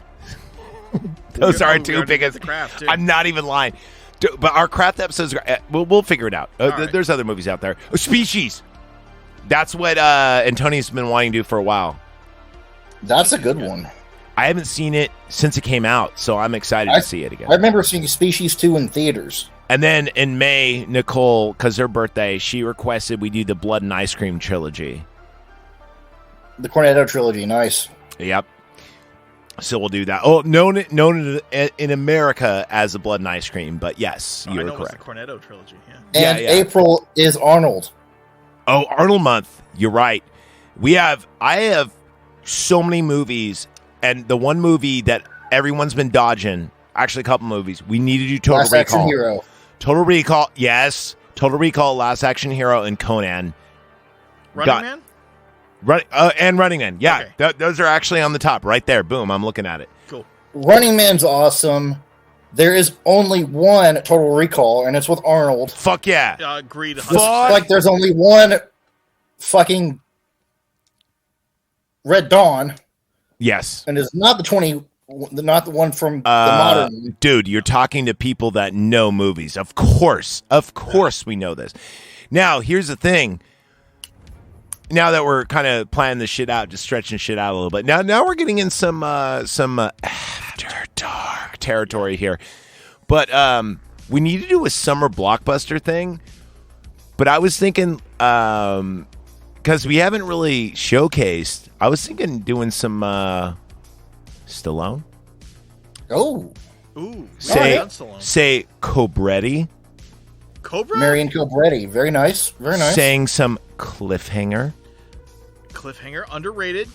Speaker 6: Those are our two biggest. I'm not even lying. Dude, but our Craft episodes, we'll figure it out.
Speaker 7: Right.
Speaker 6: There's other movies out there. Oh, Species. That's what Antonia's been wanting to do for a while.
Speaker 8: That's a good one.
Speaker 6: I haven't seen it since it came out, so I'm excited to see it again.
Speaker 8: I remember seeing Species 2 in theaters.
Speaker 6: And then in May, Nicole, because her birthday, she requested we do the Blood and Ice Cream trilogy.
Speaker 8: The Cornetto trilogy, nice.
Speaker 6: Yep. So we'll do that. Oh, known in America as the Blood and Ice Cream, but yes, you are correct.
Speaker 7: The Cornetto trilogy, yeah.
Speaker 8: And April is Arnold.
Speaker 6: Oh, Arnold month. You're right. I have so many movies, and the one movie that everyone's been dodging, actually a couple movies, we need to do Total
Speaker 8: Last
Speaker 6: Recall.
Speaker 8: Action Hero.
Speaker 6: Total Recall, yes. Total Recall, Last Action Hero, and Conan.
Speaker 7: Running Man?
Speaker 6: And Running Man. Yeah, those are actually on the top right there. Boom, I'm looking at it.
Speaker 7: Cool.
Speaker 8: Running Man's awesome. There is only one Total Recall, and it's with Arnold.
Speaker 6: Fuck yeah.
Speaker 7: Agreed.
Speaker 8: Just like there's only one fucking Red Dawn.
Speaker 6: Yes.
Speaker 8: And it's not the 20 not the one from the modern.
Speaker 6: Dude, you're talking to people that know movies. Of course we know this. Now, here's the thing. Now that we're kind of planning this shit out, just stretching shit out a little bit. Now we're getting in some after dark territory here. But we need to do a summer blockbuster thing. But I was thinking, because we haven't really showcased, I was thinking doing some Stallone.
Speaker 8: Oh.
Speaker 7: Ooh.
Speaker 6: Say Cobretti.
Speaker 7: Cobra?
Speaker 8: Marion Cobretti. Very nice. Very nice.
Speaker 6: Saying some Cliffhanger.
Speaker 7: Cliffhanger, underrated.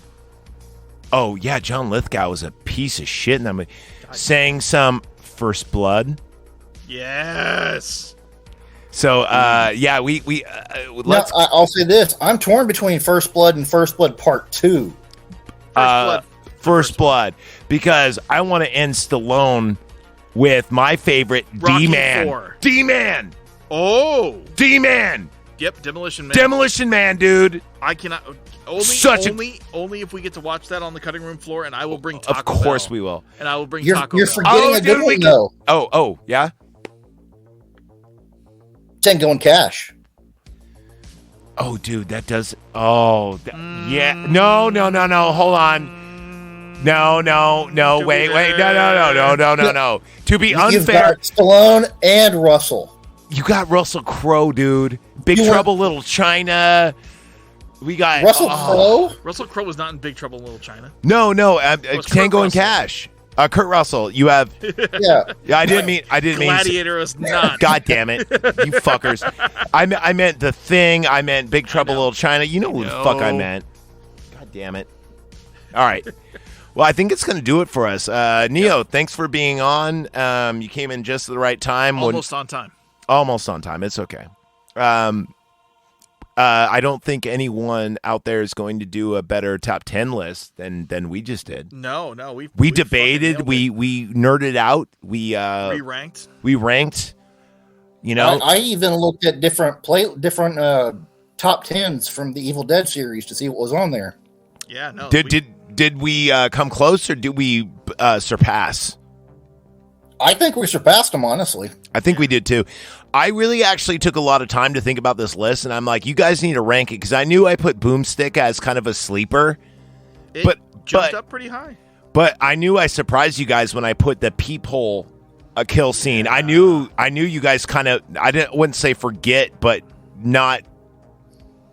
Speaker 6: Oh, yeah, John Lithgow was a piece of shit in that movie. Saying some First Blood.
Speaker 7: Yes.
Speaker 6: So, yeah, we let's...
Speaker 8: Now, I'll say this. I'm torn between First Blood and First Blood Part 2.
Speaker 6: First Blood. Because I want to end Stallone with my favorite,
Speaker 7: Rocky
Speaker 6: D-Man.
Speaker 7: IV.
Speaker 6: D-Man.
Speaker 7: Oh.
Speaker 6: D-Man.
Speaker 7: Yep, Demolition Man.
Speaker 6: Demolition Man, dude.
Speaker 7: I cannot... Only if we get to watch that on the cutting room floor, and I will bring Taco Bell.
Speaker 6: Of course we will.
Speaker 7: And I will bring
Speaker 8: You're
Speaker 7: Taco Bell.
Speaker 8: forgetting a good one, though.
Speaker 6: Oh, yeah?
Speaker 8: Tango and Cash.
Speaker 6: Oh, dude, that does... Oh, yeah. No. Hold on. No. Wait. No. To be
Speaker 8: You've
Speaker 6: unfair...
Speaker 8: got Stallone and Russell.
Speaker 6: You got Russell Crowe, dude. Big Trouble, Little China... We got
Speaker 8: Russell Crowe.
Speaker 7: Russell Crowe was not in Big Trouble in Little Chine.
Speaker 6: No. Tango and Cash. Kurt Russell. You have.
Speaker 8: Yeah.
Speaker 6: I didn't mean.
Speaker 7: Gladiator was not.
Speaker 6: God damn it, you fuckers! I meant The Thing. I meant Big Trouble in Little China. You know who the fuck I meant. God damn it! All right. Well, I think it's going to do it for us. Neo, thanks for being on. You came in just at the right time.
Speaker 7: Almost on time.
Speaker 6: Almost on time. It's okay. I don't think anyone out there is going to do a better top 10 list than we just did.
Speaker 7: No,
Speaker 6: we debated, we nerded out, we
Speaker 7: ranked.
Speaker 6: You know,
Speaker 8: I even looked at different top 10s from the Evil Dead series to see what was on there.
Speaker 7: Yeah, no.
Speaker 6: Did we come close or did we surpass?
Speaker 8: I think we surpassed them, honestly.
Speaker 6: I think we did too. I really actually took a lot of time to think about this list, and I'm like, you guys need to rank it because I knew I put Boomstick as kind of a sleeper.
Speaker 7: It jumped up pretty high.
Speaker 6: But I knew I surprised you guys when I put the peephole kill scene. I knew you guys kind of, wouldn't say forget, but not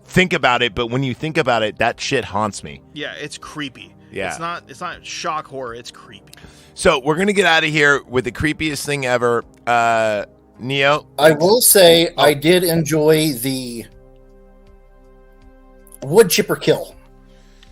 Speaker 6: think about it. But when you think about it, that shit haunts me.
Speaker 7: Yeah, it's creepy.
Speaker 6: Yeah.
Speaker 7: It's not shock horror, it's creepy.
Speaker 6: So we're going to get out of here with the creepiest thing ever. Neo?
Speaker 8: I will say I did enjoy the wood chipper kill.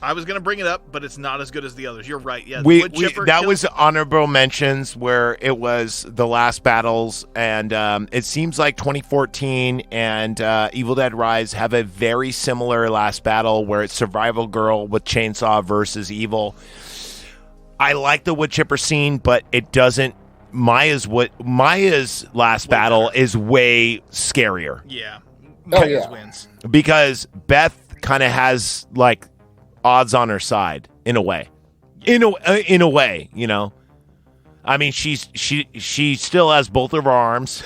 Speaker 7: I was going to bring it up, but it's not as good as the others. You're right. Yeah,
Speaker 6: that was honorable mentions where it was the last battles, and it seems like 2014 and Evil Dead Rise have a very similar last battle where it's survival girl with chainsaw versus evil. I like the wood chipper scene, but it doesn't. Maya's last battle is way scarier.
Speaker 7: Yeah.
Speaker 8: Wins.
Speaker 6: Because Beth kind of has like odds on her side in a way. In a way, you know. I mean, she still has both of her arms.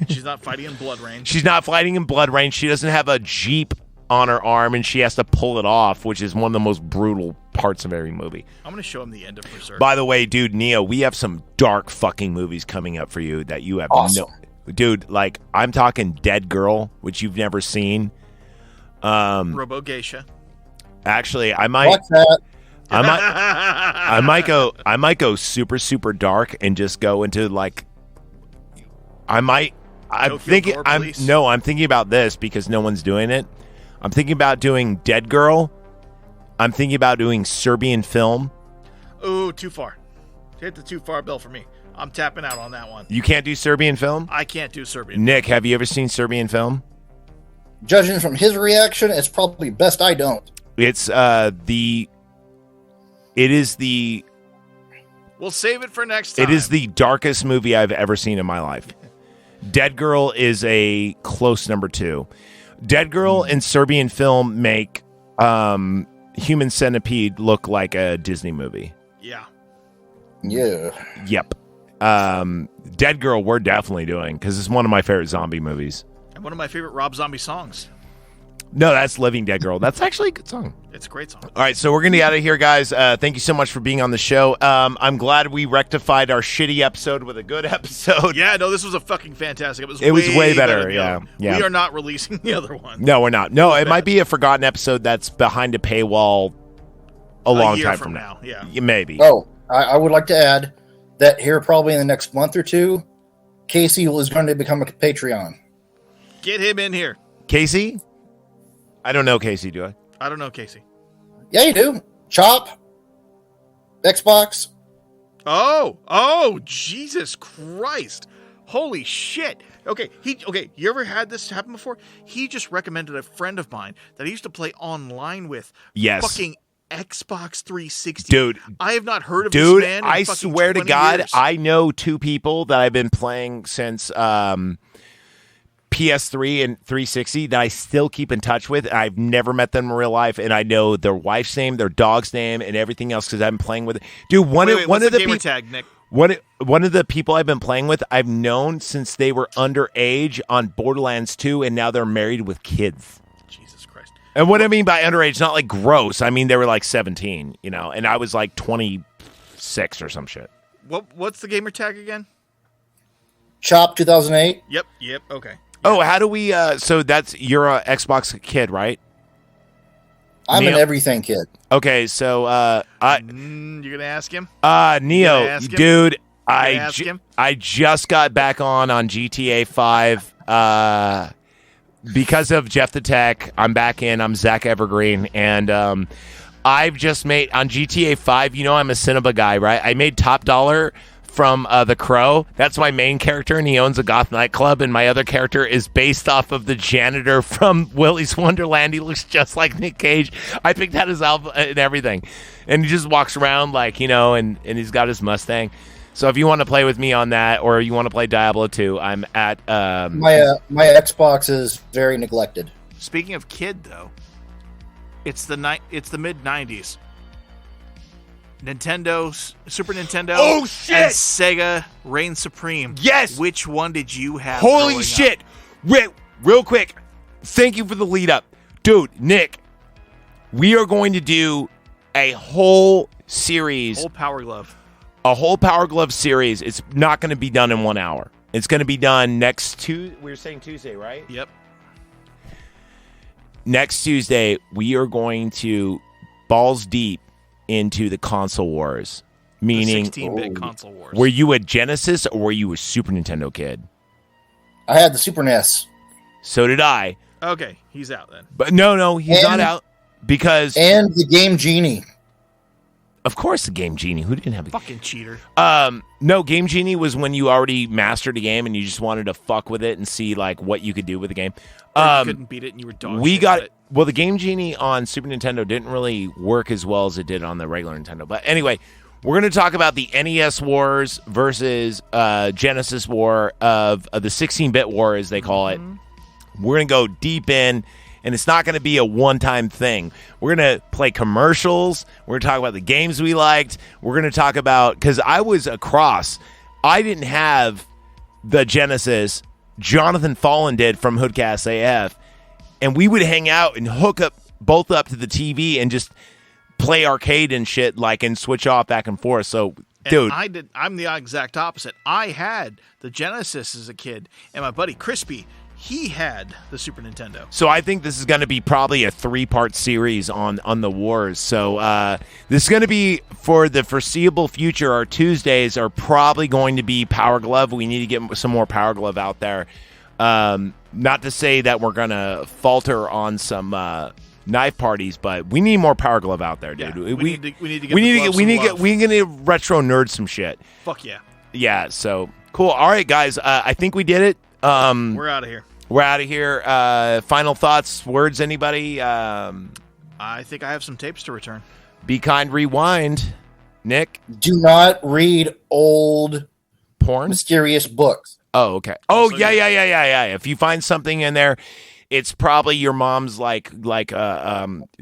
Speaker 7: She's not fighting in blood range.
Speaker 6: She's not fighting in blood range. She doesn't have a Jeep on her arm, and she has to pull it off, which is one of the most brutal parts of every movie.
Speaker 7: I'm going to show him the end of Berserk.
Speaker 6: By the way, dude, Neo, we have some dark fucking movies coming up for you that you have Dude, like, I'm talking Dead Girl, which you've never seen.
Speaker 7: Robo Geisha.
Speaker 6: Actually, I might...
Speaker 8: What's that?
Speaker 6: I might go super, super dark and just go into, like... I'm thinking about this because no one's doing it. I'm thinking about doing Dead Girl. I'm thinking about doing Serbian Film.
Speaker 7: Ooh, too far. Hit the too far bell for me. I'm tapping out on that one.
Speaker 6: You can't do Serbian Film?
Speaker 7: I can't do Serbian
Speaker 6: Nick, have you ever seen Serbian Film?
Speaker 8: Judging from his reaction, it's probably best I don't.
Speaker 6: It's
Speaker 7: We'll save it for next time.
Speaker 6: It is the darkest movie I've ever seen in my life. Dead Girl is a close number 2. Dead Girl and Serbian Film make Human Centipede look like a Disney movie.
Speaker 7: Yeah.
Speaker 8: Yeah.
Speaker 6: Yep. Dead Girl, we're definitely doing because it's one of my favorite zombie movies.
Speaker 7: And one of my favorite Rob Zombie songs.
Speaker 6: No, that's Living Dead Girl. That's actually a good song.
Speaker 7: It's a great song.
Speaker 6: All right, so we're going to get out of here, guys. Thank you so much for being on the show. I'm glad we rectified our shitty episode with a good episode.
Speaker 7: Yeah, no, this was a fucking fantastic.
Speaker 6: It was way better,
Speaker 7: than the
Speaker 6: yeah,
Speaker 7: other.
Speaker 6: yeah.
Speaker 7: We are not releasing the other one.
Speaker 6: No, we're not. No, it might be a forgotten episode that's behind a paywall a long
Speaker 7: year
Speaker 6: time
Speaker 7: from
Speaker 6: from
Speaker 7: now, yeah.
Speaker 6: Maybe.
Speaker 8: Oh, I would like to add that here probably in the next month or two, Casey is going to become a Patreon.
Speaker 7: Get him in here.
Speaker 6: Casey? I don't know Casey, do I?
Speaker 7: I don't know, Casey.
Speaker 8: Yeah, you do. Chop. Xbox.
Speaker 7: Oh, Jesus Christ. Holy shit. Okay, you ever had this happen before? He just recommended a friend of mine that he used to play online with.
Speaker 6: Yes.
Speaker 7: Fucking Xbox 360.
Speaker 6: Dude.
Speaker 7: I have not heard of this man in
Speaker 6: I
Speaker 7: fucking
Speaker 6: swear to
Speaker 7: 20
Speaker 6: God,
Speaker 7: years.
Speaker 6: I know two people that I've been playing since PS3 and 360 that I still keep in touch with. I've never met them in real life, and I know their wife's name, their dog's name, and everything else because I've been playing with it. Dude, one
Speaker 7: Wait,
Speaker 6: of
Speaker 7: what's
Speaker 6: the
Speaker 7: gamer tag, Nick?
Speaker 6: One of the people I've been playing with, I've known since they were underage on Borderlands 2, and now they're married with kids.
Speaker 7: Jesus Christ.
Speaker 6: And what I mean by underage, not like gross. I mean they were like 17, and I was like 26 or some shit.
Speaker 7: What's the gamer tag again?
Speaker 8: Chop 2008.
Speaker 7: Yep, okay.
Speaker 6: Oh, how do we? So you're a Xbox kid, right?
Speaker 8: I'm
Speaker 6: Neo?
Speaker 8: an everything kid.
Speaker 6: Okay, so
Speaker 7: you're gonna ask him?
Speaker 6: Neo,
Speaker 7: ask him?
Speaker 6: dude,
Speaker 7: ask him?
Speaker 6: I just got back on GTA 5 because of Jeff the Tech. I'm back in. I'm Zach Evergreen, and I've just made on GTA 5. I'm a Cinnabon guy, right? I made top dollar from The Crow. That's my main character, and he owns a goth nightclub, and my other character is based off of the janitor from Willy's Wonderland. He looks just like Nick Cage. I picked out his album and everything, and he just walks around and he's got his Mustang. So if you want to play with me on that, or you want to play Diablo 2, I'm at
Speaker 8: my Xbox is very neglected.
Speaker 7: Speaking of kid, though, it's the mid 90s. Super Nintendo,
Speaker 6: oh shit,
Speaker 7: and Sega reign supreme.
Speaker 6: Yes.
Speaker 7: Which one did you have?
Speaker 6: Holy shit! Real quick, thank you for the lead up, dude. Nick, we are going to do a whole series, a whole Power Glove series. It's not going to be done in 1 hour. It's going to be done next Tuesday. We were saying Tuesday, right?
Speaker 7: Yep.
Speaker 6: Next Tuesday, we are going to balls deep into the console wars, meaning
Speaker 7: 16-bit console wars.
Speaker 6: Were you a Genesis or were you a Super Nintendo kid?
Speaker 8: I had the Super NES.
Speaker 6: So did I.
Speaker 7: Okay, he's out then.
Speaker 6: But no, he's not out because
Speaker 8: and the Game Genie.
Speaker 6: Of course, the Game Genie. Who didn't have a
Speaker 7: fucking cheater?
Speaker 6: No, Game Genie was when you already mastered a game and you just wanted to fuck with it and see like what you could do with the game.
Speaker 7: You couldn't beat it and you were dog shit at it.
Speaker 6: Well, the Game Genie on Super Nintendo didn't really work as well as it did on the regular Nintendo. But anyway, we're going to talk about the NES wars versus Genesis war of the 16-bit war, as they call it. We're going to go deep in, and it's not going to be a one-time thing. We're going to play commercials. We're going to talk about the games we liked. We're going to talk about, because I was across. I didn't have the Genesis. Jonathan Fallon did from Hoodcast AF. And we would hang out and hook up both up to the TV and just play arcade and shit, and switch off back and forth. So, dude,
Speaker 7: I'm the exact opposite. I had the Genesis as a kid, and my buddy Crispy, he had the Super Nintendo.
Speaker 6: So I think this is going to be probably a 3-part series on the wars. So this is going to be for the foreseeable future. Our Tuesdays are probably going to be Power Glove. We need to get some more Power Glove out there. Not to say that we're going to falter on some knife parties, but we need more Power Glove out there, dude.
Speaker 7: Yeah, we need to get
Speaker 6: we need to retro nerd some shit.
Speaker 7: Fuck yeah.
Speaker 6: Yeah, so cool. All right, guys. I think we did it.
Speaker 7: We're out of here.
Speaker 6: We're out of here. Final thoughts, words, anybody?
Speaker 7: I think I have some tapes to return.
Speaker 6: Be kind, rewind. Nick?
Speaker 8: Do not read old
Speaker 6: porn,
Speaker 8: mysterious books.
Speaker 6: Oh, okay. Oh, yeah. If you find something in there, it's probably your mom's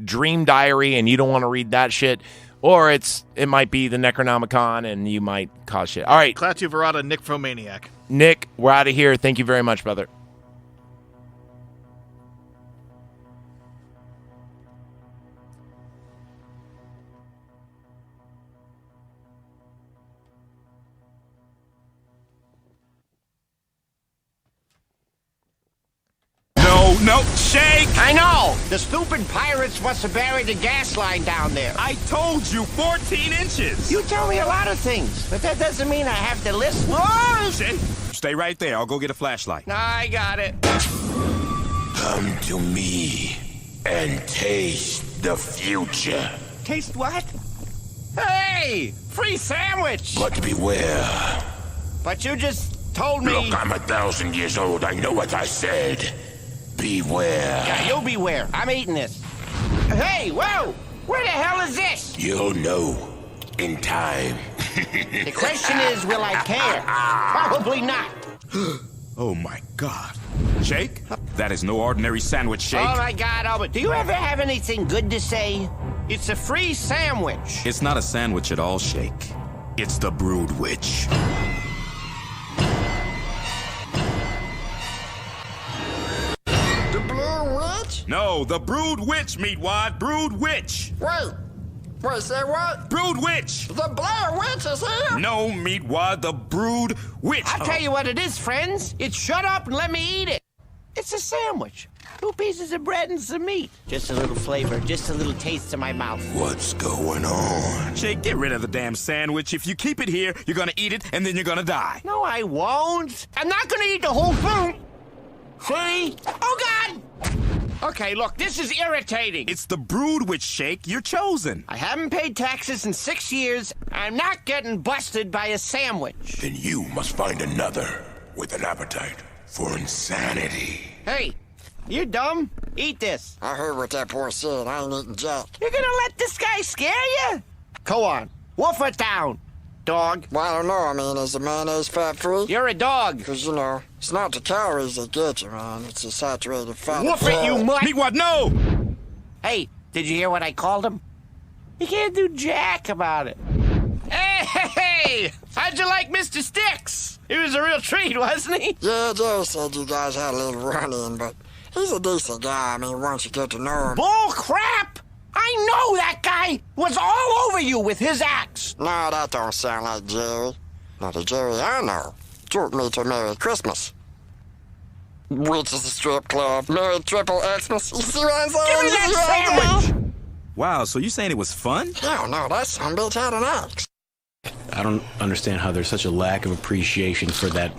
Speaker 6: dream diary, and you don't want to read that shit. Or it might be the Necronomicon, and you might cause shit. All right.
Speaker 7: Klaatu Verata, Nick Fromaniac.
Speaker 6: Nick, we're out of here. Thank you very much, brother.
Speaker 11: No, shake!
Speaker 12: I know! The stupid pirates must have buried the gas line down there.
Speaker 11: I told you, 14 inches!
Speaker 12: You tell me a lot of things, but that doesn't mean I have to listen. Oh!
Speaker 11: Shake, stay right there. I'll go get a flashlight.
Speaker 12: I got it.
Speaker 13: Come to me and taste the future.
Speaker 12: Taste what? Hey! Free sandwich!
Speaker 13: But beware.
Speaker 12: But you just told me...
Speaker 13: Look, I'm 1,000 years old. I know what I said. Beware.
Speaker 12: Yeah, you beware. I'm eating this. Hey, whoa! Where the hell is this?
Speaker 13: You'll know in time.
Speaker 12: The question is, will I care? Probably not.
Speaker 11: Oh my God. Shake? That is no ordinary sandwich, Shake.
Speaker 12: Oh my God, Albert. Do you ever have anything good to say? It's a free sandwich.
Speaker 11: It's not a sandwich at all, Shake. It's the Brood Witch. No, the Brood Witch, Meatwad. Brood Witch.
Speaker 10: Wait, say what?
Speaker 11: Brood Witch.
Speaker 10: The Blair Witch is here?
Speaker 11: No, Meatwad, the Brood Witch.
Speaker 12: I'll tell you what it is, friends. It's shut up and let me eat it. It's a sandwich. 2 pieces of bread and some meat. Just a little flavor, just a little taste in my mouth.
Speaker 13: What's going on?
Speaker 11: Shake, get rid of the damn sandwich. If you keep it here, you're gonna eat it and then you're gonna die.
Speaker 12: No, I won't. I'm not gonna eat the whole thing. See? Oh, God! Okay, look, this is irritating.
Speaker 11: It's the Brood Witch, Shake. You're chosen.
Speaker 12: I haven't paid taxes in 6 years. I'm not getting busted by a sandwich.
Speaker 13: Then you must find another with an appetite for insanity.
Speaker 12: Hey, you dumb? Eat this.
Speaker 10: I heard what that boy said. I ain't eating jack.
Speaker 12: You're gonna let this guy scare you? Go on. Wolf it down, dog.
Speaker 10: Well, I don't know. I mean, is the mayonnaise fat-free?
Speaker 12: You're a dog.
Speaker 10: Because, you know, it's not the calories that get you, man. It's the saturated fat.
Speaker 12: Wolf it, you mutt.
Speaker 11: Meatwad, no!
Speaker 12: Hey, did you hear what I called him? You can't do jack about it. Hey, how'd you like Mr. Sticks? He was a real treat, wasn't he?
Speaker 10: Yeah, Jerry said you guys had a little run-in, but he's a decent guy. I mean, once you get to know him.
Speaker 12: Bull crap! I know that guy was all over you with his axe.
Speaker 10: No, that don't sound like Jerry. Now, the Jerry I know took me to Merry Christmas. Which is a strip club. Merry Triple Xmas. You see what I'm saying?
Speaker 12: Give me that sandwich!
Speaker 11: Wow, so you saying it was fun?
Speaker 10: Hell no, that son bitch had an axe.
Speaker 14: I don't understand how there's such a lack of appreciation for that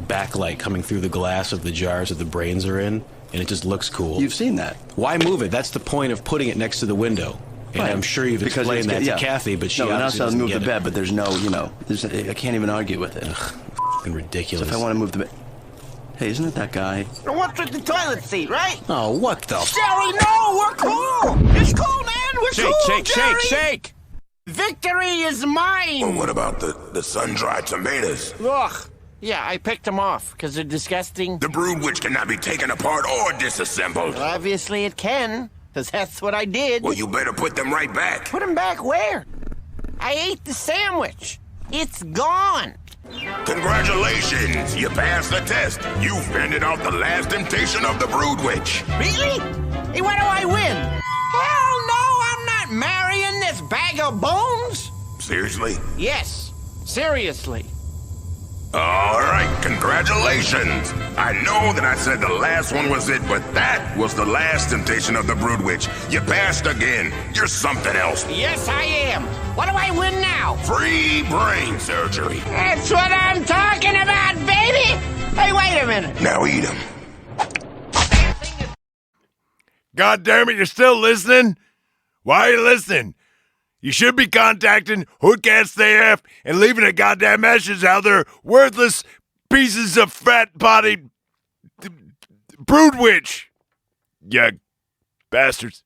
Speaker 14: backlight coming through the glass of the jars that the brains are in, and it just looks cool.
Speaker 15: You've seen that.
Speaker 14: Why move it? That's the point of putting it next to the window. And
Speaker 15: Right.
Speaker 14: I'm sure you've
Speaker 15: Because
Speaker 14: explained that
Speaker 15: yeah.
Speaker 14: to Kathy, but she
Speaker 15: no, and
Speaker 14: obviously
Speaker 15: also
Speaker 14: doesn't
Speaker 15: move
Speaker 14: get
Speaker 15: the
Speaker 14: it.
Speaker 15: bed, but there's no, I can't even argue with it.
Speaker 14: Fucking ridiculous.
Speaker 15: So if I want to move the bed, hey, isn't it that guy?
Speaker 12: What's with the toilet seat, right?
Speaker 14: Oh, what the?
Speaker 12: Jerry, no, we're cool. It's cool, man. We're
Speaker 11: Shake,
Speaker 12: cool,
Speaker 11: shake,
Speaker 12: Jerry.
Speaker 11: shake, shake!
Speaker 12: Victory is mine.
Speaker 13: Well, what about the sun-dried tomatoes?
Speaker 12: Ugh. Yeah, I picked them off because they're disgusting.
Speaker 13: The Brood Witch cannot be taken apart or disassembled.
Speaker 12: Obviously it can, because that's what I did.
Speaker 13: Well, you better put them right back.
Speaker 12: Put them back where? I ate the sandwich. It's gone.
Speaker 13: Congratulations! You passed the test. You've fended out the last temptation of the Brood Witch.
Speaker 12: Really? Hey, what do I win? Hell no, I'm not marrying this bag of bones.
Speaker 13: Seriously?
Speaker 12: Yes, seriously.
Speaker 13: All right, congratulations. I know that I said the last one was it, but that was the last temptation of the Brood Witch. You passed again. You're something else.
Speaker 12: Yes, I am. What do I win now?
Speaker 13: Free brain surgery.
Speaker 12: That's what I'm talking about, baby. Hey, wait a minute.
Speaker 13: Now eat them.
Speaker 6: God damn it, you're still listening? Why are you listening? You should be contacting Hoodcast AF and leaving a goddamn message how they're worthless pieces of fat-bodied brood witch. You bastards.